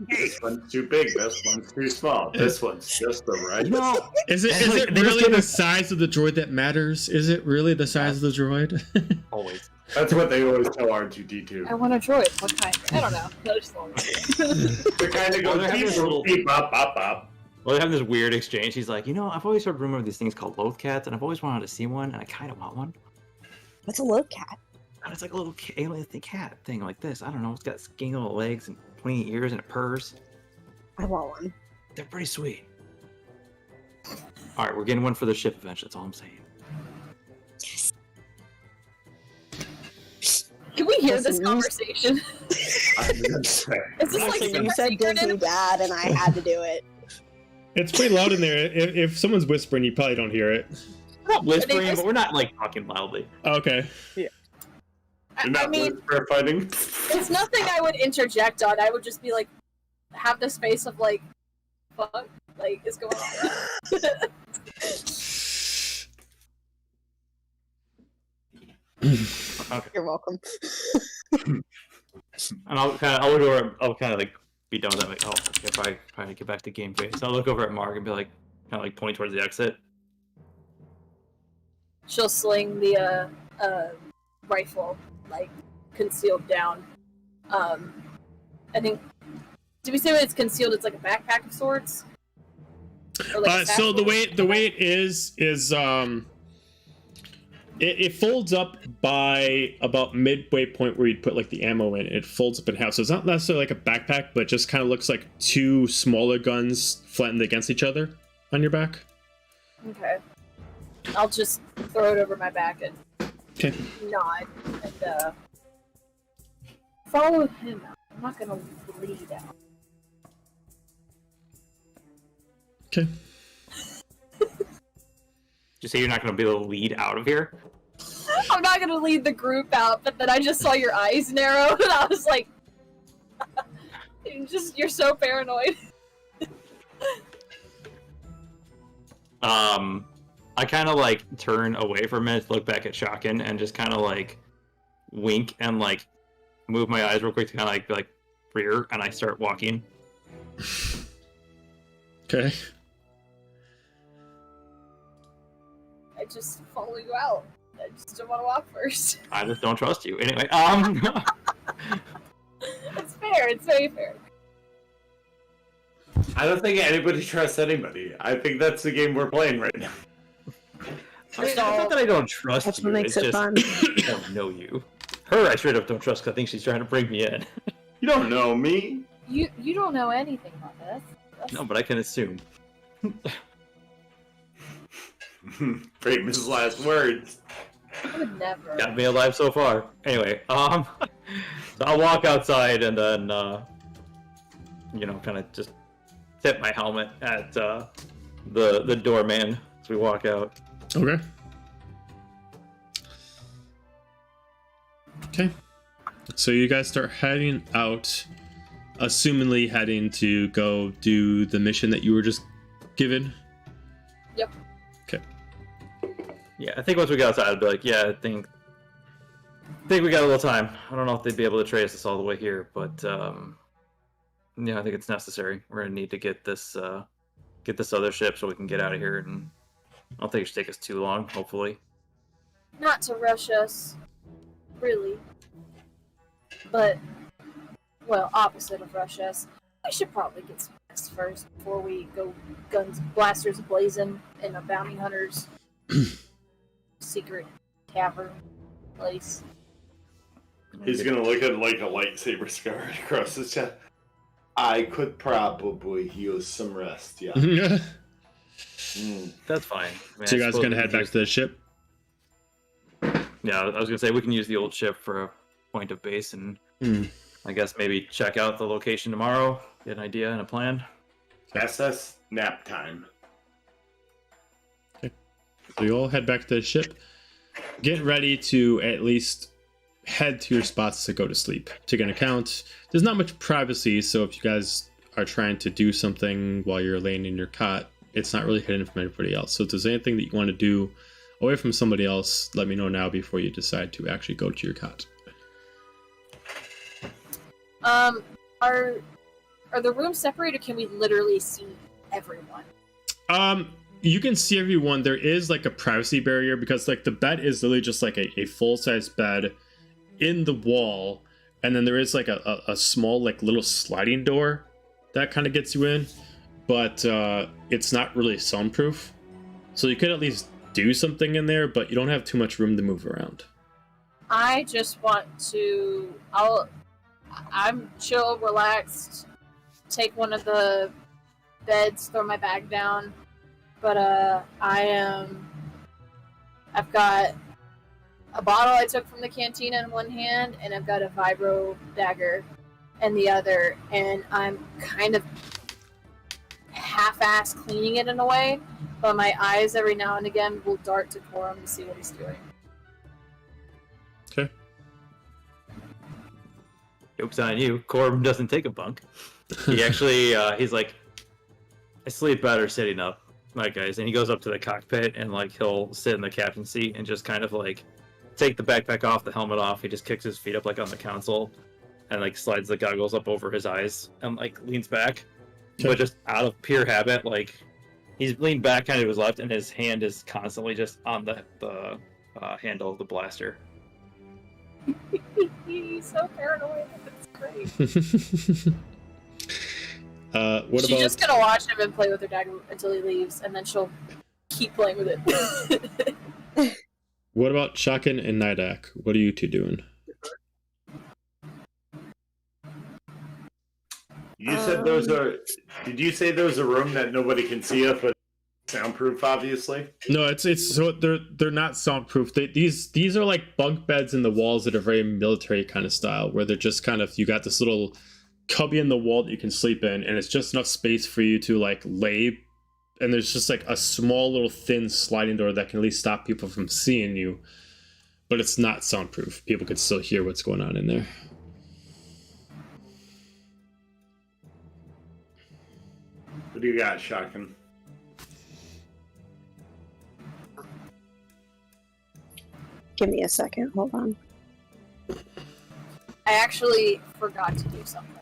This one's too big, this one's too small, this one's just the right. You know, Is it Like, they just really give the us- size of the droid that matters? Is it really the size of the droid? always. That's what they always tell R2D2. I want a droid. What kind? I don't know. No, just one. They kind of Well, go they're having this little- beep, bop, bop, bop. Well, they have this weird exchange. He's like, you know, I've always heard rumor of these things called loath cats, and I've always wanted to see one, and I kind of want one. What's a low cat? And it's like a little alien cat thing like this. I don't know. It's got skinny little legs and pointy ears, and it purrs. I want one. They're pretty sweet. All right, we're getting one for the ship eventually. That's all I'm saying. Can we hear this Listen, conversation? I'm gonna say. Is this like Actually, super you said Disney secretive? Dad, and I had to do it. It's pretty loud in there. If someone's whispering, you probably don't hear it. We're not whispering, just- but we're not like talking loudly. Okay. You're I not mean, for fighting. it's nothing I would interject on. I would just be like, have this face of like, fuck, like, is going on? Okay. You're welcome. And I'll look over. I'll kind of like be done with that. Like, oh, okay, probably get back to game face. So I'll look over at Mark and be like, kind of like point towards the exit. She'll sling the rifle like concealed down, I think. Did we say when it's concealed? It's like a backpack of sorts. Or like a So the satchel? way it is it folds up by about midway point where you'd put like the ammo in. It folds up in half, so it's not necessarily like a backpack, but just kind of looks like two smaller guns flattened against each other on your back. Okay. I'll just throw it over my back and nod and follow him out. I'm not gonna bleed out. Okay. Did you say you're not going to be able to lead out of here? I'm not gonna lead the group out, but then I just saw your eyes narrow and I was like, you're so paranoid. I kind of like turn away for a minute to look back at Shotgun and just kind of like wink and like move my eyes real quick to kind of like rear, and I start walking. Okay. I just follow you out. I just don't want to walk first. I just don't trust you. Anyway, It's fair. It's very fair. I don't think anybody trusts anybody. I think that's the game we're playing right now. it's not that I don't trust That's you. what makes it's it just fun. I don't know you. Her, I straight up don't trust because I think she's trying to bring me in. You don't know me. You don't know anything about this. No, but I can assume. Famous last words. I would never. Got me alive so far. Anyway, so I'll walk outside and then, kind of just tip my helmet at the doorman as we walk out. Okay. Okay. So you guys start heading out, assumingly heading to go do the mission that you were just given. Yep. Okay. Yeah, I think once we get outside, I'd be like, yeah, I think we got a little time. I don't know if they'd be able to trace us all the way here, but yeah, I think it's necessary. We're gonna need to get this other ship so we can get out of here, and I don't think it should take us too long. Hopefully. Not to rush us, really. But, well, opposite of rush us. We should probably get some rest first before we go guns blasters blazing in a bounty hunter's secret cavern place. He's gonna look at like a lightsaber scar across his chest. I could probably use some rest, yeah. That's fine. I mean, So you I guys suppose gonna we head can back to the ship? Yeah, I was gonna say we can use the old ship for a point of base, and I guess maybe check out the location tomorrow, get an idea and a plan. SS nap time. So you all head back to the ship. Get ready to at least head to your spots to go to sleep. Take an account. There's not much privacy, so if you guys are trying to do something while you're laying in your cot, it's not really hidden from anybody else. So if there's anything that you want to do away from somebody else, let me know now before you decide to actually go to your cot. Are the rooms separated? Can we literally see everyone? You can see everyone. There is like a privacy barrier because like the bed is literally just like a full-size bed in the wall, and then there is like a small like little sliding door that kind of gets you in, but it's not really soundproof. So you could at least do something in there, but you don't have too much room to move around. I just want to. I'm chill, relaxed. Take one of the beds, throw my bag down. But I've got a bottle I took from the cantina in one hand, and I've got a vibro dagger in the other, and I'm kind of half-ass cleaning it in a way, but my eyes every now and again will dart to Corum to see what he's doing. Okay. Joke's on you. Corbin doesn't take a bunk. He actually, he's like, I sleep better sitting up, like guys. And he goes up to the cockpit and like he'll sit in the captain's seat and just kind of like take the backpack off, the helmet off. He just kicks his feet up like on the console and like slides the goggles up over his eyes and like leans back. Okay. But just out of pure habit, like he's leaned back kind of to his left and his hand is constantly just on the handle of the blaster. He's so paranoid. great. What She's about just gonna watch him and play with her dad until he leaves, and then she'll keep playing with it. what about Shotgun and Nidak? What are you two doing? You said those are. Did you say there was a room that nobody can see us, but soundproof? Obviously. No, it's so they're not soundproof. These are like bunk beds in the walls that are very military kind of style, where they're just kind of, you got this little cubby in the wall that you can sleep in, and it's just enough space for you to like lay, and there's just like a small little thin sliding door that can at least stop people from seeing you, but it's not soundproof. People can still hear what's going on in there. What do you got, Shotgun? Give me a second. Hold on. I actually forgot to do something.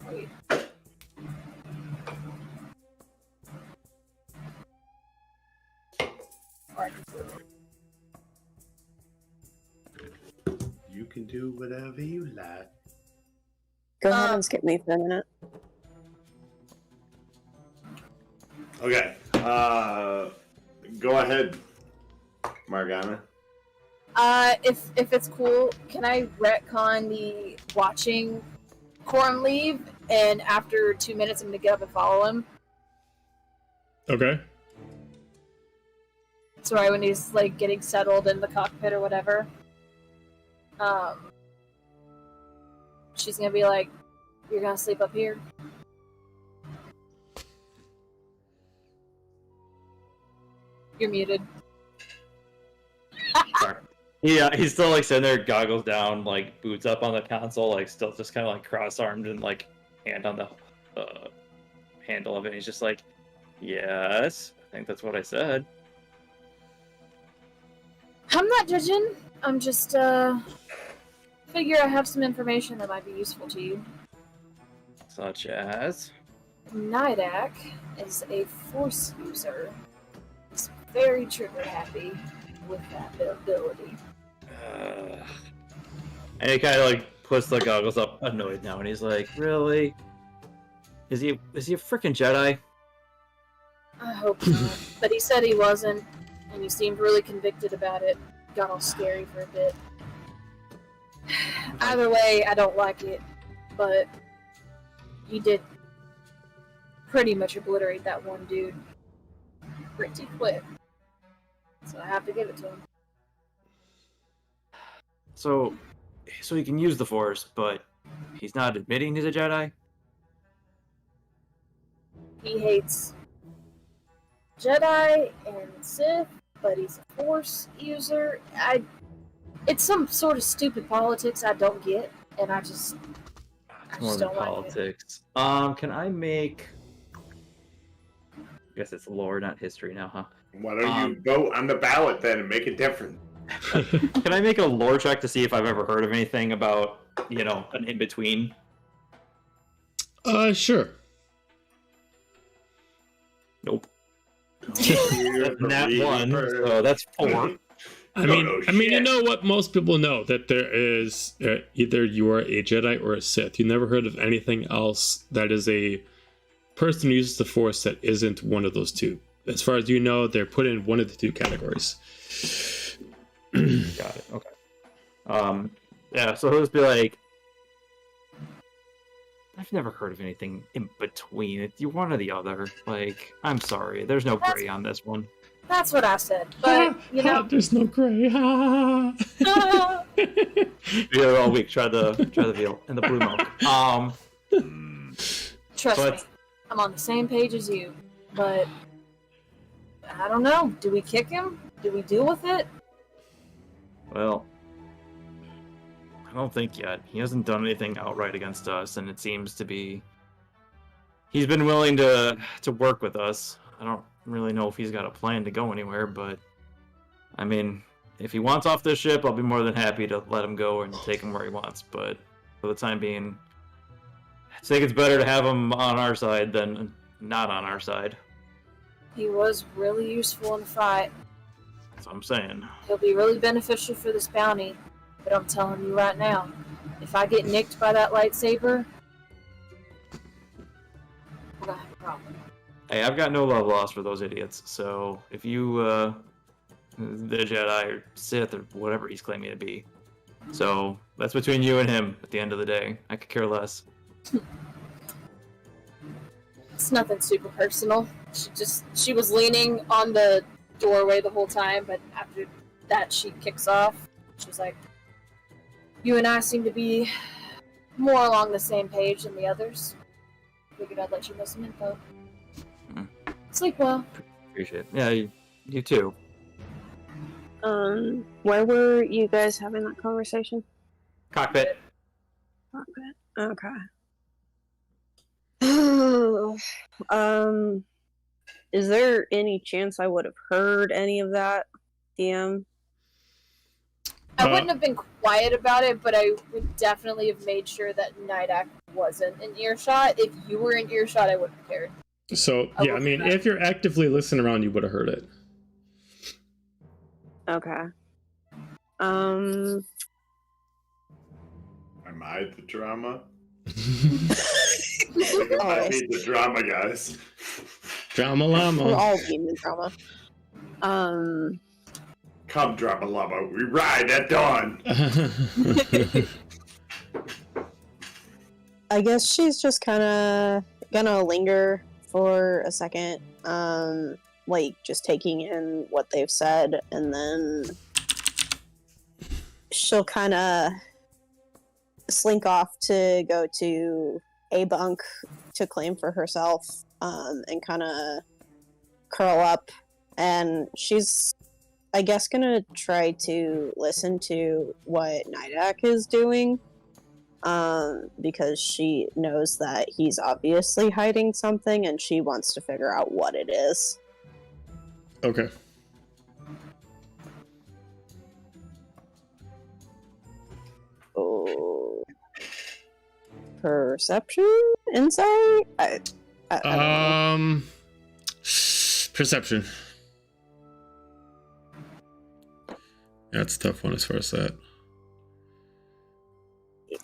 Wait. You can do whatever you like. Go ahead and skip me for a minute. Okay. Go ahead, Morgana. If it's cool, can I retcon the watching Corum leave, and after 2 minutes I'm gonna get up and follow him? Okay. So right when he's like getting settled in the cockpit or whatever. She's gonna be like, "You're gonna sleep up here?" You're muted. Yeah, he's still like sitting there, goggles down, like boots up on the console, like still just kind of like cross-armed and like hand on the handle of it. He's just like, "Yes, I think that's what I said." I'm not judging. I'm just figure I have some information that might be useful to you. Such as? Nidak is a force user. He's very trigger happy with that ability. And he kind of like puts the goggles up, annoyed now, and he's like, "Really? Is he a freaking Jedi?" I hope not. But he said he wasn't, and he seemed really convicted about it. Got all scary for a bit. Either way, I don't like it, but he did pretty much obliterate that one dude pretty quick. So I have to give it to him. So he can use the Force, but he's not admitting he's a Jedi? He hates Jedi and Sith, but he's a Force user. It's some sort of stupid politics I don't get, and I just More than don't like it. politics. Can I make... I guess it's lore, not history now, huh? Why don't you vote on the ballot then and make it different? Can I make a lore check to see if I've ever heard of anything about, an in-between? Sure. Nope. Nat 1, so that's 4. I mean, you know what most people know, that there is either you are a Jedi or a Sith. You never heard of anything else that is a person who uses the Force that isn't one of those two. As far as you know, they're put in one of the two categories. Got it. Okay. Yeah. So he'll just be like, "I've never heard of anything in between. You're one or the other. Like, I'm sorry. There's no gray on this one." That's what I said, but there's no gray. You're all week. Try the veal and the blue milk. Trust But- me, I'm on the same page as you. But I don't know. Do we kick him? Do we deal with it? Well, I don't think yet. He hasn't done anything outright against us, and it seems to be he's been willing to work with us. I don't really know if he's got a plan to go anywhere, but I mean, if he wants off this ship, I'll be more than happy to let him go and take him where he wants. But for the time being, I think it's better to have him on our side than not on our side. He was really useful in the fight. That's what I'm saying. He'll be really beneficial for this bounty. But I'm telling you right now, if I get nicked by that lightsaber, we're gonna have a problem. Hey, I've got no love lost for those idiots. So if you, the Jedi or Sith or whatever he's claiming to be, so that's between you and him. At the end of the day, I could care less. It's nothing super personal. She was leaning on the doorway the whole time, but after that she kicks off. She's like, "You and I seem to be more along the same page than the others. Figured I'd let you know some info. Sleep well." Appreciate it. Yeah, you too. Where were you guys having that conversation? Cockpit. Okay. Is there any chance I would have heard any of that, DM? I wouldn't have been quiet about it, but I would definitely have made sure that Nidak wasn't in earshot. If you were in earshot, I wouldn't have cared. So, yeah, I mean, if you're actively listening around, you would have heard it. Okay. Am I the drama? I need the drama, guys. Drama We're llama. all being the drama. Come, drama llama. We ride at dawn. I guess she's just kind of gonna linger for a second, like just taking in what they've said, and then she'll kind of slink off to go to a bunk to claim for herself, and kind of curl up, and she's, I guess, gonna try to listen to what Nidak is doing, because she knows that he's obviously hiding something, and she wants to figure out what it is. Okay. Oh, perception, insight. I don't know. Perception. That's a tough one as far as that.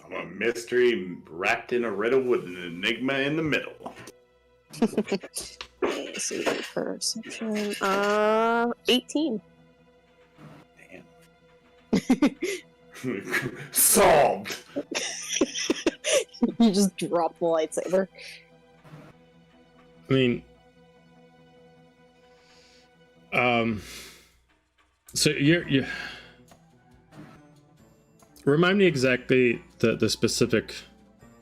I'm a mystery wrapped in a riddle with an enigma in the middle. Let's see, perception. 18. Damn. Solved. You just drop the lightsaber. I mean, so you're remind me exactly the specific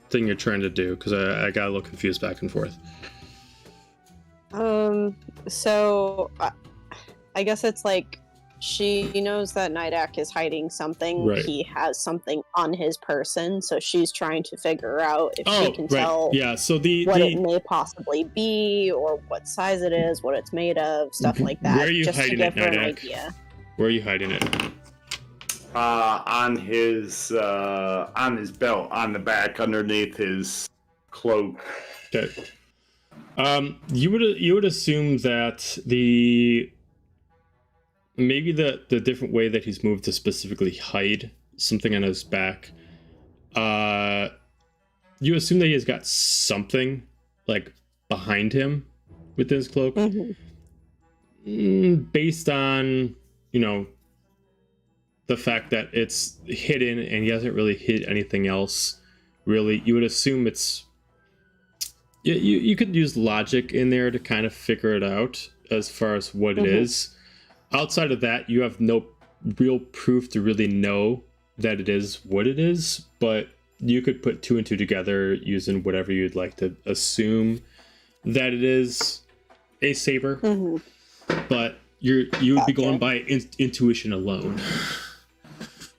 thing you're trying to do, because I got a little confused back and forth. So I guess it's like she knows that Nidak is hiding something. Right. He has something on his person, so she's trying to figure out if she can tell Yeah, so what the it may possibly be, or what size it is, what it's made of, stuff like that. Where are you just hiding to it, give her an Nidak? idea. Where are you hiding it? On his belt, on the back, underneath his cloak. Okay. You would assume that maybe the different way that he's moved to specifically hide something on his back. You assume that he's got something like behind him with his cloak, based on the fact that it's hidden and he hasn't really hid anything else. Really, you would assume it's. You could use logic in there to kind of figure it out as far as what it is. Outside of that, you have no real proof to really know that it is what it is, but you could put two and two together using whatever you'd like to assume that it is a saber. But you would be going by intuition alone.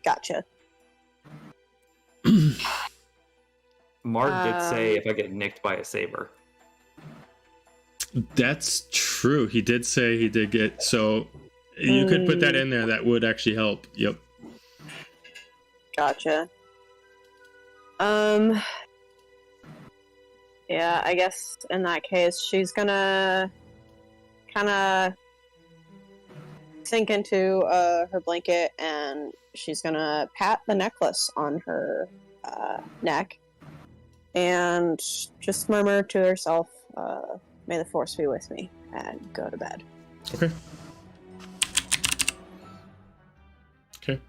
Gotcha. Mark did say if I get nicked by a saber. That's true. He did say he did get, so you could put that in there. That would actually help. Yep. Gotcha. Yeah, I guess in that case, she's gonna kind of sink into her blanket, and she's gonna pat the necklace on her neck and just murmur to herself, may the force be with me, and go to bed. Okay. Okay.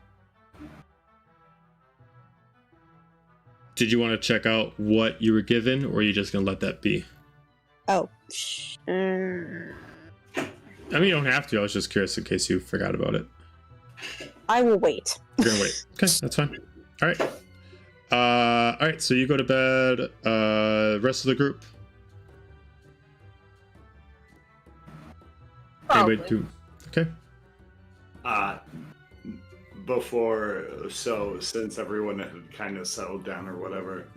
Did you want to check out what you were given, or are you just going to let that be? Oh. I mean, you don't have to. I was just curious in case you forgot about it. I will wait. You're going to wait. Okay, that's fine. All right. All right, so you go to bed. Rest of the group? Probably. Anybody do? Okay. Since everyone had kind of settled down or whatever,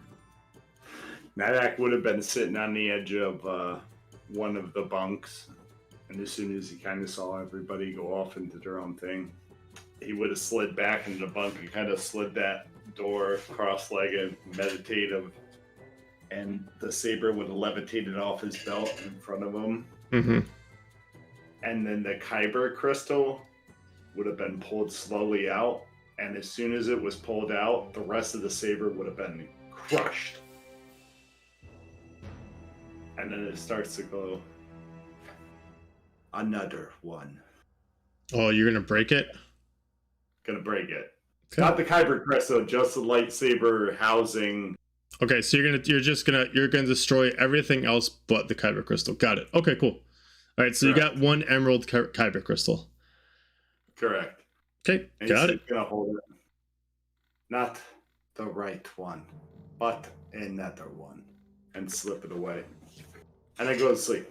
Nadak would have been sitting on the edge of one of the bunks, and as soon as he kind of saw everybody go off into their own thing, he would have slid back into the bunk and kind of slid that door cross-legged, meditative, and the saber would have levitated off his belt in front of him. Mm-hmm. And then the kyber crystal would have been pulled slowly out, and as soon as it was pulled out, the rest of the saber would have been crushed. And then it starts to go, another one. Oh, you're going to break it? Gonna break it. Okay. Not the kyber crystal, just the lightsaber housing. Okay, so you're gonna destroy everything else but the kyber crystal. Got it. Okay, cool. All right, so Correct. you got one emerald kyber crystal. Correct. Okay, And got he's it. gonna hold it. Not the right one, but another one. And slip it away. And then go to sleep.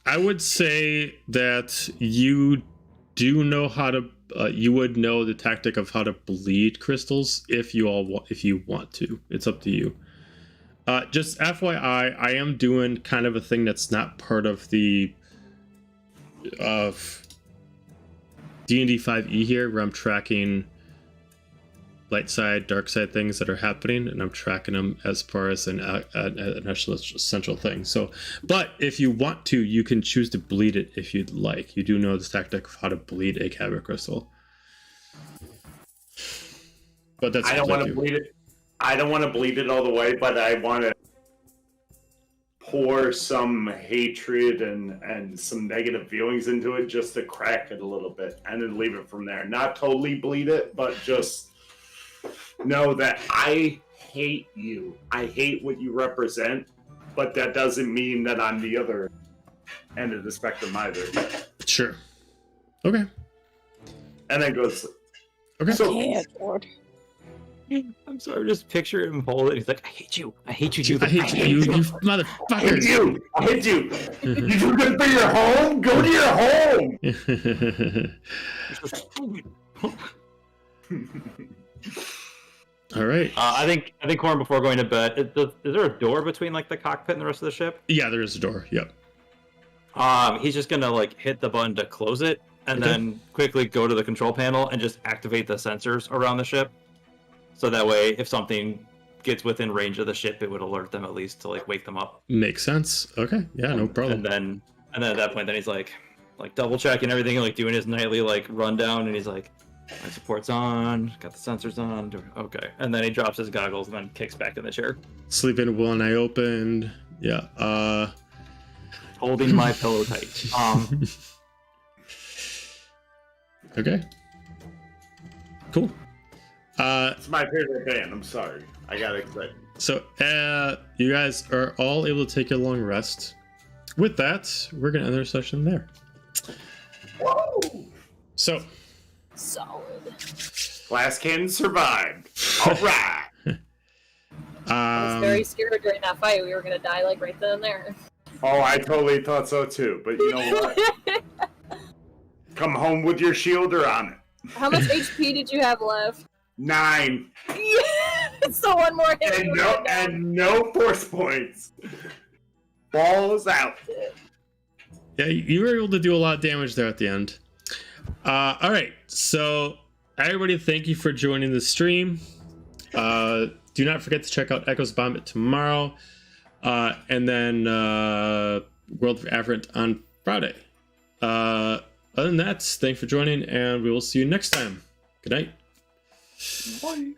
I would say that you do know how to. You would know the tactic of how to bleed crystals if you want to. It's up to you. Just FYI, I am doing kind of a thing that's not part of the D&D 5e here, where I'm tracking light side, dark side things that are happening, and I'm tracking them as far as an essential thing. So, but if you want to, you can choose to bleed it if you'd like. You do know the tactic of how to bleed a kyber crystal. But that's I don't want to bleed it. I don't want to bleed it all the way, but I want to pour some hatred and some negative feelings into it just to crack it a little bit and then leave it from there. Not totally bleed it, but just know that I hate you. I hate what you represent, but that doesn't mean that I'm the other end of the spectrum either. Sure. Okay. And then goes. Okay. So, Yeah, Lord. I'm sorry, just picture him hold it. He's like, I hate you. I hate you, I hate you, you I hate motherfuckers. you. I hate you. You too good for your home? Go to your home. All right. I think Corin, before going to bed, is there a door between like the cockpit and the rest of the ship? Yeah, there is a door. Yep. He's just gonna like hit the button to close it, and Okay. then quickly go to the control panel and just activate the sensors around the ship. So that way, if something gets within range of the ship, it would alert them at least to like wake them up. Makes sense. Okay. Yeah, no problem. And then at that point, then he's like double checking everything, like doing his nightly like rundown, and he's like, my support's on, got the sensors on. Okay, and then he drops his goggles and then kicks back in the chair, Sleeping with one eye open. Yeah. holding my pillow tight. Okay. Cool. It's my favorite band. I'm sorry. I got excited. So you guys are all able to take a long rest. With that, we're gonna end our session there. Whoa! So Solid. Glass cannon survived. All right. I was very scared during that fight. We were gonna die like right then and there. Oh, I totally thought so too. But you know what? Come home with your shielder on it. How much HP did you have left? 9. Yes! So one more hit. And no force points. Balls out. yeah, you were able to do a lot of damage there at the end. All right, so everybody, thank you for joining the stream. Do not forget to check out Echo's Vomit tomorrow, and then World of Aberrant on Friday. other than that, thanks for joining, and we will see you next time. Good night. Bye.